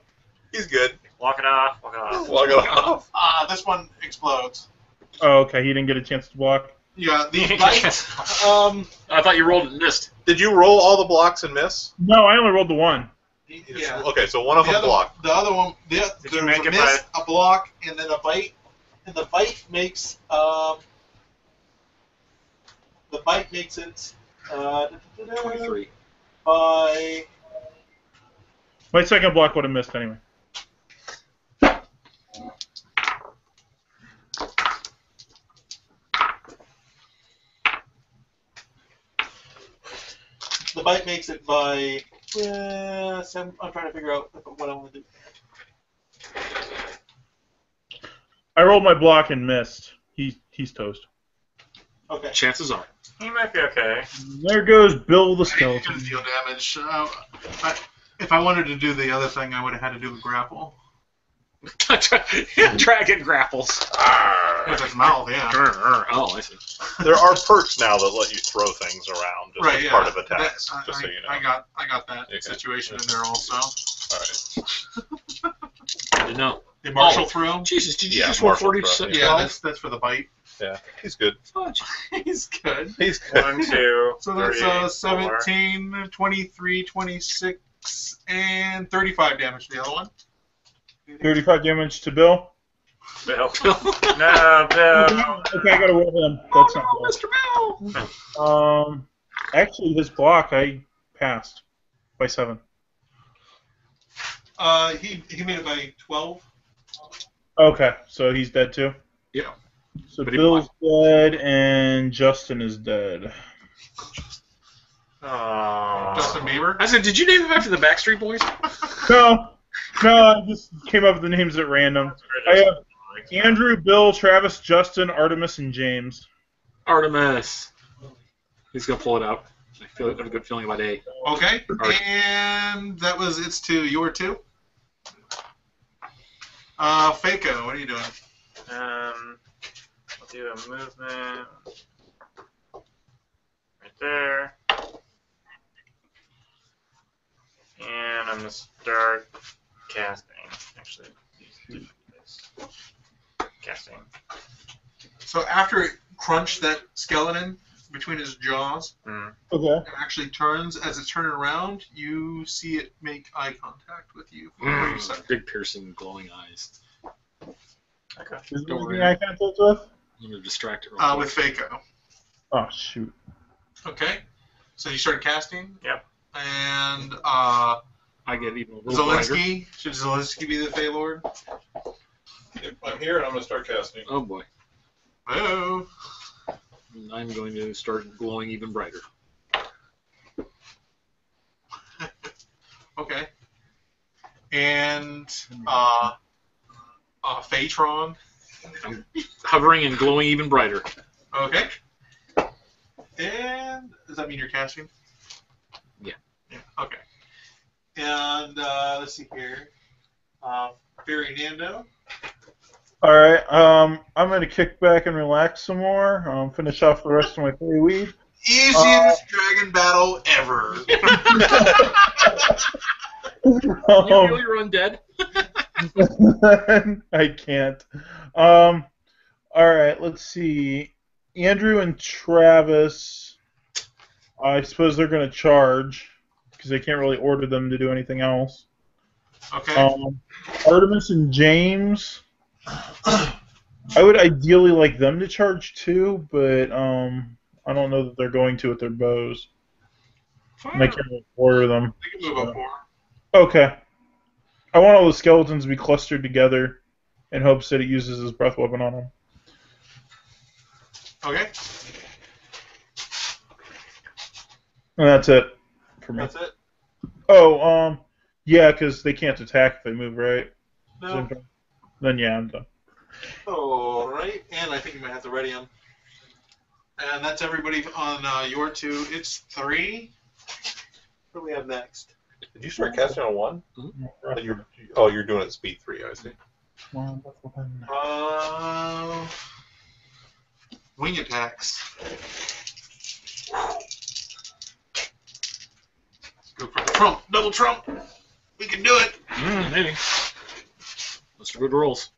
He's good. Walk it off. Walk it off. Walk it off. This one explodes. Oh, okay. He didn't get a chance to block. Yeah, the bite. I thought you rolled and missed. Did you roll all the blocks and miss? No, I only rolled the one. Yeah. Okay, so one of them blocked. The other one, Did there's you make a it miss, a block, and then a bite. And the bite makes it 23. by My second block would have missed anyway. the bite makes it by 7. I'm trying to figure out what I want to do. I rolled my block and missed. He's toast. Okay. Chances are. He might be okay. There goes Bill the He's skeleton. gonna deal damage. If I wanted to do the other thing, I would have had to do the grapple. Dragon grapples. With his mouth, yeah. Oh, I see. There are perks now that let you throw things around as Right, yeah. part of attacks, That- just so you know. I got that Okay. situation in there also. All right. Good to know. The martial throw. Jesus, did you Yeah, just roll martial 40? throw, Yeah, that's for the bite. Yeah, he's good. He's good. He's good. 1, 2, So 3, that's 4. 17, 23, 26, and 35 damage to the other one. 35 damage to Bill. Bill. No, Bill. Okay, I gotta roll him. That's not Bill. Mr. Bill! Actually, his block, I passed by 7. He made it by 12. Okay, so he's dead too? Yeah. So But he Bill's dead and Justin is dead. Aww. Justin Bieber. I said, did you name him after the Backstreet Boys? No, I just came up with the names at random. I have Andrew, Bill, Travis, Justin, Artemis, and James. Artemis. He's going to pull it out. I have a good feeling about A. Okay, Alright. and it's to your 2. Fako, what are you doing? I'll do a movement right there. And I'm going to start casting. Actually, casting. So after it crunched that skeleton between his jaws, Okay. it actually turns. As it's turning around, you see it make eye contact with you. For a brief second. Big, piercing, glowing eyes. Okay. Is there Don't anything worry. I can touch with? I'm going to distract it real quick. With Fako. Oh, shoot. Okay, so you started casting. Yep. And I get even a little brighter. Zelensky. Should Zelensky be the Fey Lord? I'm here, and I'm going to start casting. Oh, boy. Oh. And I'm going to start glowing even brighter. Okay. And Phaetron. I'm hovering and glowing even brighter. Okay. And does that mean you're casting? Yeah. Yeah. Okay. And let's see here. Barry Nando. Alright, I'm going to kick back and relax some more. Finish off the rest of my 3 weed. Easiest dragon battle ever. You feel you're undead? I can't. Alright, let's see. Andrew and Travis, I suppose they're going to charge, because I can't really order them to do anything else. Okay. Artemis and James, I would ideally like them to charge too, but I don't know that they're going to with their bows. And I can't really order them. We can move up more. Okay. I want all the skeletons to be clustered together in hopes that it uses his breath weapon on them. Okay. And that's it for me. That's it. Oh, yeah, because they can't attack if they move, right? No. Then yeah, I'm done. All right. And I think you might have to ready him. And that's everybody on your 2. It's 3. What do we have next? Did you start casting on 1? Mm-hmm. You're doing it at speed 3, I see. Wing attacks. Go for the trump. Double trump. We can do it. Maybe. Those are good rolls.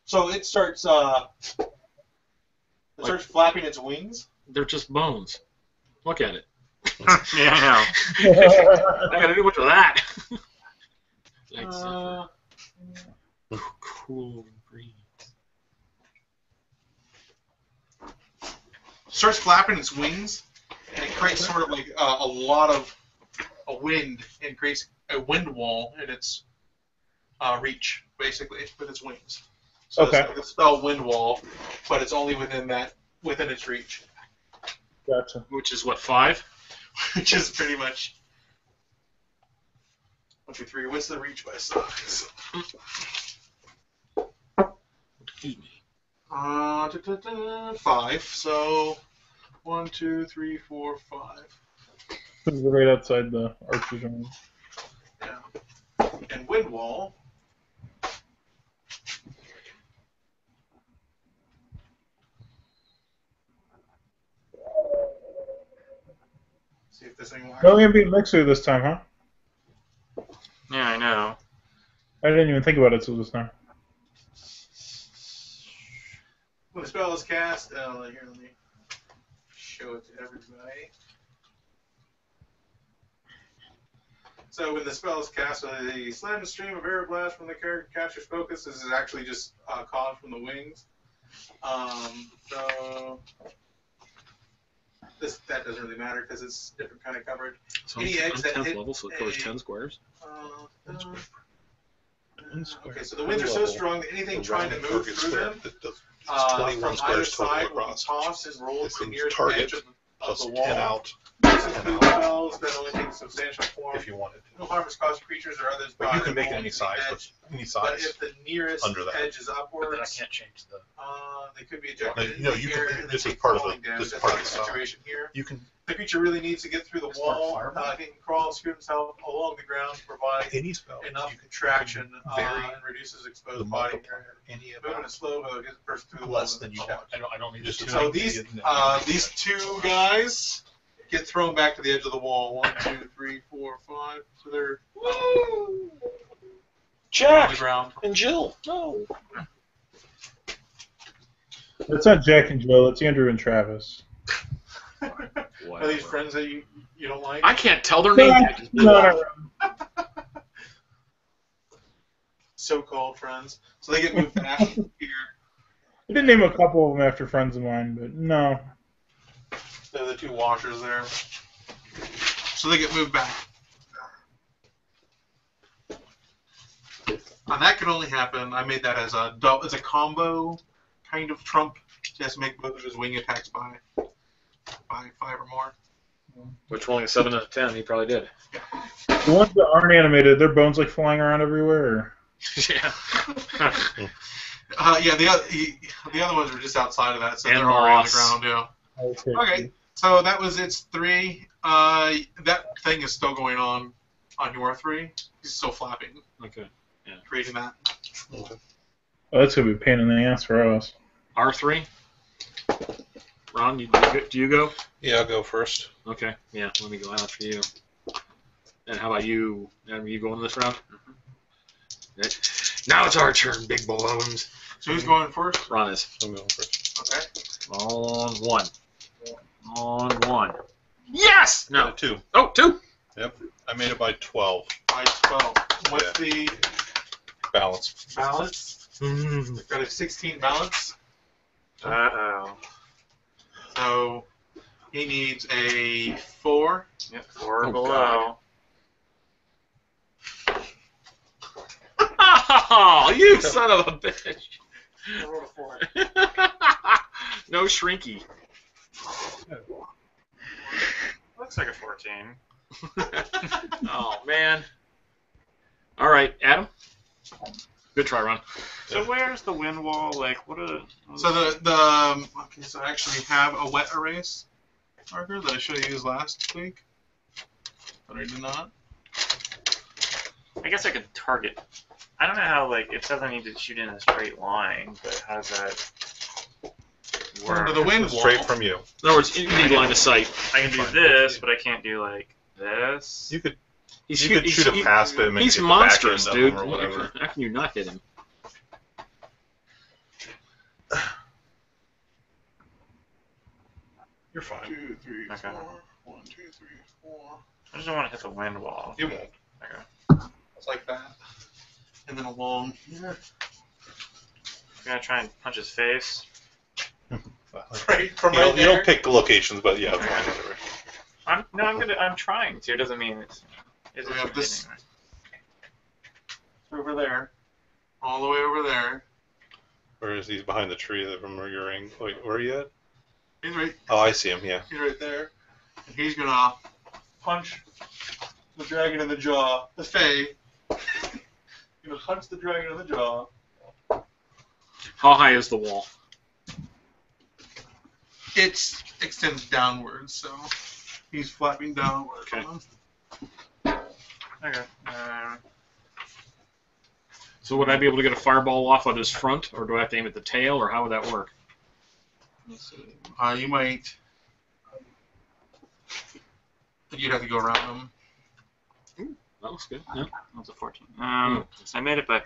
So it starts flapping its wings. They're just bones. Look at it. Yeah, I I gotta do much of that. Cool breeze. Starts flapping its wings, and it creates sort of like a lot of a wind, and creates a wind wall in its reach, basically, with its wings. So Okay. it's like a spell wind wall, but it's only within its reach, Gotcha. Which is what, 5? which is pretty much 1, 2, 3. What's the reach by size? Excuse me. 5. So 1, 2, 3, 4, 5. This is right outside the archer zone. Yeah. And wind wall. See if this thing will No ambient mixer this time, huh? Yeah, I know. I didn't even think about it till just now. when the spell is cast, here, let me show it to everybody. So when the spell is cast, the slam stream of air blast from the character catcher's focus is actually just caused from the wings. So that doesn't really matter because it's different kind of coverage. So Any eggs that 10th hit level, so it covers a- 10 squares. Okay, so the winds are so strong that anything trying to move through them It's 21 from either squares total side will be across. tossed and rolled It's to the in nearest target edge of plus the 10 wall. out This includes spells that only take substantial form. if you wanted to. No harm is caused to creatures or others But by you can make it rolling any to the size. edge. Any But size. if the nearest under that. edge is But then I upwards, can't change the. they could be ejected No, into you the can- air and this they is take part of falling the- damage. this is That's part not of the the song. situation here. You can The creature really needs to get through the That's part of wall. fireball? He can crawl and scoot himself along the ground to provide any spell. enough You can traction vary and reduces the exposed body. multiplier any Moving amount is slow, but it gets the person through the less wall. than you Oh, have. I don't need Just the to two. So make these two guys get thrown back to the edge of the wall. 1, 2, 3, 4, 5. So they're on the Jack ground. and Jill. No. That's not Jack and Jill. It's Andrew and Travis. Are these friends that you don't like? I can't tell their name. No. So-called friends. So they get moved back here. I did name a couple of them after friends of mine, but no. They're the two washers there. So they get moved back. And that can only happen. I made that as a combo kind of trump. He has to make both of his wing attacks by 5 or more. Which rolling a 7 out of 10, he probably did. The ones that aren't animated, their bones like flying around everywhere. Or... Yeah. Yeah, the other ones were just outside of that, so And they're already on the moss. ground. Yeah. Okay. Okay, so that was its 3. That thing is still going on your 3. He's still flapping, Okay. creating that. Oh, that's gonna be a pain in the ass for us. R3? Ron, do you go? Yeah, I'll go first. Okay. Yeah, let me go after you. And how about you? Are you going this round? Okay. Now it's our turn, big balloons. So who's going first? Ron is. I'm going first. Okay. On 1. On 1. Yes! No. 2. Oh, 2! Yep. I made it by 12. By 12. What's the Balance. balance? We've got a 16 balance. Uh-oh. So he needs a 4. Yep, 4 Oh, below. Oh, you son of a bitch! I rolled a 4. No shrinky. Looks like a 14. Oh, man. All right, Adam. Good try, Ron. So where's the wind wall? Like, what are... So okay, so I actually have a wet erase marker that I should have used last week, but I did not. I guess I could target... I don't know how, like, it says I need to shoot in a straight line, but how does that work? Under the wind wall. Straight from you. In other words, you need line of sight. I can do this, but I can't do, like, this. You could He's shoot it past him and He's get the back monstrous, end of dude. him or whatever. How can you not hit him? You're fine. 2, 3, Okay. 4. 1, 2, 3, 4. I just don't want to hit the wind wall. You won't. Okay. It's like that, and then along here. I'm gonna try and punch his face. Right from You right don't, you there. don't pick the locations, but yeah, it's fine. Whatever. I'm trying to. It doesn't mean it's. It's We have this- anyway. Over there, all the way over there. Or is he behind the tree that from your ring? Wait, where are you at? He's right. Oh, I see him. Yeah. He's right there, and he's gonna punch the dragon in the jaw. The Fae. Gonna punch the dragon in the jaw. How high is the wall? It extends downwards, so he's flapping downwards. Okay. Okay. So would I be able to get a fireball off at his front, or do I have to aim at the tail, or how would that work? You might. You'd have to go around him. That looks good. Yeah. That's a 14. I made it by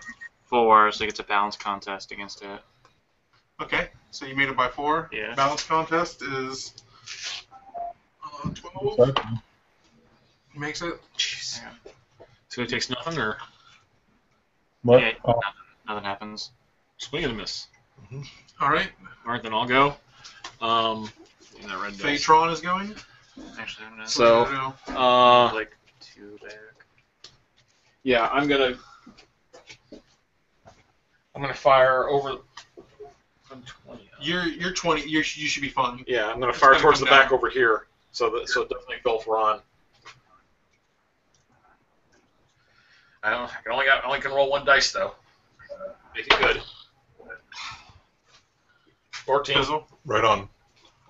4, so it gets a balance contest against it. Okay, so you made it by 4. Yeah. Balance contest is 12. Makes it. Jeez. So it takes nothing, or What? Yeah, Oh, nothing happens. swing and a miss. All right. All right, then I'll go. In that red dice. Phaetron is going. Actually, I'm gonna So- What are you gonna like 2 back. Yeah, I'm gonna fire over. I'm 20. do? You're 20. You should be fine. Yeah, I'm gonna It's fire gonna towards the come down. back over here, so it doesn't engulf Ron. I only can roll 1 dice though. Make it good. 14. Is Fizzle. Right on.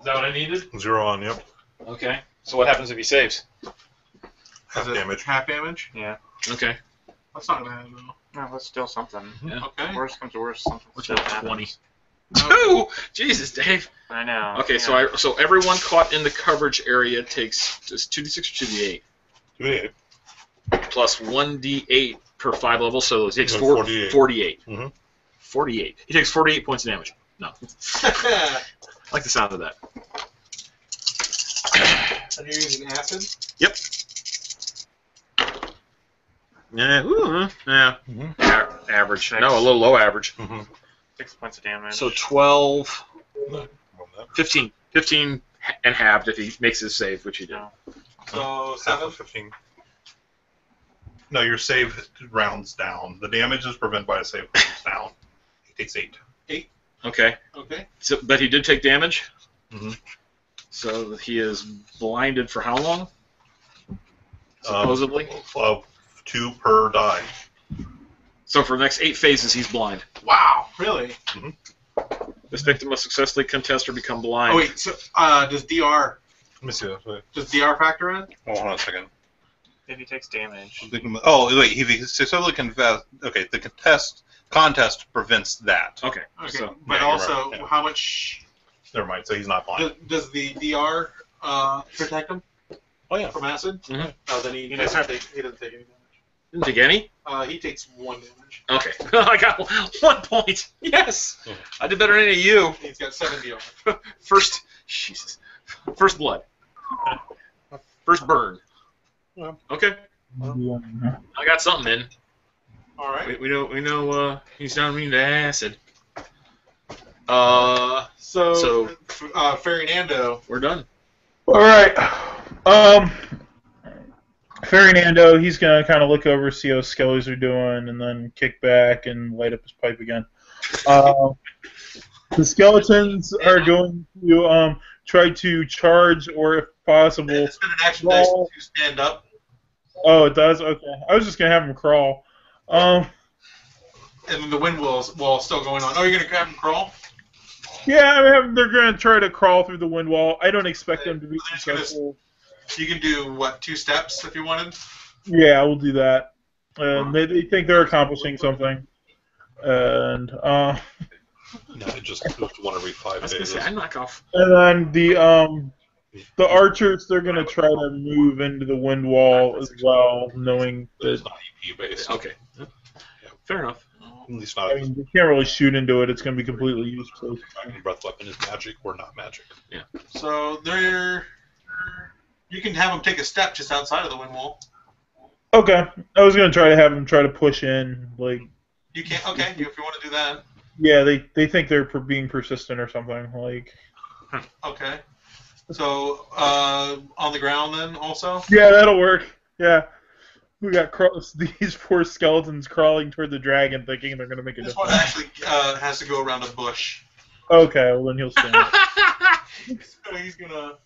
that what I needed? 0 on, yep. Okay. So what happens if he saves? Half Is it damage. Half damage. Yeah. Okay. That's not bad though. No, that's still something. Yeah. Okay. Worst comes to worst, something What's still that? happens. 20. No. 2. Jesus, Dave. I know. Okay, yeah. so everyone caught in the coverage area takes just 2d6 or 2d8 2d8. plus 1d8 per 5 levels, so it takes So 48. 48. Mhm. 48. He takes 48 points of damage. No. I like the sound of that. And you're using acid. Yep. Yeah. Yeah. Average. Six. No, a little low average. 6 points of damage. So 12, No, 15. 15 and halved if he makes his save, which he did. No. So half 7. of 15. No, your save rounds down. The damage is prevented by a save rounds down. He takes 8. Okay. Okay. So, but he did take damage. Mhm. So he is blinded for how long? Supposedly. 2 per die. So for the next 8 phases, he's blind. Wow. Really? This victim must successfully contest or become blind. Oh wait. So does DR Let me see that. Wait. factor in? Oh, hold on a second. If he takes damage. Oh, wait. He successfully confessed. Okay, the contest prevents that. Okay. Okay. So, but yeah, you're also, right, yeah. how much Never mind. So he's not blind. does the DR protect him Oh yeah. from acid? Mhm. Oh, then he doesn't take any damage. didn't take any? He takes 1 damage. Okay. I got 1 point. Yes. Yeah. I did better than any of you. He's got 7 DR. First, Jesus. First blood. First burn. Yeah. Okay. I got something in. All right. We know he's not immune to acid. So Ferdinando. We're done. All right. Ferdinando, he's gonna kind of look over, see how skellies are doing, and then kick back and light up his pipe again. The skeletons are going to try to charge, or if possible, It's been an action dice to stand up. Oh, it does. Okay, I was just gonna have him crawl. And then the wind wall still going on. Oh, you're gonna have him crawl? Yeah, they're gonna try to crawl through the wind wall. I don't expect them to be They're just gonna- successful. You can do what, 2 steps if you wanted. Yeah, we'll do that. And they think they're accomplishing something. And No, it just goes to 1 every 5 I was gonna days. say I knock off. then the archers, they're gonna try to move into the wind wall as well, knowing It's that not EP based. Okay. Fair enough. At least not. I mean they can't really shoot into it. It's gonna be completely useless. Breath weapon is magic or not magic. So you can have them take a step just outside of the wind wall. Okay, I was gonna try to have them try to push in. Like, You can't. Okay, if you want to do that. yeah, they think they're being persistent or something. Like, Okay. So on the ground then also. yeah, that'll work. Yeah. We got these poor skeletons crawling toward the dragon, thinking they're gonna make a This difference. one actually has to go around a bush. Okay, well then he'll stand. So he's gonna.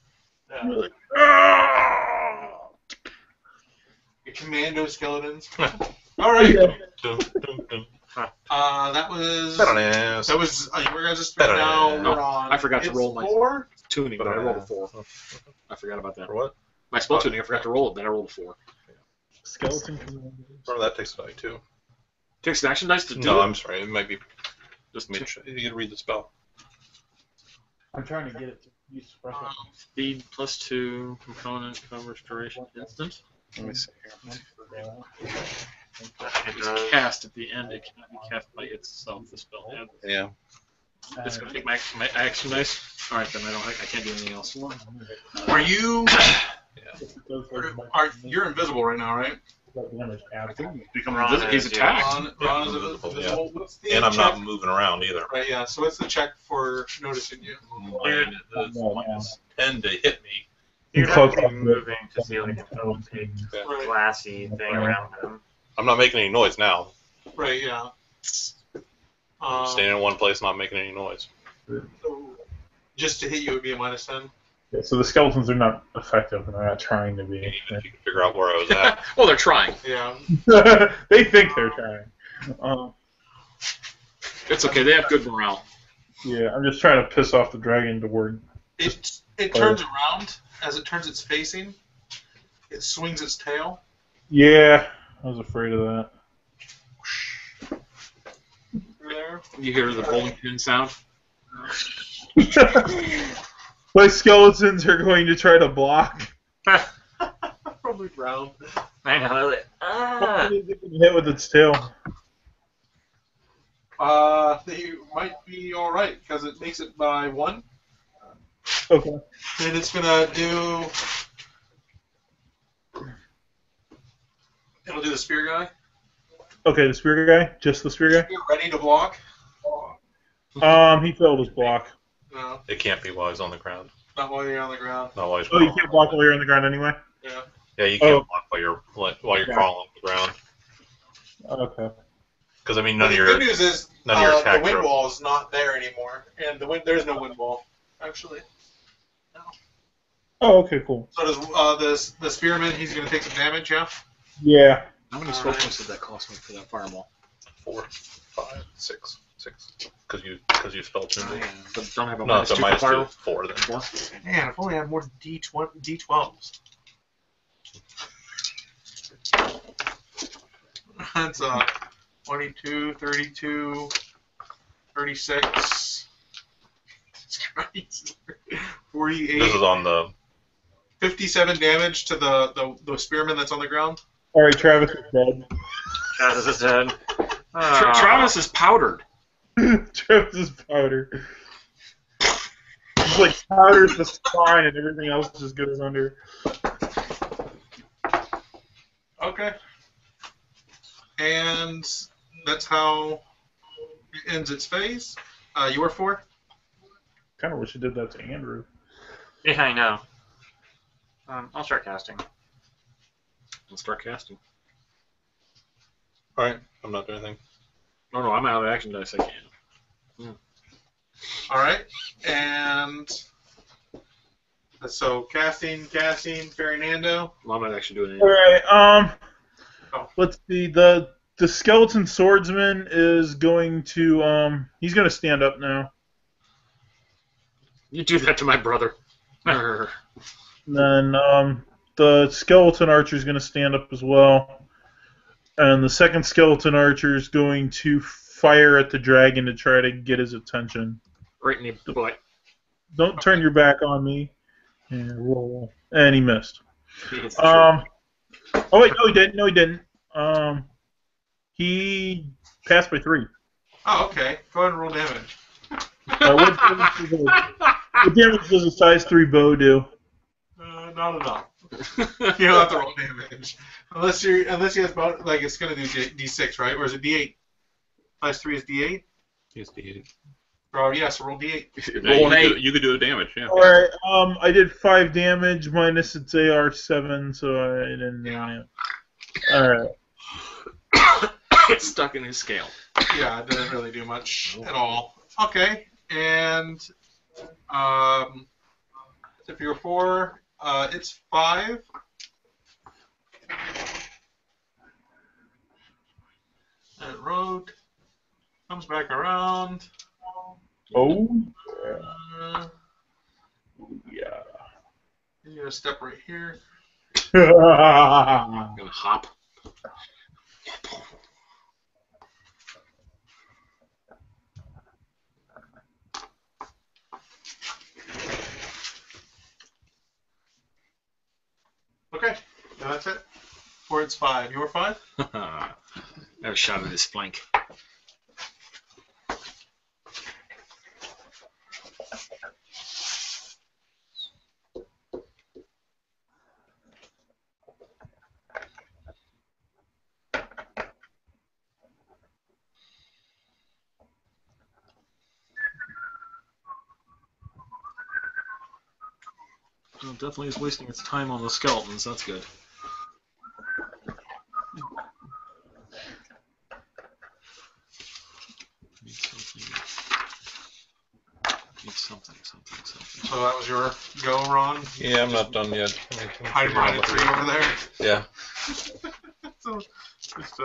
Commando skeletons. All right. Yeah. Dun, dun, dun. That was. Badass. That was. We're gonna just now. We're on. I forgot to it's roll my 4. tuning, but I rolled a 4. I forgot about that. For what? My spell tuning, I forgot to roll it, then I rolled a 4. Skeleton commandos. Or that takes a die too. Takes an action dice to do No, it? I'm sorry. It might be. Just make sure you can read the spell. I'm trying to get it to use suppress weapon. Speed +2, component, cover, restoration, instant. Let me see here. It does. Cast at the end, it cannot be cast by itself, the spell ends. Yeah. It's gonna take my action dice. All right, then I can't do anything else. Are you? You're invisible right now, right? He's attacked. Ron is Invisible, invisible. What's the And I'm check? not moving around either. Right. Yeah. So what's the check for noticing you? Mine is -10 to hit me. You'd Close have to up. be moving to see like an opaque, Right. glassy thing around him. I'm not making any noise now. Right. Yeah. I'm standing in one place, not making any noise. So just to hit you would be a -10. Yeah, so the skeletons are not effective, and they're not trying to be. Even if you can figure out where I was at. Well, they're trying. Yeah. They think they're trying. It's okay. They have good morale. Yeah, I'm just trying to piss off the dragon to word. It turns around as it turns its facing. It swings its tail. Yeah, I was afraid of that. There. You hear the bowling pin sound? My skeletons are going to try to block. Probably brown. I know. Like, Hopefully they can hit with its tail. They might be all right because it makes it by 1. Okay. And it's gonna do. It'll do the spear guy. Okay, the spear guy? Just the spear guy? You're ready to block. He failed his block. No, It can't be while he's on the ground. not while you're on the ground. Not while he's Oh, you crawling. can't block while you're on the ground anyway? Yeah. Yeah, you can't Oh. block while you're crawling on the ground. Okay. Because I mean, The good news is none of your the attacks wind are- wall is not there anymore, and there's no wind wall actually. Oh, okay, cool. So does the spearman? He's gonna take some damage, yeah. Yeah. How many spell points did that cost me for that fireball? 4, 5, 6. Because you spelled Oh, two. yeah. But don't have a No, it's a -2 minus for fireball? 2. 4 then. 4? Man, if only I had more D12s. That's 22, 32, 36, 48, This is on the. 57 damage to the spearman that's on the ground. Alright, Travis is dead. Travis is dead. Travis is powdered. Travis is powder. It's like powder's the spine and everything else just goes under. Okay. And that's how it ends its phase. Your 4? Kind of wish you did that to Andrew. Yeah, I know. I'll start casting. Let's start casting. Alright, I'm not doing anything. No, I'm out of action dice. I can't. All right, and so casting, Fernando. Well, I'm not actually doing anything. Alright, let's see. The skeleton swordsman is going to he's gonna stand up now. You do that to my brother. And then the skeleton archer is gonna stand up as well. And the second skeleton archer is going to fire at the dragon to try to get his attention. Right in the butt. Don't turn your back on me. And roll. And he missed. It's Oh wait, no he didn't. He passed by 3. Oh, okay. Go ahead and roll damage. What damage does a size 3 bow do? Not enough. You don't have to roll damage unless he has about like it's gonna do D6, right? Or is it D8? Size 3 is D8. Yes, D8. Oh yeah, so roll D8. Roll an 8. You could do damage, yeah. Alright, I did 5 damage minus its AR7, so I didn't. Yeah. Alright. It's stuck in his scale. Yeah, it doesn't really do much at all. Okay, and if you're 4, it's 5. And it rode, comes back around. Oh. Yeah. You're gonna step right here. I'm gonna hop. Okay, now that's it. For its 5. Your 5? I have a shot at his flank. Well, definitely is wasting its time on the skeletons. That's good. Need something. So that was your go, Ron? Yeah, I'm not done yet. Hiding behind a tree over there. Yeah. So, just,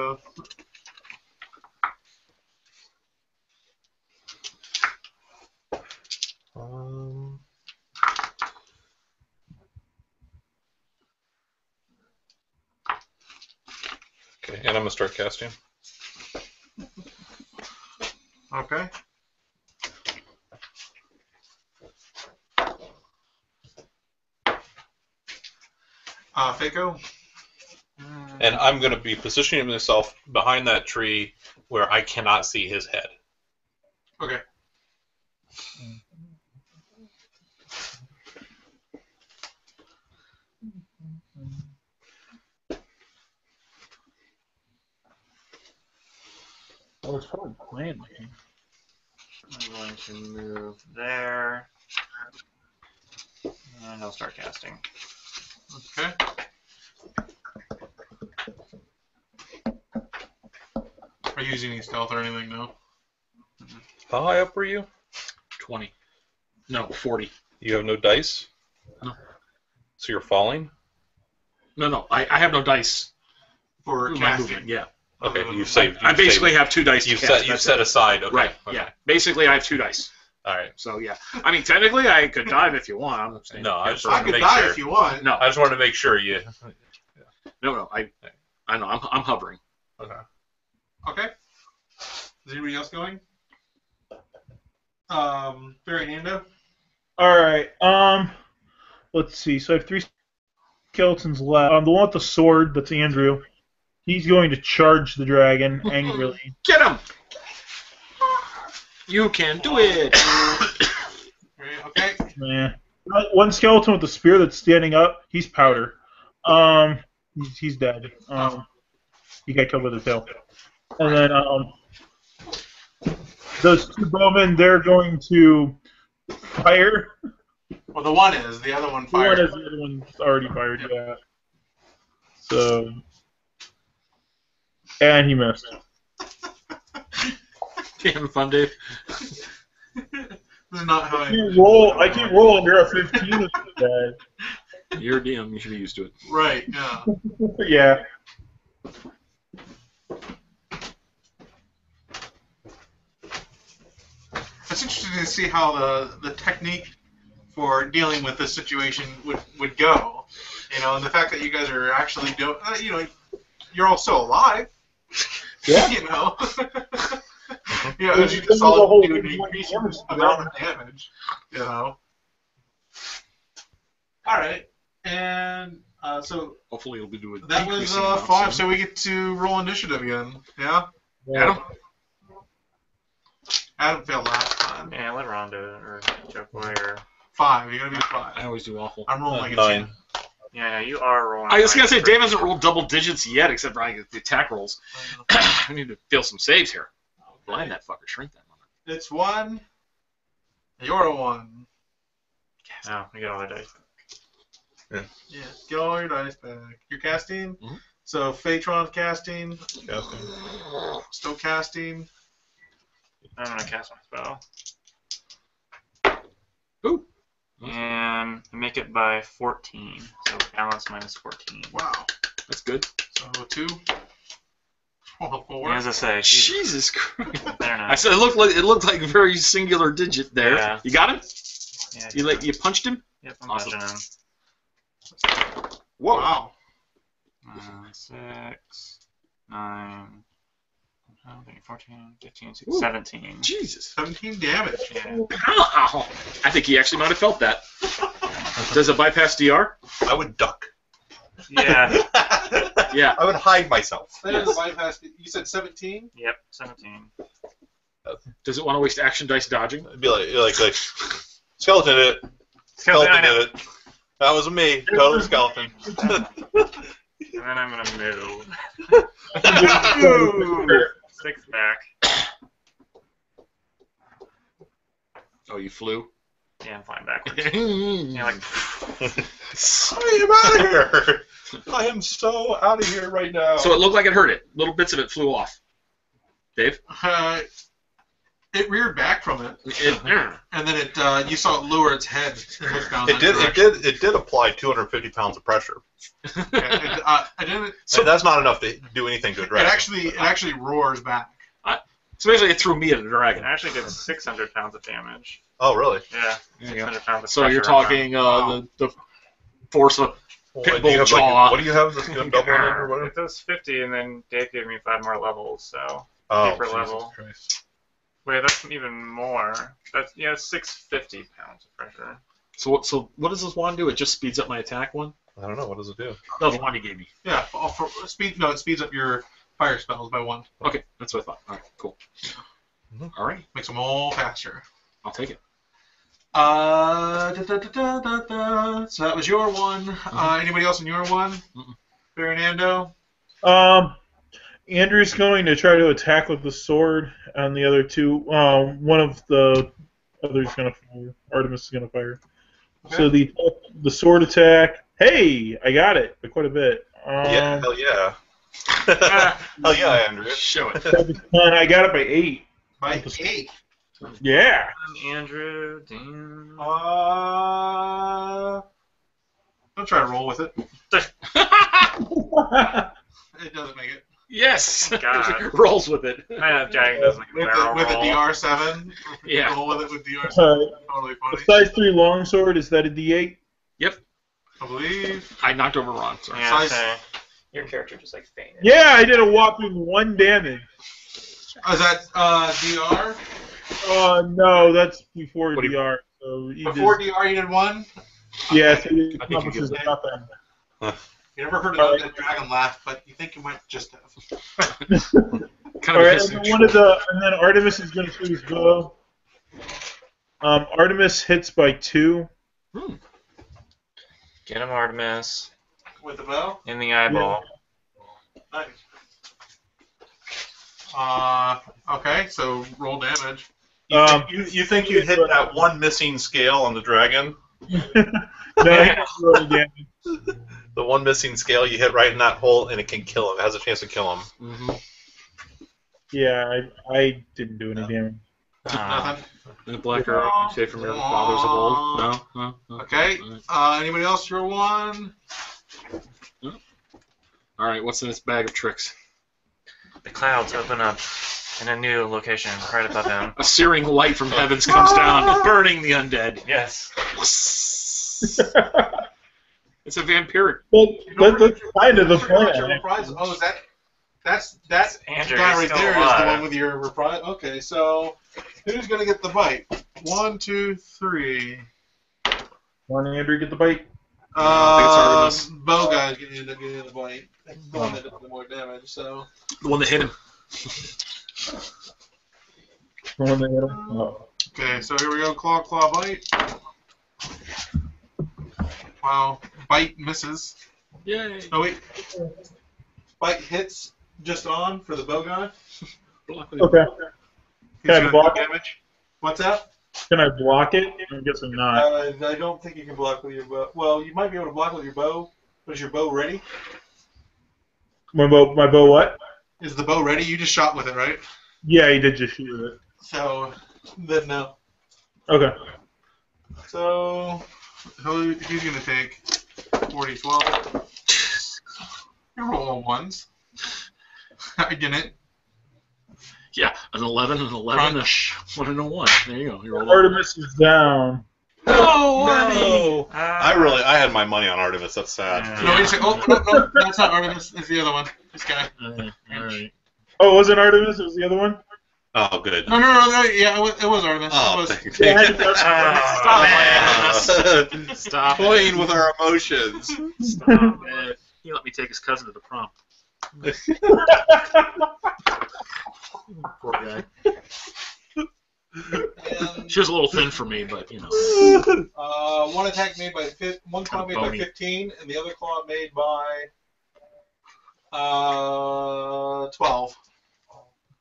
Okay, and I'm gonna start casting. okay. Fako? And I'm gonna be positioning myself behind that tree where I cannot see his head. Okay. Oh, it's probably planned. I'm going to move there. And I'll start casting. Okay. Are you using any stealth or anything? No. How high up were you? 20. No, 40. You have no dice? No. So you're falling? No, I have no dice For my casting. movement. Yeah. Okay, you saved. I basically have 2 dice. You to cast, set. You that's set it. aside. Okay. Right. Okay. Yeah. Basically, I have 2 dice. All right. So yeah. I mean, technically, I could dive if you want. I'm staying No, I here just for- wanted I to could make die sure. if you want. No, I just wanted to make sure you. no. I know. I'm hovering. Okay. Okay. Is anybody else going? Barry Nando? Alright, let's see. So I have 3 skeletons left. The one with the sword, that's Andrew. He's going to charge the dragon angrily. Get him! You can do it. Okay. Yeah. One skeleton with the spear that's standing up, he's powder. He's dead. He got killed with a tail. And then those 2 bowmen, they're going to fire. Well, the one is. The other one The fired. other one's already fired, yeah. So, and he missed. Damn fun, Dave. This is not how I can't roll under a 15 with this guy. You're a DM. You should be used to it. Right, yeah. Yeah. It's interesting to see how the technique for dealing with this situation would go. You know, and the fact that you guys are actually doing, you know, you're all still alive. Yeah. You know. You know, Well, as you you just think of the saw whole do an damage increasing to amount of damage. You know. All right, and so Hopefully, it'll be doing. that was 5. So we get to roll initiative again. Yeah. Adam. Adam failed last time. Yeah, let Ron do it, or Joe Boy, or... 5. You gotta be 5. I always do awful. I'm rolling like a 9. 10. Yeah, you are rolling. I was gonna say like Dave hasn't rolled double digits yet, except for the attack rolls. I need to feel some saves here. Blind that fucker, shrink that mother. It's 1. You're a 1. Oh, we got all the dice. Yeah. Get all your dice back. You're casting. Mhm. So Phaetron's casting. Casting. Still casting. I'm gonna cast my spell. Ooh. And make it by 14. So balance minus 14. Wow. That's good. So 2. 4. As I say, Jesus Christ. There now. I said it looked like a very singular digit there. Yeah. You got him? Yeah, You punched him? Yep, I'm Awesome. punching him. Whoa. Wow. 6, 9, 14, 15, 16, Ooh. 17. Jesus. 17 damage. Yeah. Ow. I think he actually might have felt that. Does it bypass DR? I would duck. Yeah. Yeah. I would hide myself. That is a bypass. You said 17? Yep, 17. Does it want to waste action dice dodging? It'd be like skeleton did it. Skeleton did it. That was me. Total skeleton. And then I'm gonna move. Ooh. 6 back. Oh, you flew? Yeah, I'm flying backwards. Yeah, like. I am out of here. I am so out of here right now. So it looked like it hurt it. Little bits of it flew off. Dave? It reared back from it, and then you saw it lower its head and look down. It did apply 250 pounds of pressure. Yeah, I didn't. So that's not enough to do anything to address. It actually roars back. So basically, it threw me at a dragon. It actually did 600 pounds of damage. Oh, really? Yeah, 600 pounds of So pressure you're talking the force of pit bull jaw. What do you have that's going to double it or whatever? It does 50, and then Dave gave me 5 more levels, so Oh, per Jesus level. Christ. Wait, that's even more. That's 650 pounds of pressure. So what does this wand do? It just speeds up my attack one? I don't know. What does it do? No, the wand you gave me. Yeah, for speed. No, it speeds up your fire spells by 1. Okay, that's what I thought. All right, cool. All right, Makes them all faster. I'll take it. So that was your one. Anybody else in your one? Fernando? Andrew's going to try to attack with the sword on the other two. One of the others is going to fire. Artemis is going to fire. Okay. So the sword attack. Hey, I got it by quite a bit. Yeah, hell yeah. Hell yeah, Andrew. Show it. I got it by 8. By 8. Yeah. Andrew, damn. Don't try to roll with it. It doesn't make it. Yes! God. Rolls with it. I know Dragon does like a barrel With a roll. DR7. Yeah. Roll with it with DR7. Totally The funny. size 3 longsword, is that a D8? Yep. I believe. I knocked over Ron. Sorry. Yeah, Size- okay. Your character just like fainted. Yeah, I did a whopping 1 damage. Is that DR? No, that's before What do you- DR. So he Before did, DR you did 1? yeah, so he I think you accomplishes get it. nothing. You never heard of that dragon laugh, but you think you might just have. Kind All of a right, hissing and then Artemis is going to shoot his bow. Artemis hits by 2. Get him, Artemis. With the bow? In the eyeball. Nice. Okay, so roll damage. You think you hit that one missing scale on the dragon? No, he doesn't roll damage. The one missing scale you hit right in that hole, and it can kill him. It has a chance to kill him. Yeah, I didn't do any damage. Nothing. The black arrow, say from your fathers of old. No? Okay. All right. Anybody else? Your one? All right, what's in this bag of tricks? The clouds open up in a new location right above him. A searing light from heavens comes down, burning the undead. Yes. It's a vampiric. That's kind of the plan. Your reprise? Oh, is that's Andrew, guy he's right still there is alive. the one with your reprise. Okay, so who's gonna get the bite? 1, 2, 3. Want Andrew get the bite? Artemis. Bow guy's gonna end up getting the bite. That's the one that did the more damage. So The one that hit him. One that hit him? Oh. okay, so here we go. Claw, bite. Wow, bite misses. Yay. Oh wait, bite hits just on for the bow guy. Okay. He's Can I gonna block do it? damage. What's that? Can I block it? I'm guessing not. I don't think you can block with your bow. Well, you might be able to block with your bow. But is your bow ready? My bow what? Is the bow ready? You just shot with it, right? Yeah, he did just shoot with it. So then no. Okay. So he's gonna take 40, 12. You're rolling ones. I get it. Yeah, an 11, an 11, Crunch. a 1, and a 1. There you go. You roll Artemis is down. No! I had my money on Artemis. That's sad. No, wait a second. Oh, no, that's not Artemis. It's the other one. This guy. All right. Oh, it wasn't Artemis? It was the other one? Oh, good. No. Yeah, it was Artemis. Oh, it was. thank Yeah, I had you. to- Stop it. Stop Playing it. with our emotions. Stop it. He let me take his cousin to the prom. Poor guy. And, She was a little thin for me, but you know. one attack made by one claw made by bony. 15, and the other claw made by 12.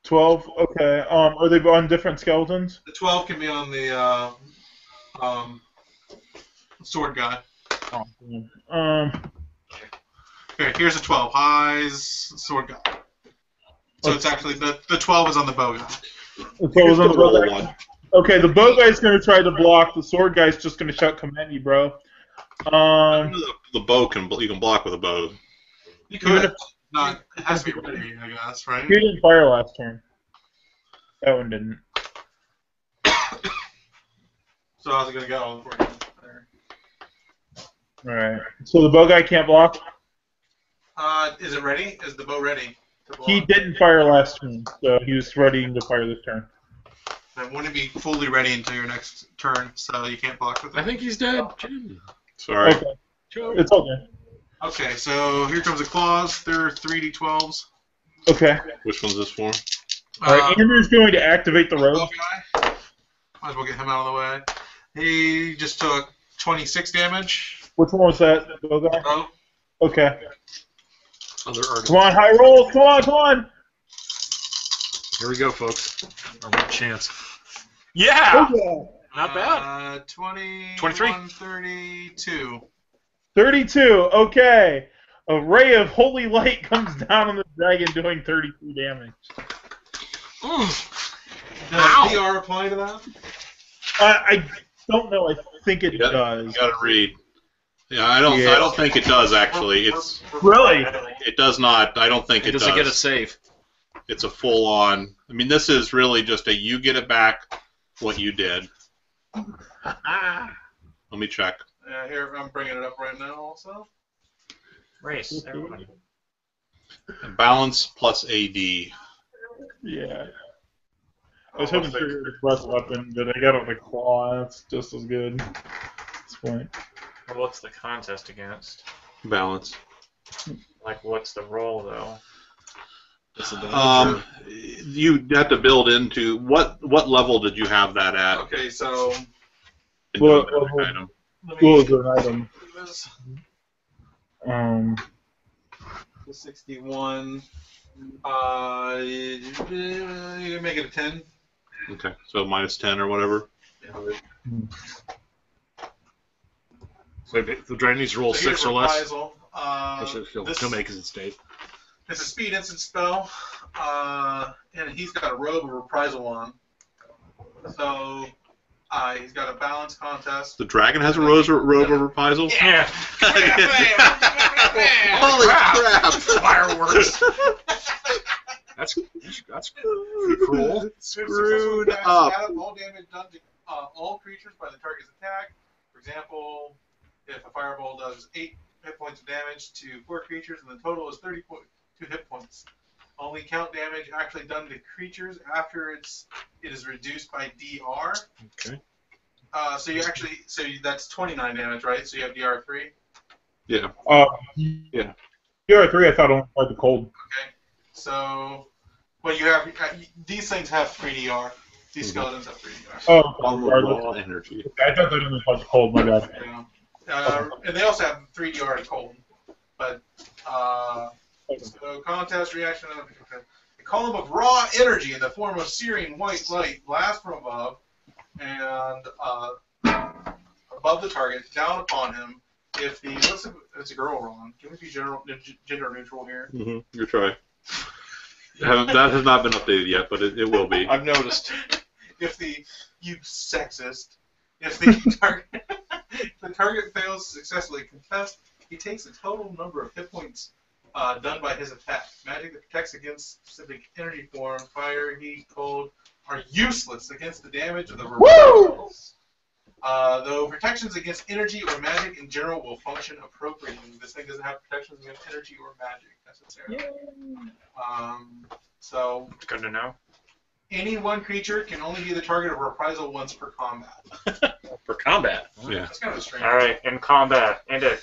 12? Okay. Are they on different skeletons? The 12 can be on the sword guy. Oh, Here, here's a 12. Highs, sword guy. So it's actually, the 12 is on the bow guy. So it was on the roll bow guy. one. Okay, the bow guy's going to try to block. The sword guy's just going to shout, "Command me, bro." The bow you can block with a bow. You could. Not, it has to be ready, I guess, right? He didn't fire last turn. That one didn't. So how's it going to go for you? Alright. So the bow guy can't block? Is it ready? Is the bow ready? He didn't fire last turn, so he was ready to fire this turn. Then wouldn't be fully ready until your next turn, so you can't block with it. I think he's dead. Jim. Sorry. Okay. It's okay. Okay, so here comes the claws. They're 3d12s. Okay. Which one's this for? Alright, Andrew's going to activate the rogue. Bow guy. Might as well get him out of the way. He just took 26 damage. Which one was that? The bow guy? Oh, Okay. Other artists. Come on, high rolls! Come on, come on! Here we go, folks. Our one chance. Yeah! Okay. Not bad. 23. 32. 32, okay. A ray of holy light comes down on the dragon doing 32 damage. Does Ow. DR apply to that? I don't know, I think it You does. gotta read. Yeah, I don't think it does actually. It's Really? it does not. I don't think it does. Does it get a save? It's a full on. I mean, this is really just a you get it back what you did. Let me check. Yeah, here, I'm bringing it up right now also. Race, everybody. Balance plus AD. Yeah. I was hoping for the breath weapon, but I got it on the claw. That's just as good at this point. Well, what's the contest against? Balance. Like, what's the roll, though? You have to build into what level did you have that at? Okay, so Into What another level? item. let What me was an item? do this. 61. You can make it a 10. Okay, so minus 10 or whatever. So the dragon needs to roll So 6 here's or less. reprisal. He'll make his estate. It's a speed instant spell, and he's got a robe of reprisal on. So he's got a balance contest. The dragon has a robe of reprisal? Yeah. Holy crap! Fireworks. That's pretty cruel. Screwed Add up. all damage done to all creatures by the target's attack. For example, if a fireball does 8 hit points of damage to 4 creatures, and the total is 32 hit points. Only count damage actually done to creatures after it is reduced by DR. Okay. So that's 29 damage, right? So you have DR 3. Yeah. Yeah. DR3 I thought only applied the cold. Okay. So, well, you have these things have 3 DR. These skeletons have 3 DR. Oh, Raw energy. I thought they only applied the cold, my bad. Yeah. And they also have 3 DR to cold. But, so contest reaction of a column of raw energy in the form of searing white light blasts from above and above the target, down upon him. If the it's a girl, Ron. Can we be gender neutral here? Mm-hmm. You're trying. That has not been updated yet, but it will be. I've noticed. You sexist. If the target fails to successfully contest, he takes the total number of hit points done by his attack. Magic that protects against specific energy form, fire, heat, cold, are useless against the damage of the reprisals. Though protections against energy or magic in general will function appropriately. This thing doesn't have protections against energy or magic necessarily. So Good to know. any one creature can only be the target of reprisal once per combat. For combat. Yeah. That's kind of a strange. All right, in combat, end it.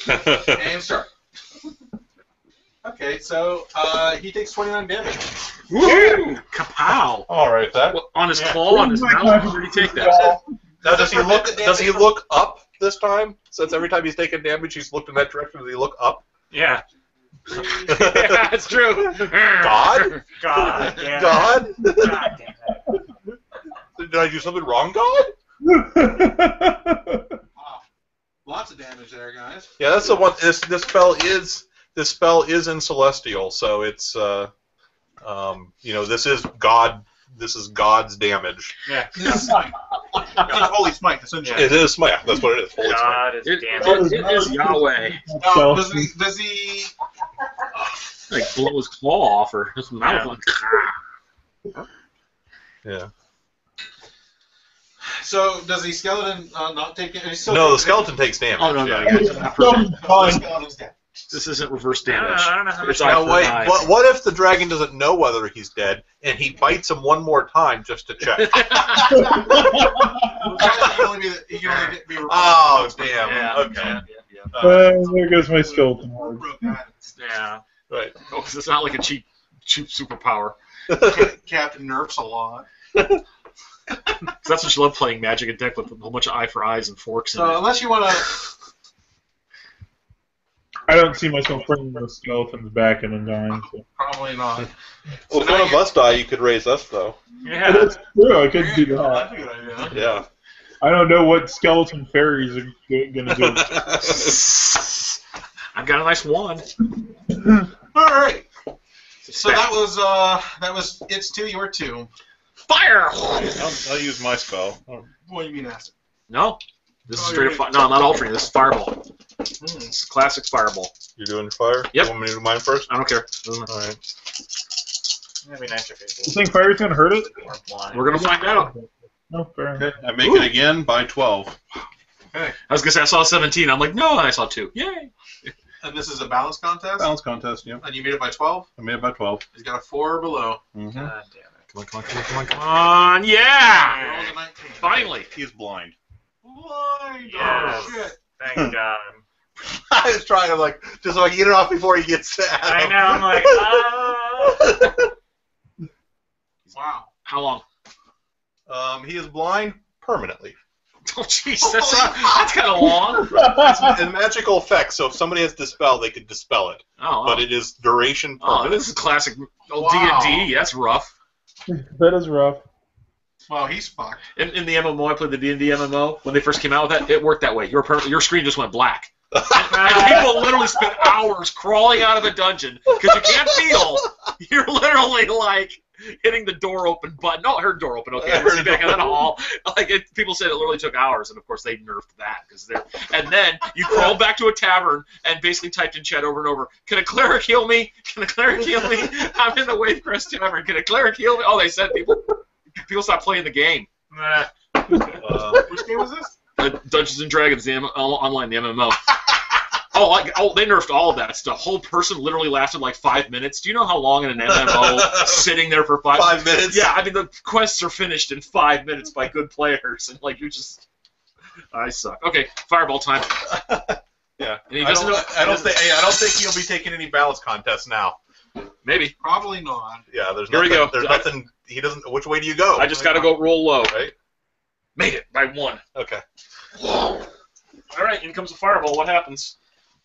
And start. Okay, so he takes 29 damage. Woo! Kapow! All right, that. Well, on his claw, on his mouth, where did he take that? Now, does he look up this time? Since every time he's taken damage, he's looked in that direction. Does he look up? Yeah. Yeah, that's true. God? God damn it. God? God damn it. Did I do something wrong, God? Lots of damage there, guys. Yeah, that's the one. This spell is in Celestial, so it's this is God. This is God's damage. Yeah. It's Holy Smite, essentially. It is Smite. That's what it is. Holy Smite. God is damage. It is Yahweh. Now, does he? Like blow his claw off or his mouth. Yeah. So does the skeleton not take it? No, the skeleton takes damage. Oh no, yeah. The skeleton's dead. This isn't reverse I don't know, damage. I don't know how much. It's eye Now for wait, eye. what if the dragon doesn't know whether he's dead and he bites him one more time just to check? He can only be Oh damn. Yeah. Okay. There goes my skeleton. Yeah. Right. Oh, it's not like a cheap superpower. Captain Nerfs a lot. That's what you love, playing Magic and deck with a whole bunch of eye for eyes and forks. So unless you want to. I don't see myself bringing the skeletons back and then dying. So. Probably not. Well, if one of us die, you could raise us though. Yeah. That's true. I could do that. That's a good idea. Yeah. I don't know what skeleton fairies are going to do. I've got a nice wand. All right. So that was it's 2, your 2. Fire! I'll use my spell. What do you mean, acid? No. This is Oh, straight up fire. No, I'm not altering. This is fireball. Mm. It's classic fireball. You're doing fire? Yep. You want me to do mine first? I don't care. All right. That'd be nice if it You think fire's going to hurt it? were blind. We're gonna find out. No, fair enough. Okay, I make it again by 12. I was gonna say I saw 17. I'm like, no, and I saw 2. Yay! And this is a balance contest. Balance contest, yeah. And you made it by 12. I made it by 12. He's got a 4 or below. Mm-hmm. God damn it. Come on! Yeah! Rolls a 19. Finally. He's blind. Blind. Yes. Oh shit. Thank God. I was trying to just so I can get it off before he gets to I Adam. know. I'm like, ah. Wow. How long? He is blind permanently. Oh, jeez, that's kind of long. It's a magical effect, so if somebody has Dispel, they could dispel it. Oh, But it is duration permanent. this is classic old Wow. D&D. That's rough. That is rough. Well, he's fucked. In the MMO, I played the D&D MMO. When they first came out with that, it worked that way. Your screen just went black. And people literally spent hours crawling out of a dungeon because you can't feel. You're literally like hitting the door open button. Oh, I heard door open. Okay, we're back in that hall. People said it literally took hours, and of course they nerfed that because they're. And then you crawled back to a tavern and basically typed in chat over and over. Can a cleric heal me? Can a cleric heal me? I'm in the Wavecrest Tavern. Can a cleric heal me? Oh, they said people stopped playing the game. Nah. Which game was this? Dungeons and Dragons, the online, the MMO. They nerfed all of that stuff. Whole person literally lasted like 5 minutes. Do you know how long in an MMO sitting there for 5 minutes? Yeah, I mean the quests are finished in 5 minutes by good players, and like you just, I suck. Okay, fireball time. Yeah. And he I doesn't don't think he'll be taking any balance contests now. Maybe. Probably not. Yeah, there's Here we nothing. go. There's nothing. He doesn't. Which way do you go? I just got to go roll low. Right. Made it by 1. Okay. All right, in comes the fireball. What happens?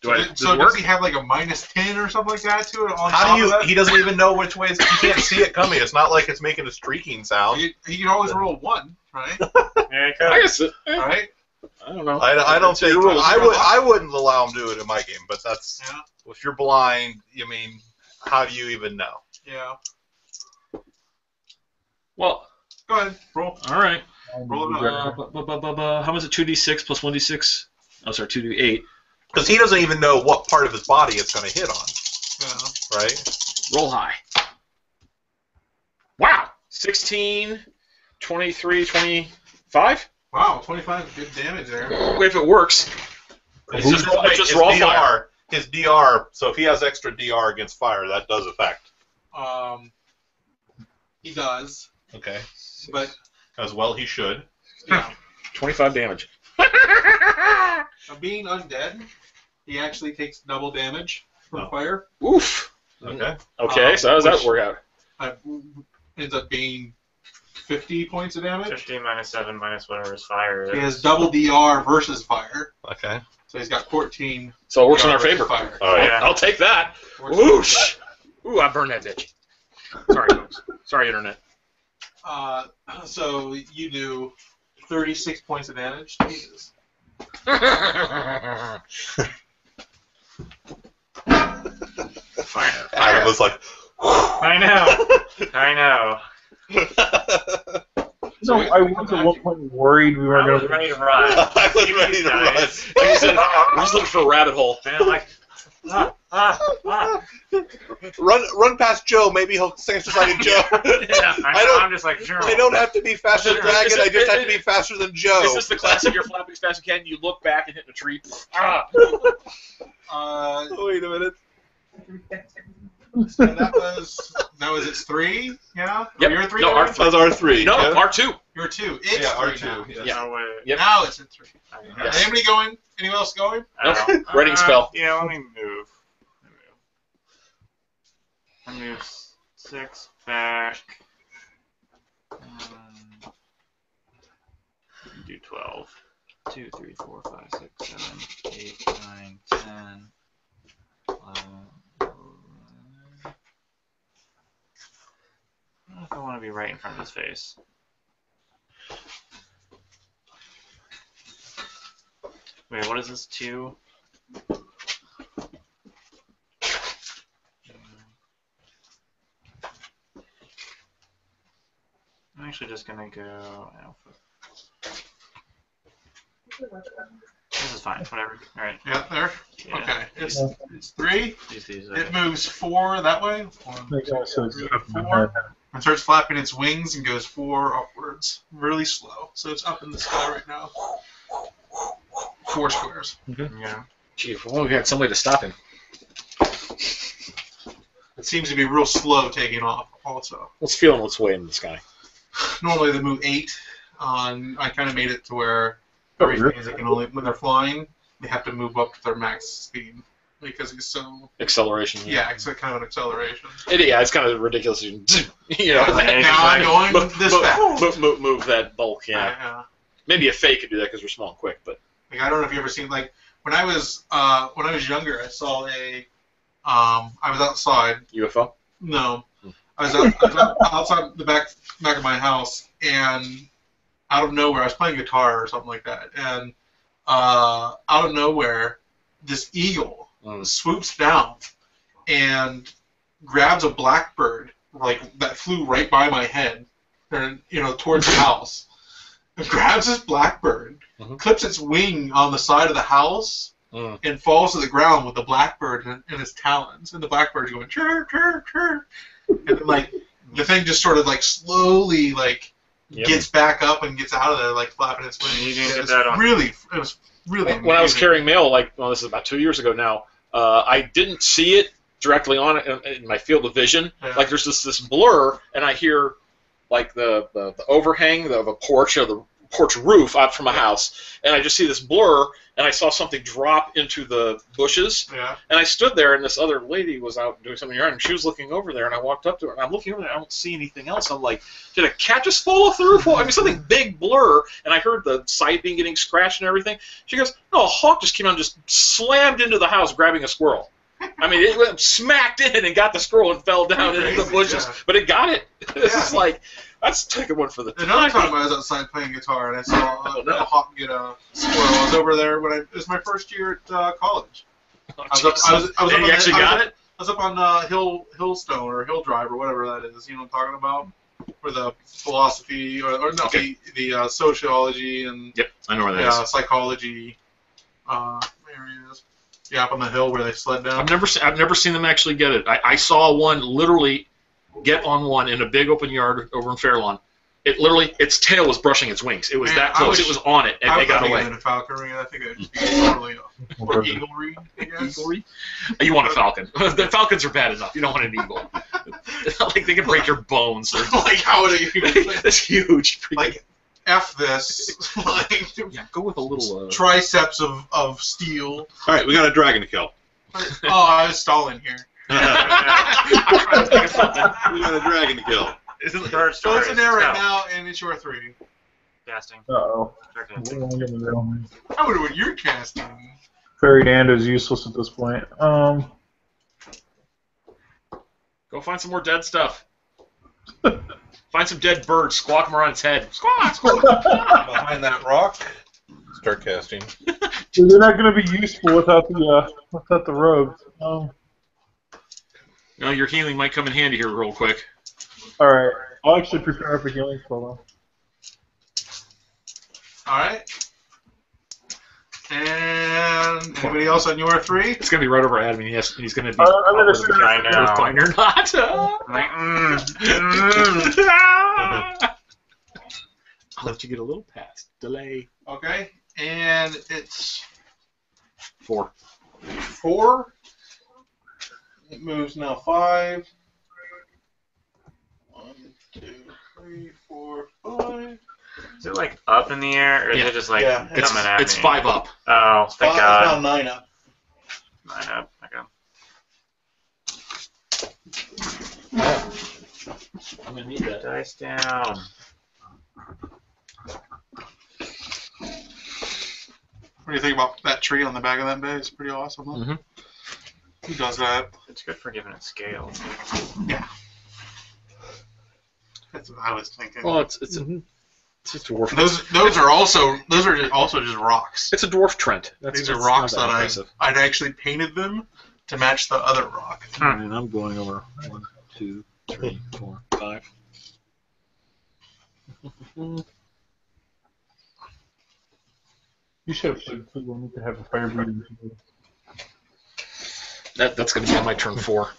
Does it work? Does he have like a -10 or something like that to it? How do you? He doesn't even know which way. He can't see it coming. It's not like it's making a streaking sound. He can always roll 1, right? Yeah, I guess. Right? I don't know. I don't think. I wouldn't allow him to do it in my game. But that's Yeah. if you're blind. I mean, how do you even know? Yeah. Well, Go ahead. Roll. all right. Roll it up. How much is it? 2d6 plus 1d6. Oh, sorry, 2d8. Because he doesn't even know what part of his body it's going to hit on. Yeah. Right. Roll high. Wow. 16, 23, 25? Wow, 25 good damage there. If it works. It's just raw fire. His DR. So if he has extra DR against fire, that does affect. He does, Okay. but As well, he should. yeah. 25 damage. Being undead, he actually takes double damage from fire. Oof. Okay. Okay, so how does that work out? Ends up being 50 points of damage. 15 minus 7 minus whatever is fire. He has double DR versus fire, Okay. so he's got 14. So it works in DR our favor. versus Fire. All right. Yeah. I'll take that. Works Whoosh. Ooh, I burned that bitch. Sorry, folks. Sorry, Internet. So you do 36 points of damage. Jesus. Fire. Adam was like, I know. No, I was at one point worried we were I was going ready to run. I was ready to run. Like you said, we're just looking for a rabbit hole. And I'm like, Run past Joe. Maybe he'll stand beside Joe. Yeah, I'm just like, sure. I don't have to be faster than Dragon. I just have to be faster than Joe. Is this the classic? You're flapping as fast as you can. You look back and hit a tree. Wait a minute. So that was its 3. Yeah. Yep. You're 3. No, Darren? That was R3. No, yeah? R2. You're 2. It's Yeah, 3 R2. now. Yeah. Yeah. Oh, wait. Yep. Now it's at 3. Yes. Anybody going? Anyone else going? Nope. Writing spell. Yeah, let me move. I move 6 back. Do 12. 2, 3, 4, 5, 6, 7, 8, 9, 10, 11. I don't know if I want to be right in front of his face. Wait, what is this? 2? I'm actually just gonna go alpha. This is fine, whatever. Alright. Yeah, there. Yeah. Okay. It's 3. These, It moves 4 that way. 1, 2, to. 3, 4. And starts flapping its wings and goes 4 upwards. Really slow. So it's up in the sky right now. 4 squares. Yeah. Gee, if only we had some way to stop him. It seems to be real slow taking off also. Let's feel its way into the sky. Normally they move 8. I kind of made it to where everything is they can only, when they're flying, they have to move up to their max speed because it's so. Acceleration. Yeah, it's kind of an acceleration. Yeah, it's kind of ridiculous. You know. Now I'm going this fast. Move that bulk. Yeah. Yeah. Maybe a fake could do that because we're small and quick, but. Like, I don't know if you ever seen, like, when I was younger, I saw I was outside. UFO? No. I was outside the back of my house, and out of nowhere, I was playing guitar or something like that, and out of nowhere, this eagle swoops down and grabs a blackbird, like, that flew right by my head, and, towards the house. It grabs this blackbird, clips its wing on the side of the house, and falls to the ground with the blackbird in its talons. And the blackbird's going, chirr, chirr, chirr. And then, like, the thing just sort of, like, slowly, like, gets back up and gets out of there, like, flapping its wings. You didn't It get was that on. really amazing. When I was carrying mail, this is about 2 years ago now, I didn't see it directly on it in my field of vision. Yeah. Like, there's this blur, and I hear, like, the overhang of a porch, or the porch roof out from a house, and I just see this blur, and I saw something drop into the bushes, and I stood there, and this other lady was out doing something in the yard, and she was looking over there, and I walked up to her, and I'm looking over there, I don't see anything else. I'm like, did a cat just fall off the roof? I mean, something big blur, and I heard the siding getting scratched and everything. She goes, no, a hawk just came out and just slammed into the house grabbing a squirrel. I mean, it went smacked in and got the squirrel and fell down into the bushes, but it got it. This is like, that's taking one for the Another time I was outside playing guitar and I saw a hawk get a squirrel. I was over there when it was my first year at college. And you actually got it? I was up on Hillstone or Hill Drive or whatever that is. You know what I'm talking about? For the philosophy or no, the sociology and I know where that is. psychology areas. Yeah, up on the hill where they sled down. I've never seen them actually get it. I saw one literally get on one in a big open yard over in Fairlawn. It literally, its tail was brushing its wings. It was that close. It was on it, and they got away. I was falconry. I think it would just be totally or eaglery, I guess. Eaglery? You want a falcon. The falcons are bad enough. You don't want an eagle. Like, they can break your bones. Like, how would it That's huge. Like, F this. Like, go with a little... triceps of steel. All right, we got a dragon to kill. Oh, I was stalling here. We got a dragon to kill. So it's in there right now, and it's your 3. Casting. Uh-oh. What am I gonna do? I wonder what you're casting. Fairy Dand is useless at this point. Go find some more dead stuff. Find some dead birds, squawk them around its head. Squawk, squawk. Behind that rock, start casting. They're not going to be useful without the robes. No, your healing might come in handy here real quick. All right, I'll actually prepare up a healing spell. All right. And anybody else on your 3? It's gonna be right over Adam. He's gonna be. I'm gonna the guy now. Fine or not? I'll let you get a little pass. Delay. Okay. And it's 4. 4. It moves now 5. 1, 2, 3, 4, 5. Is it like up in the air, or is it just like coming at me? It's 5 up. Oh, thank 5 God. is now 9 up. 9 up. Okay. I'm gonna need that. Dice down. What do you think about that tree on the back of that bay? It's pretty awesome, huh? Mm-hmm. Who does that? It's good for giving it scale. Yeah. That's what I was thinking. Well, it's a dwarf. Those are also just rocks. It's a dwarf Trent. These are rocks that I'd actually painted them to match the other rock. And I'm going over 1, 2, 3, 4, 5. You should have said we'll need to have a fire breathing. That's going to be on my turn 4.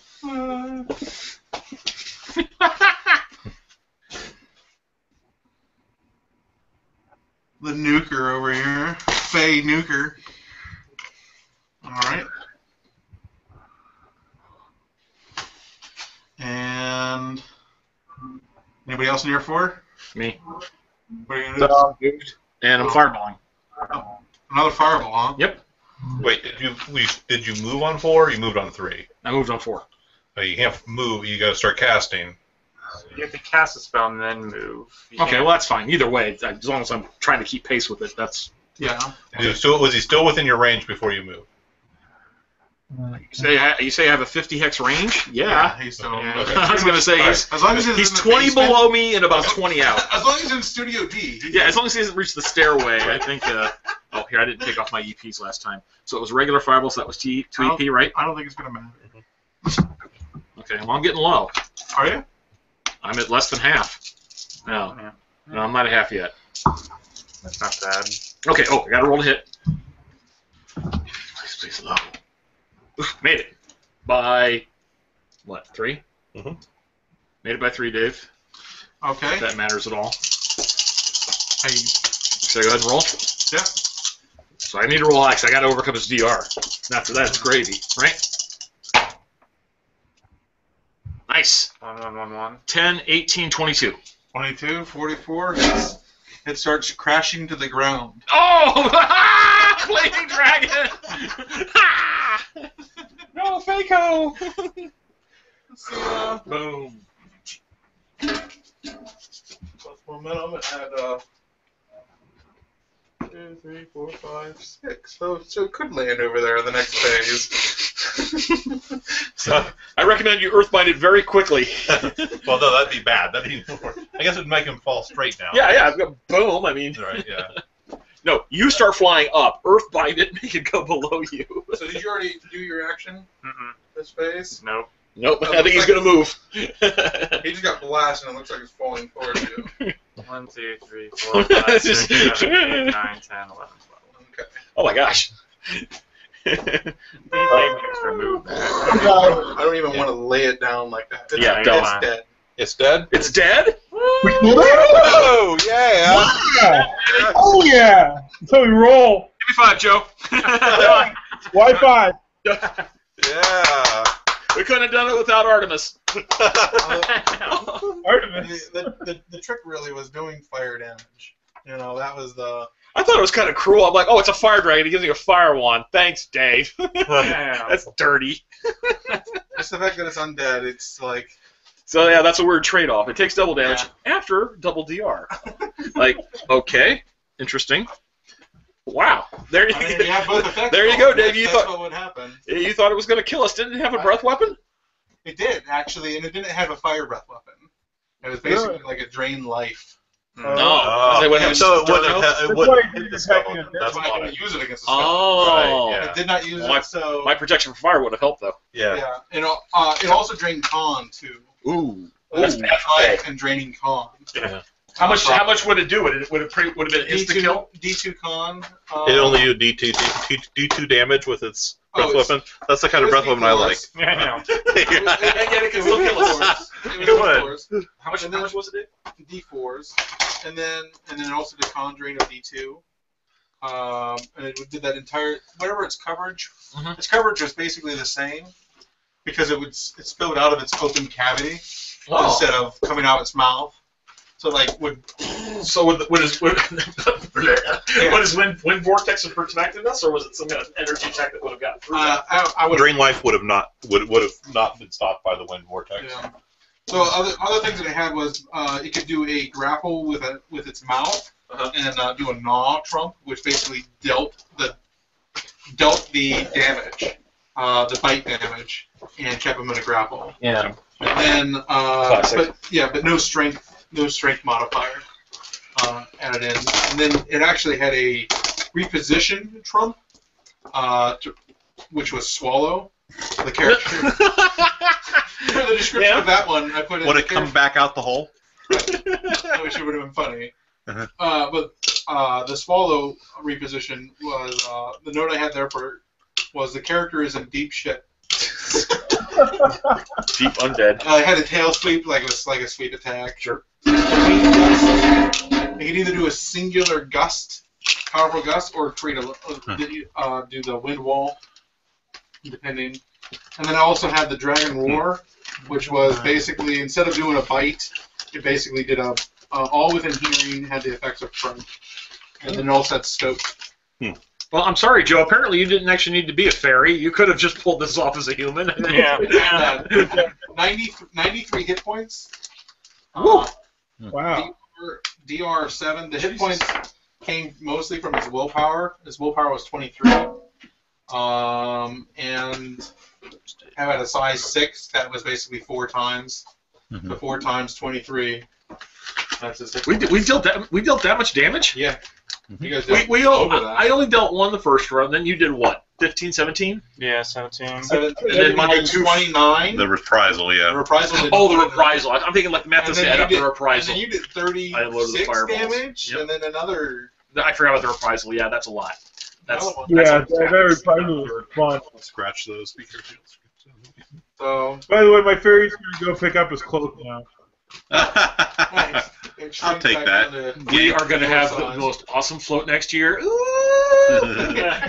The nuker over here. Fey nuker. Alright. And anybody else in your 4? Me. What are you gonna do? And I'm fireballing. Oh, another fireball, huh? Yep. Wait, did you move on 4 or you moved on 3? I moved on 4. Oh, you can't move, you gotta start casting. You have to cast a spell and then move. Okay, well that's fine. Either way, as long as I'm trying to keep pace with it, that's. Yeah. Was he still within your range before you moved? You say I have a 50 hex range? Yeah. He's still. I was gonna say as long as he's 20 below me and about 20 out. As long as he's in Studio D. Yeah, as long as he hasn't reached the stairway, I think. Oh, here I didn't take off my EPs last time, so it was regular fireball, so that was 2 EP, right? I don't think it's gonna matter. Okay, well I'm getting low. Are you? I'm at less than half. No, Yeah. no, I'm not at half yet. That's not bad. Okay, oh, I got to roll to hit. Please, low. Oof, made it by what? 3? Mm-hmm. Made it by 3, Dave. Okay. If that matters at all. Hey. Should I go ahead and roll? Yeah. So I need to roll high because I got to overcome his DR. After that, it's gravy, right? Nice. 1, 1, 1, 1. 10, 18, 22. 22, 44. It starts crashing to the ground. Oh! Flaming dragon! No, Faco! So, Boom. plus momentum at 2, 3, 4, 5, 6. So it could land over there in the next phase. So I recommend you earthbind it very quickly. Well, no, that'd be bad. That'd be more. I guess it'd make him fall straight down. Yeah, boom. I mean, Right, yeah. no, you start flying up, earthbind it, make it go below you. So did you already do your action Mm-mm. this phase? Nope. Nope, I think he's gonna move. He just got blasted and it looks like he's falling towards you. 1, 2, 3, 4, 5, 6, 7, 8, 9, 10, 11, 12. Okay. Oh my gosh. Extra move back. I don't even want to lay it down like that. It's, Yeah, it's don't. dead. It's dead? It's dead? Oh, yeah! Yeah. Oh yeah! So we roll. Give me 5, Joe. Wi-Fi. Yeah! We couldn't have done it without Artemis. Artemis. The trick really was doing fire damage. You know, that was the... I thought it was kind of cruel. I'm like, oh, it's a fire dragon. He gives me a fire wand. Thanks, Dave. That's dirty. Just the fact that it's undead, it's like... So, yeah, that's a weird trade-off. It takes double damage after double DR. Like, okay, interesting. Wow. There you, I mean, you have both effects. there you go, Dave. That's what would happen. You thought it was going to kill us. Didn't it have a breath weapon? It did, actually, and it didn't have a fire breath weapon. It was basically like a drain life. No. They would have So it That's wouldn't why hit the it's stone. attacking That's That's why I why. didn't use it against the stone. Oh. Right, It did not use Well, it, so My protection from fire would have helped, though. Yeah. yeah. It also drained con too. Ooh. That's Ooh. life and draining con. How much would it do? Would it have been insta kill? D2 con. It only did D2 damage with its breath it's- weapon. That's the kind of breath weapon I like. Yeah, I know. And yet it can still kill us. It was would. D4s. How much was it? D4s, and then it also did con drain of D2. And it did that entire whatever its coverage. Mhm. Its coverage was basically the same because it spilled out of its open cavity instead of coming out its mouth. So like would Would his wind vortex have protected us, or was it some kind of energy attack that would have gotten through? I would. Drain life would have not been stopped by the wind vortex. Yeah. So other things that it had was it could do a grapple with its mouth and do a gnaw trump, which basically dealt the damage, the bite damage, and kept him in a grapple. Yeah. And then Classic. but no strength modifier added in. And then it actually had a reposition trump, which was swallow. The character. For the description of that one, I put in. Would it come back out the hole? I wish it would have been funny. But the swallow reposition was the note I had there was the character is in deep shit. Deep undead. I had a tail sweep like it was like a sweep attack. Sure. It could either do a singular gust, powerful gust, or create do the wind wall, depending. And then I also had the dragon roar, which was basically instead of doing a bite, it basically did a all within hearing, had the effects of front, and then it also had stoke. Well, I'm sorry, Joe. Apparently, you didn't actually need to be a fairy. You could have just pulled this off as a human. Yeah. 93 hit points. Wow. Wow. DR7. The hit points came mostly from his willpower. His willpower was 23. And how at a size 6, that was basically 4 times. So 4 times 23. That's his hit points. We dealt that much damage? Yeah. You guys did We over that. I only dealt one the first run, then you did what? 15, 17? Yeah, 17. And then then my my 29. The reprisal, The yeah. reprisal did Oh, the reprisal. I'm thinking like the And Mathis then add you up the did- And reprisal. then you did I loaded the 36 fireballs. damage, Yep. and then another. I forgot about the reprisal. Yeah, that's a lot. That's Another one. Yeah, that reprisal was fun. Scratch those. Be careful. So By the way, my fairy's gonna go pick up his cloak now. nice. I'll take that. We are going to have the most awesome float next year. Ooh! Yeah.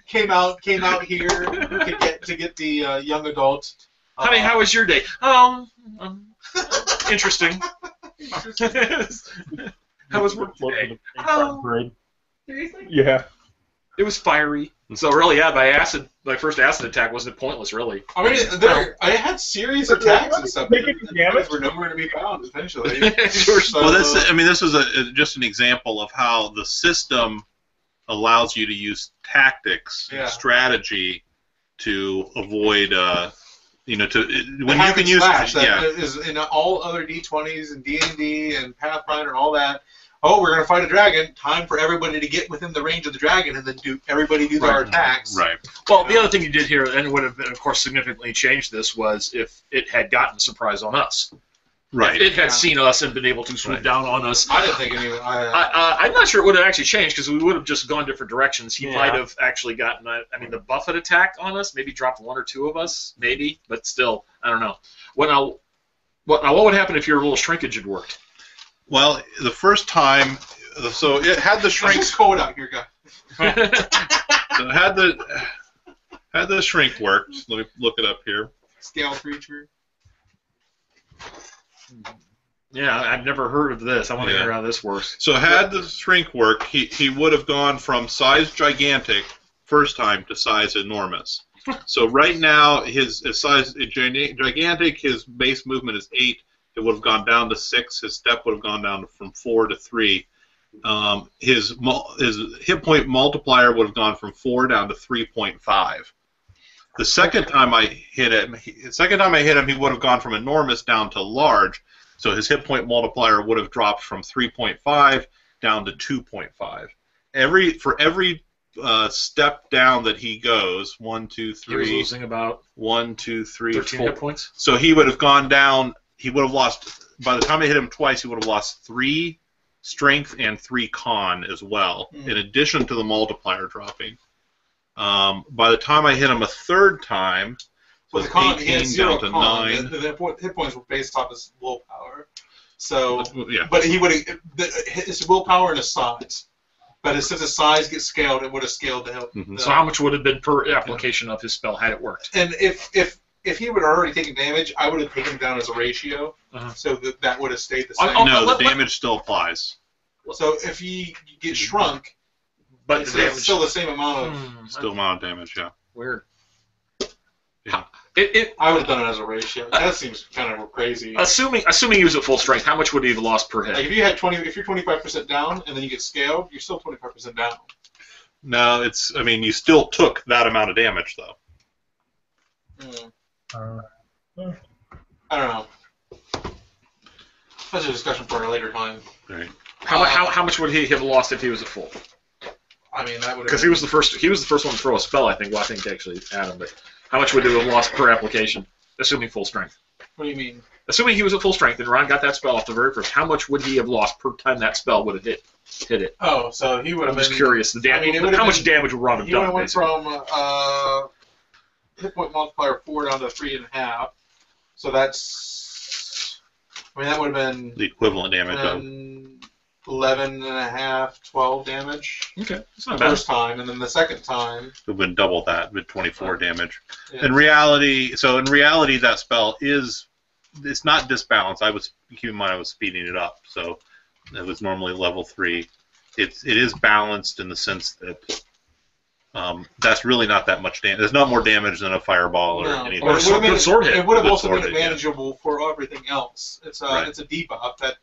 Came out here to get the young adult. Honey, how was your day? Interesting. How was work today? Yeah. It was fiery. So really, yeah, my first acid attack wasn't pointless, really. I mean, I had serious attacks and stuff. Make any damage? Were nowhere to be found, essentially. Sure. So, Well, this was just an example of how the system allows you to use tactics, Yeah. strategy, to avoid, when you hack can and use, slash, yeah, that is in all other D20s and D&D and Pathfinder and all that. Oh, we're gonna fight a dragon. Time for everybody to get within the range of the dragon, and then everybody do their attacks. right. Well, the other thing you did here, and would have, of course, significantly changed this, was if it had gotten a surprise on us. Right. If it had seen us and been able to swoop down on us. I didn't think anyone. I'm not sure it would have actually changed because we would have just gone different directions. He Yeah. might have actually gotten, the Buffett attack on us, maybe dropped 1 or 2 of us, maybe, but still, I don't know. What would happen if your little shrinkage had worked? Well, the first time, so it had the shrink. It's cold out here, guys. So it had the shrink worked. Let me look it up here. Scale creature. Yeah, I've never heard of this. I want to Yeah. hear how this works. So had the shrink work, he would have gone from size gigantic first time to size enormous. So right now his size gigantic, his base movement is 8. It would have gone down to 6. His step would have gone down from 4 to 3. His hit point multiplier would have gone from 4 down to 3.5. The second time I hit him, he would have gone from enormous down to large. So his hit point multiplier would have dropped from 3.5 down to 2.5. For every step down that he goes, 1, 2, 3. He was losing about 1, 2, 3, 13 4 hit points. So he would have gone down. He would have lost. By the time I hit him twice, he would have lost 3 strength and 3 con as well, in addition to the multiplier dropping. By the time I hit him a third time, it was 18 down to 9. The hit points were based off his willpower. So, yeah. But he would have his willpower and his size. But since his size gets scaled, it would have scaled to him. So how much would have been per application of his spell had it worked? And if he would have already taken damage, I would have taken him down as a ratio, so that would have stayed the same. No, the damage still applies. So if he gets shrunk, but it's still the same amount of amount of damage. Yeah. Weird. Yeah. I would have done it as a ratio. That seems kind of crazy. Assuming he was at full strength, how much would he have lost per hit? Like if you're 25% down and then you get scaled, you're still 25% down. No, I mean, you still took that amount of damage though. I don't know. That's a discussion for a later time. Right. How much would he have lost if he was at full? I mean, that would have because he was the first one to throw a spell. I think actually Adam, but how much would he have lost per application, assuming full strength? What do you mean? Assuming he was at full strength and Ron got that spell off the very first, how much would he have lost per time that spell would have hit it? Oh, so he would have. I'm just curious. How much damage would Ron have done? He would have went from hit point multiplier 4 down to 3.5. So that's. I mean, that would have been the equivalent damage of 11.5, 12 damage. Okay, that's not the bad. First time, and then the second time it would have been double that, with 24 damage. Yeah. In reality, that spell it's not disbalanced. Keep in mind I was speeding it up, so it was normally level 3. It is balanced in the sense that that's really not that much damage. There's not more damage than a fireball or anything. Or a sword hit. It would have Good also sword made it hit, yeah. manageable for everything else. It's a debuff that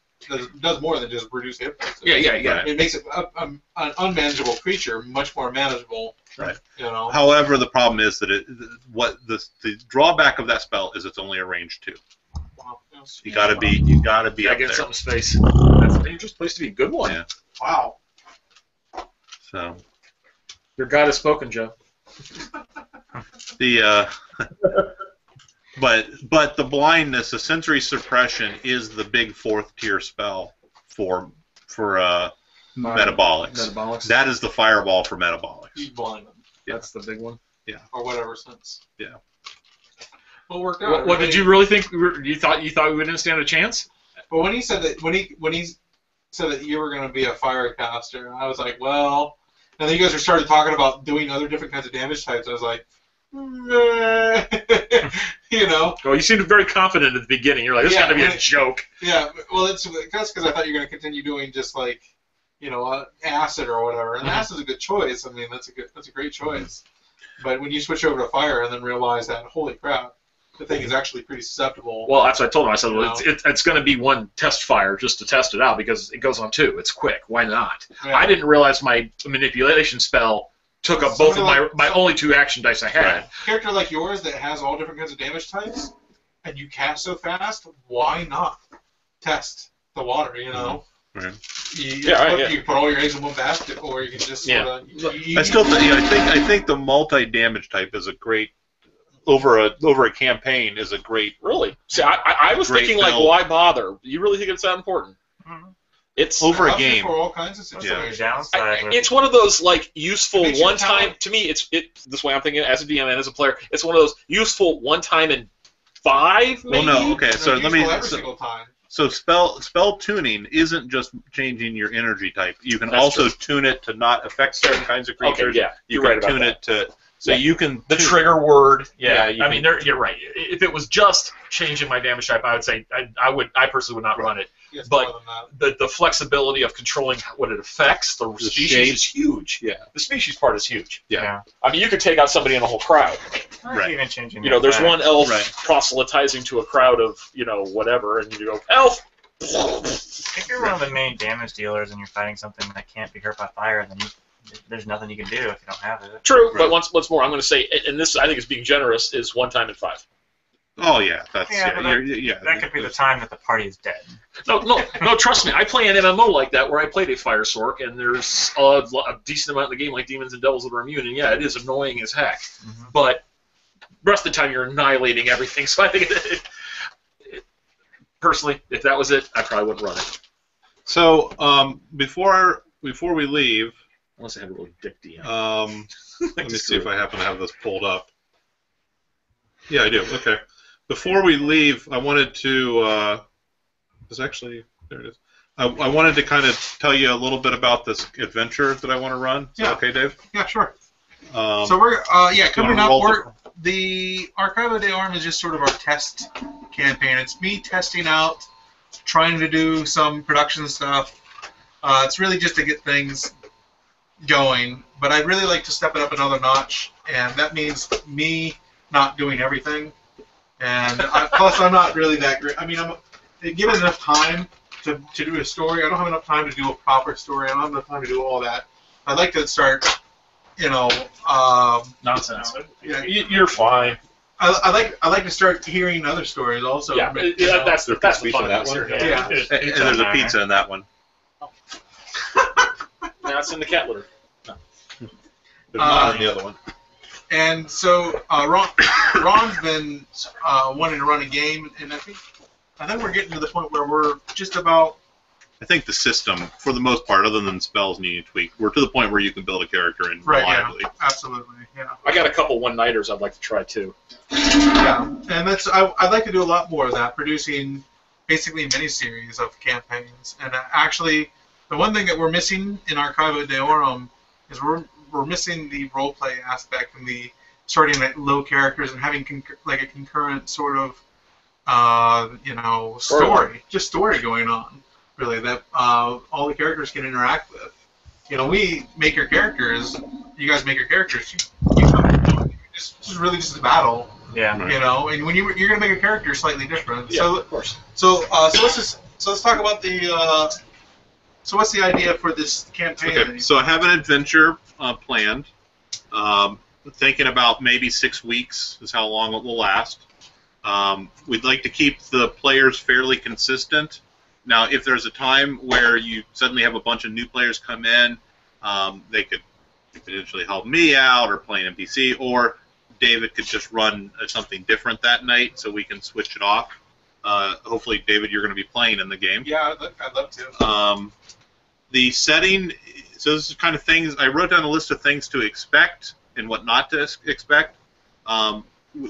does more than just reduce hit points. Yeah. Right. It makes it an unmanageable creature much more manageable. Right. You know. However, the problem is that the drawback of that spell is it's only a range 2. Wow. You gotta be Gotta up there. get something space. That's a dangerous place to be. Good one. Yeah. Wow. So Your God has spoken, Joe. but the blindness, the sensory suppression, is the big 4th tier spell for metabolics. Metabolics. That is the fireball for metabolics. You blind them. Yeah. That's the big one. Or whatever sense. Yeah. Well, worked out. What did you really think? You thought we wouldn't stand a chance? But when he said that, when he said that you were going to be a fire caster, I was like, well. And then you guys started talking about doing other different kinds of damage types. I was like, you know. Well, you seemed very confident at the beginning. You're like, this is going to be a joke. Yeah, well, that's because I thought you were going to continue doing just like, you know, acid or whatever. And acid's a good choice. I mean, that's a great choice. But when you switch over to fire and then realize that, holy crap, the thing is actually pretty susceptible. Well, that's what I told him. I said, well, it's going to be one test fire just to test it out because it goes on 2. It's quick. Why not? Yeah. I didn't realize my manipulation spell took up both of my only 2 action dice I had. Right. A character like yours that has all different kinds of damage types, and you cast so fast, why not test the water, you know? Right. You put all your eggs in one basket, or you can just sort of... I still think the multi-damage type is a great... Over a campaign is a great... Really? See, I was thinking, like, why bother? You really think it's that important? Mm-hmm. It's over a game. For all kinds of situations. It's one of those, like, useful one-time... To me, this way I'm thinking as a DM and as a player, it's one of those useful one-time in 5, maybe? Well, no, okay, so let me... Every single time. So spell tuning isn't just changing your energy type. You can also tune it to not affect certain kinds of creatures. Okay, yeah, you can tune it to... So you can... The trigger word. Yeah, I mean, you're right. If it was just changing my damage type, I would say I personally would not run it. Yes, but the flexibility of controlling what it affects, the species is huge. Yeah. The species part is huge. Yeah. I mean, you could take out somebody in a whole crowd. Right. Even changing. You know, there's one elf proselytizing to a crowd of, you know, whatever, and you go, elf! If you're one of the main damage dealers and you're fighting something that can't be hurt by fire, then you there's nothing you can do if you don't have it. True, but once more, I'm going to say, and this I think is being generous, is 1 time in 5. Oh yeah, that's Yeah, but that could be the time that the party is dead. No, trust me. I play an MMO like that where I played a Fire Sork, and there's a decent amount in the game like Demons and Devils that are immune, and yeah, it is annoying as heck. Mm-hmm. But the rest of the time you're annihilating everything, so I think personally, if that was it, I probably wouldn't run it. So before we leave, Unless I have a really dick DM. Let me see if I happen to have this pulled up. Yeah, I do. Okay. Before we leave, I wanted to. There it is. I wanted to kind of tell you a little bit about this adventure that I want to run. Is that okay, Dave? Yeah, sure. So we're coming up. The Archivo Deorum is just sort of our test campaign. It's me testing out, trying to do some production stuff. It's really just to get things going. But I'd really like to step it up another notch, and that means me not doing everything. And plus, I'm not really that great. I mean, I'm given enough time to do a story. I don't have enough time to do a proper story. I don't have enough time to do all that. I'd like to start, Nonsense. You're fine. I like to start hearing other stories also. Yeah, that's the fun of that this one. here. Yeah. and there's a pizza in that one. That's in the cat litter. There's not in the other one. And so Ron's been wanting to run a game, and I think we're getting to the point where we're just about. I think the system, for the most part, other than spells needing tweak, we're to the point where you can build a character in reliably. Yeah, absolutely, yeah. I got a couple one-nighters I'd like to try too. Yeah, and I'd like to do a lot more of that, producing basically miniseries of campaigns. And actually, the one thing that we're missing in Archivo Deorum is we're missing the roleplay aspect and the starting at low characters and having like a concurrent sort of story going on. Really, that all the characters can interact with. We make your characters. You guys make your characters. This is really just a battle. Yeah. And when you're gonna make a character slightly different. Yeah, So, of course. So let's talk about the. So what's the idea for this campaign? Okay, so I have an adventure planned. Thinking about maybe 6 weeks is how long it will last. We'd like to keep the players fairly consistent. Now, if there's a time where you suddenly have a bunch of new players come in, they could potentially help me out or play an NPC, or David could just run something different that night so we can switch it off. Hopefully, David, you're going to be playing in the game. Yeah, I'd love to. The setting, so this is kind of things, I wrote down a list of things to expect and what not to expect.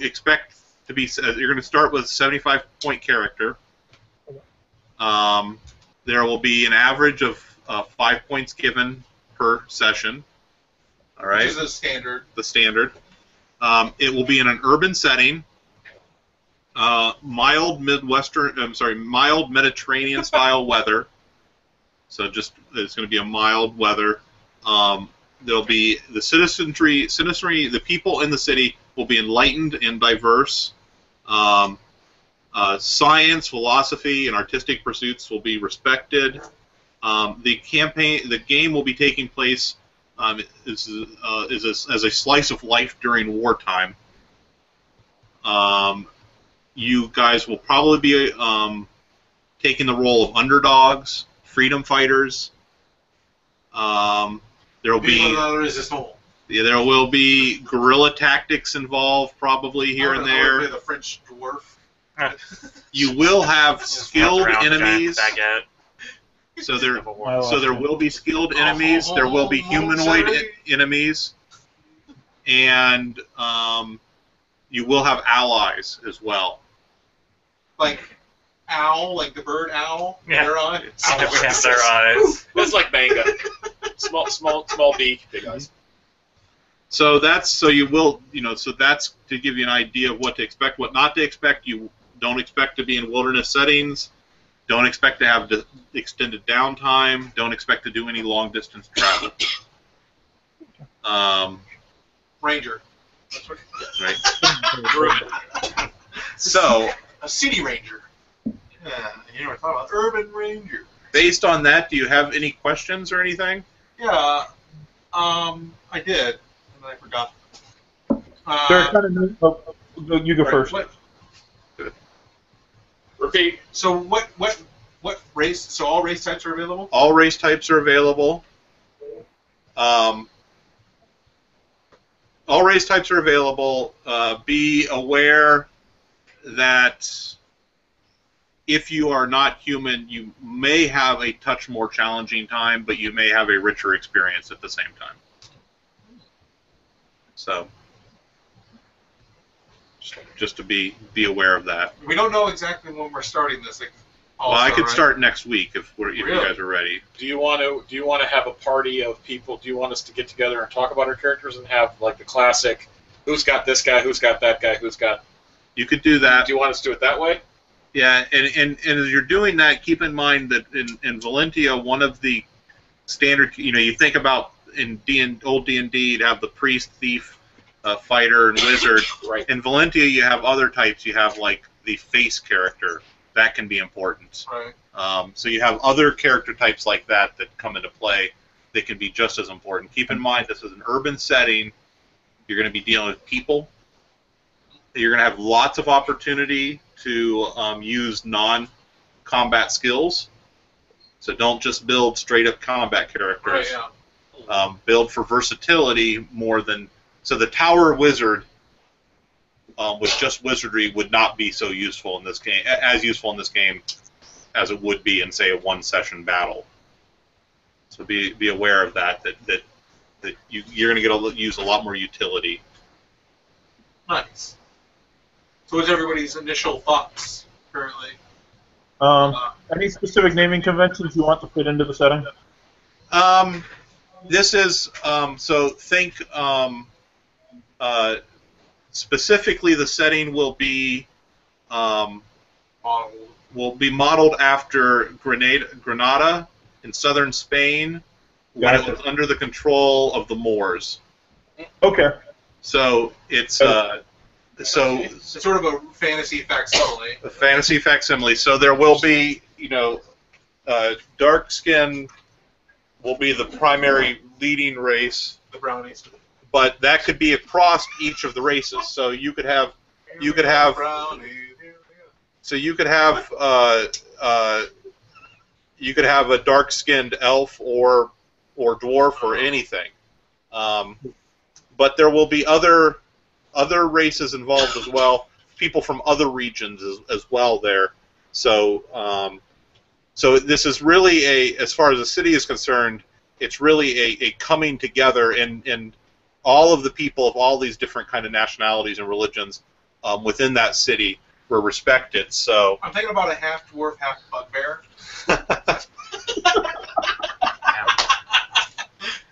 Expect to be, you're going to start with a 75-point character. There will be an average of 5 points given per session. All right. Which is the standard. The standard. It will be in an urban setting. Mild Mediterranean style weather. So it's going to be a mild weather. There'll be the citizenry. The people in the city will be enlightened and diverse. Science, philosophy, and artistic pursuits will be respected. The game will be taking place as a slice of life during wartime. You guys will probably be taking the role of underdogs, freedom fighters. There will be guerrilla tactics involved, probably here and there. The French dwarf. You will have skilled enemies. Baguette. So there will be skilled enemies. There will be humanoid enemies, and you will have allies as well. Like owl, like the bird owl. Yeah. Their eyes. Have their eyes. It's like manga. Small beak, big eyes. So that's to give you an idea of what to expect, what not to expect. You don't expect to be in wilderness settings. Don't expect to have extended downtime. Don't expect to do any long distance travel. Ranger. Right. So a city ranger. Yeah, you never thought about urban ranger. Based on that, do you have any questions or anything? Yeah. I did, and I forgot. They're kind of new. Oh, you go first. Repeat. So what race? So all race types are available. All race types are available. All race types are available. Be aware that if you are not human, you may have a touch more challenging time, but you may have a richer experience at the same time. So, just to be aware of that. We don't know exactly when we're starting this. Well, I could right? start next week if you Really? guys are ready. Do you want to have a party of people? Do you want us to get together and talk about our characters and have like the classic, who's got this guy, who's got that guy, who's got? You could do that. Do you want us to do it that way? Yeah, and as you're doing that, keep in mind that in Valentia, one of the standard, you think about in old D&D, you'd have the priest, thief, fighter, and wizard. Right. In Valentia, you have other types. You have like the face character. That can be important. Right. So you have other character types like that come into play that can be just as important. Keep in mind, this is an urban setting. You're going to be dealing with people. You're going to have lots of opportunity to use non-combat skills. So don't just build straight-up combat characters. Right, yeah. Build for versatility more than... So the Tower Wizard with just wizardry would not be so useful in this game, as useful in this game as it would be in, say, a one-session battle. So be aware of that you're going to use a lot more utility. Nice. So what's everybody's initial thoughts currently? Any specific naming conventions you want to fit into the setting? This is so think specifically the setting will be modeled after Granada in southern Spain when it was under the control of the Moors. Okay. So it's It's sort of a fantasy facsimile. a fantasy facsimile. So there will be, dark skin will be the primary leading race, The brownies. but that could be across each of the races. So you could have Brownies. So you could have a dark-skinned elf or dwarf or anything, but there will be other races involved as well. People from other regions as well there. So so this is really as far as the city is concerned, it's really a coming together, and all of the people of all these different kind of nationalities and religions within that city were respected. So I'm thinking about a half dwarf, half bugbear.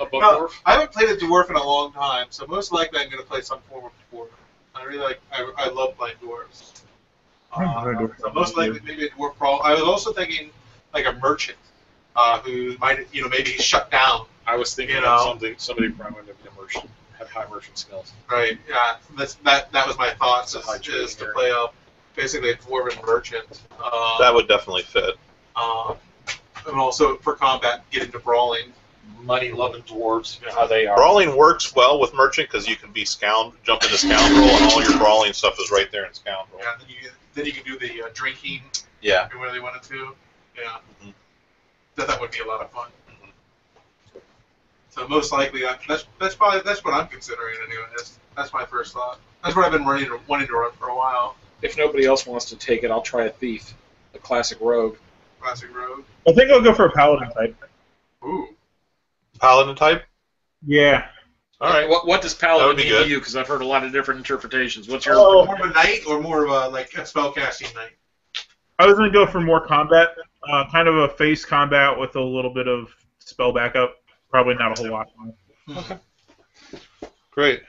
A book No, dwarf? I haven't played a dwarf in a long time, so most likely I'm going to play some form of dwarf. I love playing dwarves. So most likely maybe a dwarf crawl. I was also thinking like a merchant who might maybe shut down. I was thinking You of know. somebody probably would have been a merchant, have high merchant skills. Right. Yeah. That was my thoughts It's a high is trading to area. play basically a dwarven merchant. that would definitely fit. And also for combat, get into brawling. Money-loving dwarves, you know how they are. Brawling works well with merchant because you can be jump into scoundrel, and all your brawling stuff is right there in scoundrel. Yeah. Then you can do the drinking. Yeah. If you really wanted to. Yeah. Mhm. That would be a lot of fun. So most likely, that's what I'm considering anyway. That's my first thought. That's what I've been wanting to run for a while. If nobody else wants to take it, I'll try a thief, a classic rogue. Classic road. I think I'll go for a paladin type. Ooh. Paladin type. Yeah. All right. What does That paladin would be mean good. to you? Because I've heard a lot of different interpretations. What's your? Oh. More of a knight or more of a like a spellcasting knight? I was going to go for more combat, kind of a face combat with a little bit of spell backup. Probably not a whole lot. Great.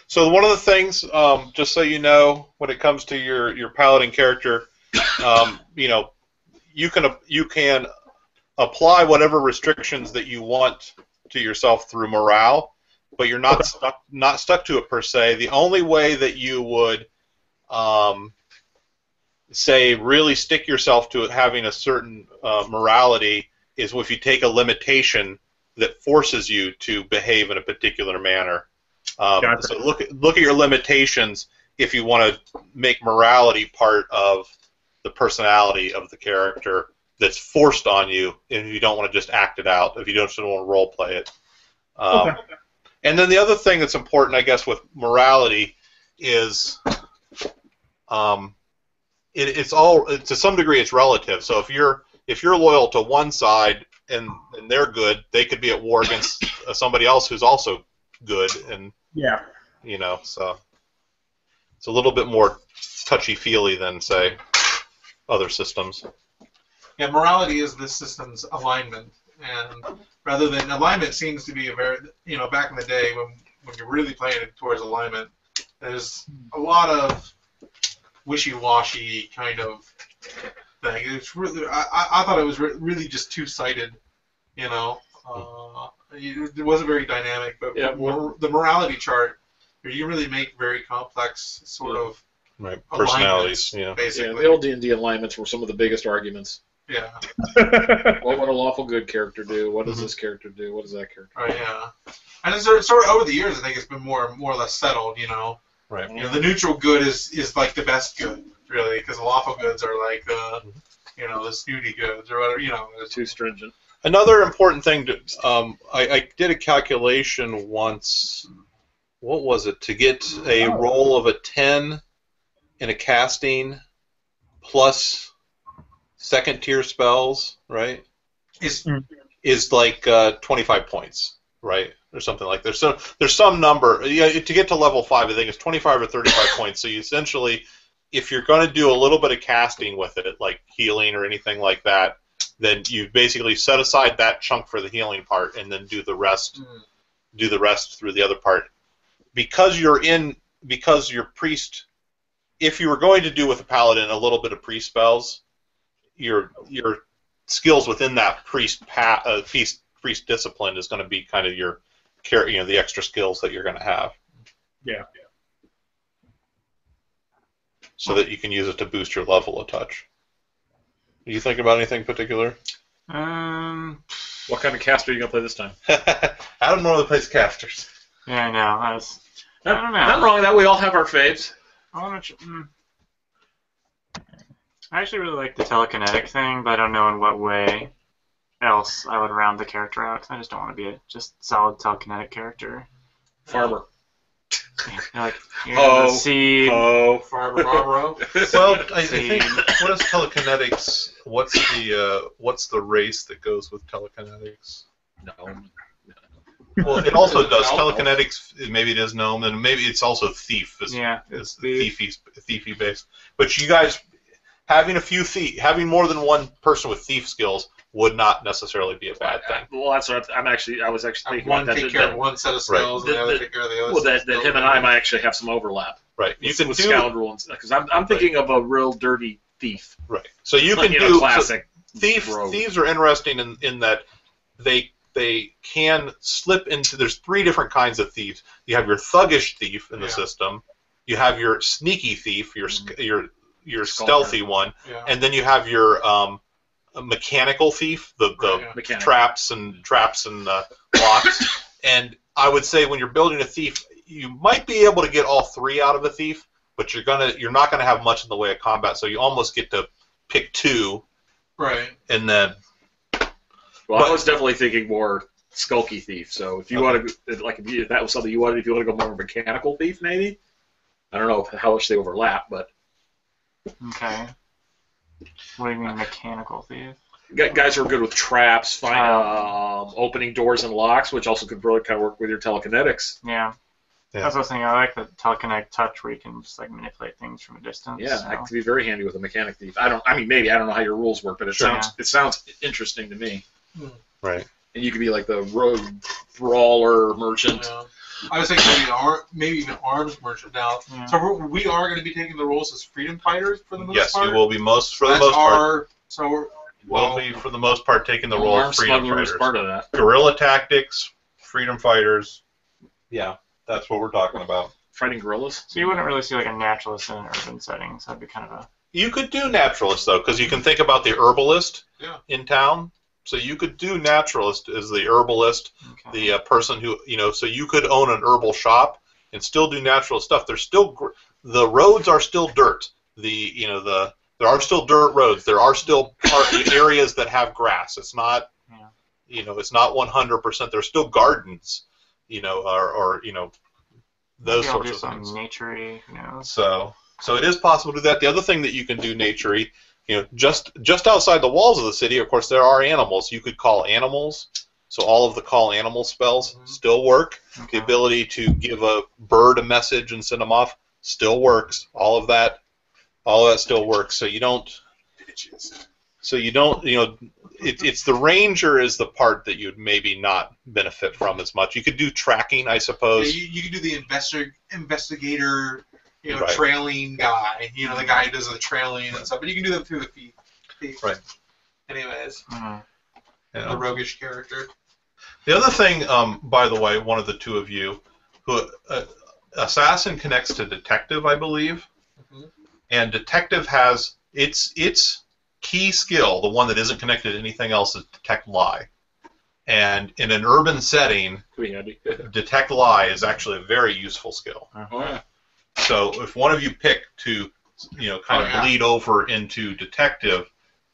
So one of the things, just so you know, when it comes to your paladin character, you can apply whatever restrictions that you want to yourself through morale, but you're not stuck to it per se. The only way that you would say really stick yourself to it having a certain morality is if you take a limitation that forces you to behave in a particular manner. Gotcha. So look at your limitations if you want to make morality part of the personality of the character that's forced on you, and you don't want to just act it out, if you don't want to role play it. Okay. And then the other thing that's important, I guess, with morality is it's all, to some degree, it's relative. So if you're loyal to one side and they're good, they could be at war against somebody else who's also good, and Yeah. so it's a little bit more touchy-feely than, say, other systems. Yeah, morality is this system's alignment, and rather than alignment seems to be a very, back in the day when you're really playing it towards alignment, there's a lot of wishy-washy kind of thing. It's really, I thought it was really just two-sided, it wasn't very dynamic, but the morality chart, you really make very complex sort of personalities. Basically. Yeah, the old D&D alignments were some of the biggest arguments. Yeah. What would a lawful good character do? What does this character do? What does that character do? Right, yeah. And it's sort of over the years, I think it's been more or less settled, Right. The neutral good is like the best good, really, because the lawful goods are like the snooty goods or whatever, They're too stringent. Another important thing I did a calculation once. What was it? To get a roll of a 10 in a casting plus second tier spells, right? Is like 25 points, right? Or something like that. So there's some number. Yeah, to get to level 5, I think it's 25 or 35 points. So you essentially, if you're going to do a little bit of casting with it, like healing or anything like that, then you basically set aside that chunk for the healing part, and then do the rest. Do the rest through the other part. Because you're priest. If you were going to do with a paladin a little bit of priest spells, your skills within that priest discipline is going to be kind of your the extra skills that you're going to have. Yeah. So that you can use it to boost your level a touch. Do you think about anything particular? What kind of caster are you going to play this time? Adam normally plays casters. Yeah, I know. I don't know. Not wrong. That we all have our faves. I actually really like the telekinetic thing, but I don't know in what way else I would round the character out. I just don't want to be a just solid telekinetic character. Farmer. Seed. Farmer Barbaro. Well, I think what is telekinetics? What's the race that goes with telekinetics? No. Well, it also does telekinetics. Maybe it is gnome, and maybe it's also thief. It's thiefy based. But you guys having more than one person with thief skills would not necessarily be a bad thing. Well, that's what I was actually thinking. One take care of one set of skills, and the other take care of the other. Well, that him and I might actually have some overlap. Right. You can with do scoundrel, because I'm thinking of a real dirty thief. Right. So you can do classic. Thieves are interesting in that they can slip into. There's 3 different kinds of thieves. You have your thuggish thief in the system. You have your sneaky thief, your stealthy one, and then you have your mechanical thief, the traps and locks. And I would say when you're building a thief, you might be able to get all 3 out of a thief, but you're not gonna have much in the way of combat. So you almost get to pick 2, right? And then. Well, I was definitely thinking more skulky thief. So if you want to, if that was something you wanted, if you want to go more mechanical thief, maybe. I don't know how much they overlap, but. Okay. What do you mean mechanical thief? Guys who are good with traps, opening doors and locks, which also could really kind of work with your telekinetics. Yeah. That's what I was thinking. I like the telekinetic touch where you can just manipulate things from a distance. Yeah, that could be very handy with a mechanic thief. I don't know how your rules work, but it sounds interesting to me. Right. And you could be like the rogue brawler merchant. Yeah. I was thinking maybe even arms merchant now. Yeah. So we are going to be taking the roles as freedom fighters for the most part? Yes, you will be for the most part. We'll be, for the most part, taking the role of freedom fighters. Part of that. Guerrilla tactics, freedom fighters. Yeah, that's what we're talking about. Fighting guerrillas? So you wouldn't really see a naturalist in an urban setting, so that'd be kind of a... You could do naturalist, though, because you can think about the herbalist in town. So you could do naturalist as the herbalist, the person who, so you could own an herbal shop and still do natural stuff. There's still the roads are still dirt. There are still dirt roads. There are still areas that have grass. It's not, it's not 100%. There's still gardens, or those sorts of things. Nature-y, So it is possible to do that. The other thing that you can do nature-y, just outside the walls of the city, of course, there are animals. You could call animals. So all of the call animal spells still work. The ability to give a bird a message and send them off still works. All of that still works. So you don't. It's the ranger is the part that you'd maybe not benefit from as much. You could do tracking, I suppose. You could do the investigator, Right. trailing guy. The guy who does the trailing and stuff. But you can do them through the feet. Right. Anyways, Yeah. the roguish character. The other thing, by the way, one of the two of you, who assassin connects to detective, I believe, and detective has its key skill, the one that isn't connected to anything else, is detect lie. And in an urban setting, detect lie is actually a very useful skill. So if one of you pick to, bleed over into detective,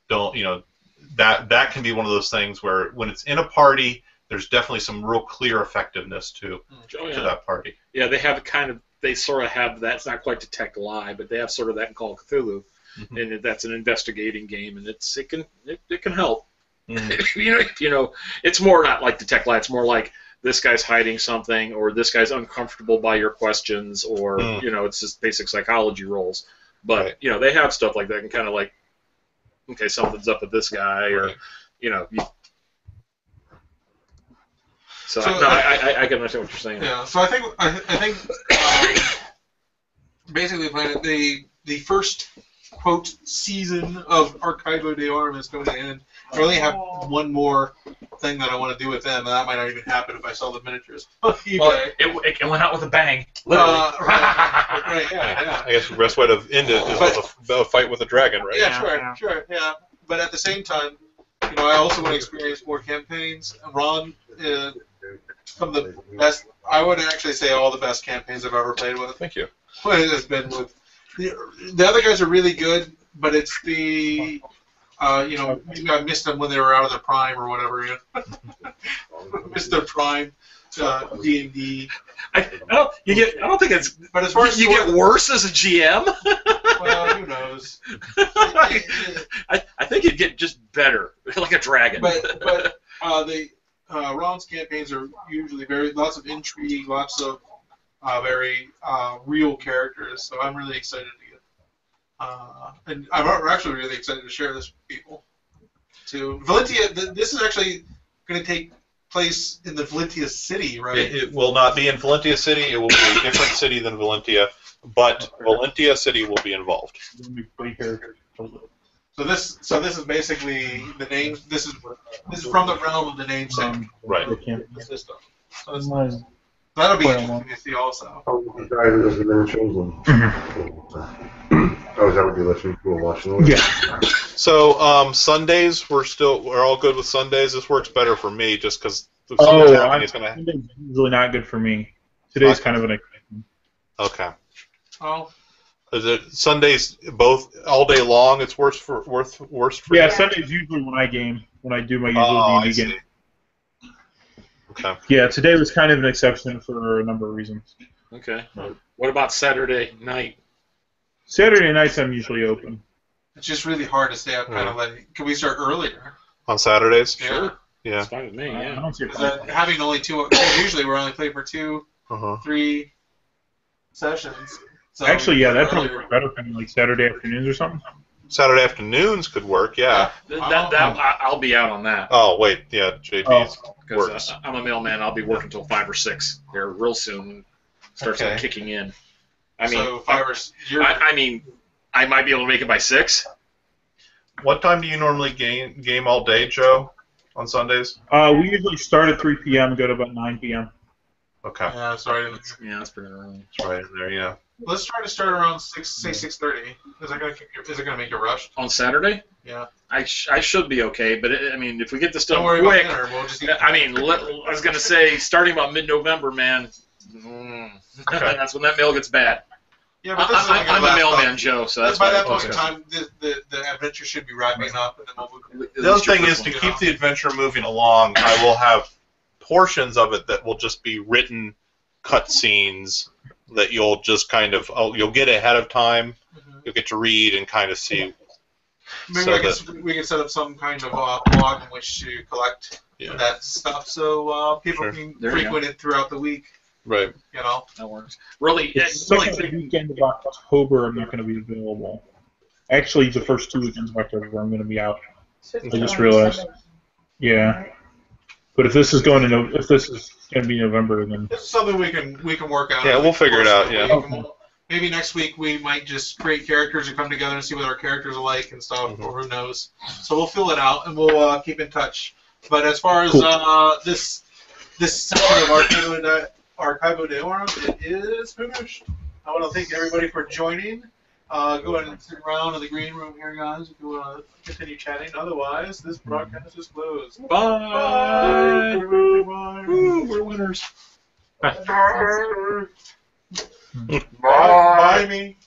that can be one of those things where when it's in a party, there's definitely some real clear effectiveness to that party. Yeah, they sort of have that. It's not quite detect lie, but they have sort of that in Call of Cthulhu, and that's an investigating game, and it can help. It's more not like detect lie. It's more like this guy's hiding something, or this guy's uncomfortable by your questions, or it's just basic psychology roles. But they have stuff like that, and kind of like, okay, something's up with this guy, or So I can understand what you're saying. Yeah. So I think basically the first quote season of Archivo Deorum is going to end. I only have one more thing that I want to do with them, and that might not even happen if I sell the miniatures. Well, it went out with a bang. Literally. Right. Yeah. I guess the best way to end it is with a fight with a dragon, right? Yeah. Sure. Yeah. But at the same time, I also want to experience more campaigns. Ron, some of the best. I would actually say all the best campaigns I've ever played with. Thank you. It has been with the other guys are really good, but it's the maybe I missed them when they were out of their prime or whatever. Missed their prime D&D. I don't think it's. But as far as you get worse as a GM. Well, who knows? I think you'd get just better, like a dragon. But Ron's campaigns are usually lots of intrigue, lots of very real characters. So I'm really excited to get, and I'm actually really excited to share this with people. To Valentia, this is actually going to take place in the Valentia city, right? It will not be in Valentia City. It will be a different city than Valentia, but Valentia City will be involved. So this is basically the name. This is from the realm of the namesake. Right. The system. So that'll be interesting to see also. The guy who does the miniatures and oh, is that what you're listening to or watching? Yeah. So Sundays, we're all good with Sundays. This works better for me just because Sunday's usually not good for me. Today's kind of an exception. Okay. Oh. Is it Sundays both all day long? It's worse for Yeah, you? Sunday's usually when I do my usual D&D game. Okay. Yeah, today was kind of an exception for a number of reasons. Okay. What about Saturday night? Saturday nights I'm usually open. It's just really hard to stay up kind of late. Can we start earlier? On Saturdays? Sure. Yeah. It's fine with me. I Yeah. don't see a problem. Having only two, usually we're only playing for 2, 3 sessions. So Actually, yeah, that'd probably work better for me, like Saturday afternoons or something. Saturday afternoons could work, yeah. I'll be out on that. Oh, wait, yeah, JD's works. Because I'm a mailman. I'll be working till 5 or 6 there real soon. Starts kicking in. I mean, so 5 or 6. I mean, I might be able to make it by 6. What time do you normally game all day, Joe, on Sundays? We usually start at 3 p.m. and go to about 9 p.m. Okay. Yeah, sorry. Yeah, that's pretty early. It's right in there, yeah. Let's try to start around 6:30. Is it gonna make you rushed? On Saturday? Yeah. I should be okay, but I mean, if we get this done Don't worry quick, about dinner. We'll just eat. I mean, I was gonna say starting about mid-November, man. That's when that mail gets bad. Yeah, but this is only I'm gonna a last mailman, about- Joe, so that's by why. that point in time, the adventure should be wrapping up, and then we'll The other thing is to keep the adventure moving along, I will have portions of it that will just be written cutscenes that you'll just kind of you'll get ahead of time. You'll get to read and kind of see. Maybe we can set up some kind of blog in which to collect that stuff, so people can frequent it throughout the week. Right. You know. That works. Really, The second weekend of October, I'm not going to be available. Actually, the first 2 weekends of October, I'm going to be out. I just realized. Yeah. But if this is going to be November, then It's something we can work out. Yeah, we'll figure it out. Yeah. Maybe next week we might just create characters and come together and see what our characters are like and stuff, or who knows. So we'll fill it out and we'll keep in touch. But as far as this section of Archivo Deorum, it is finished. I want to thank everybody for joining. Go ahead and sit around in the green room here, guys, if you want to continue chatting. Otherwise, this broadcast is closed. Bye. Bye. Woo, we're winners. Bye me.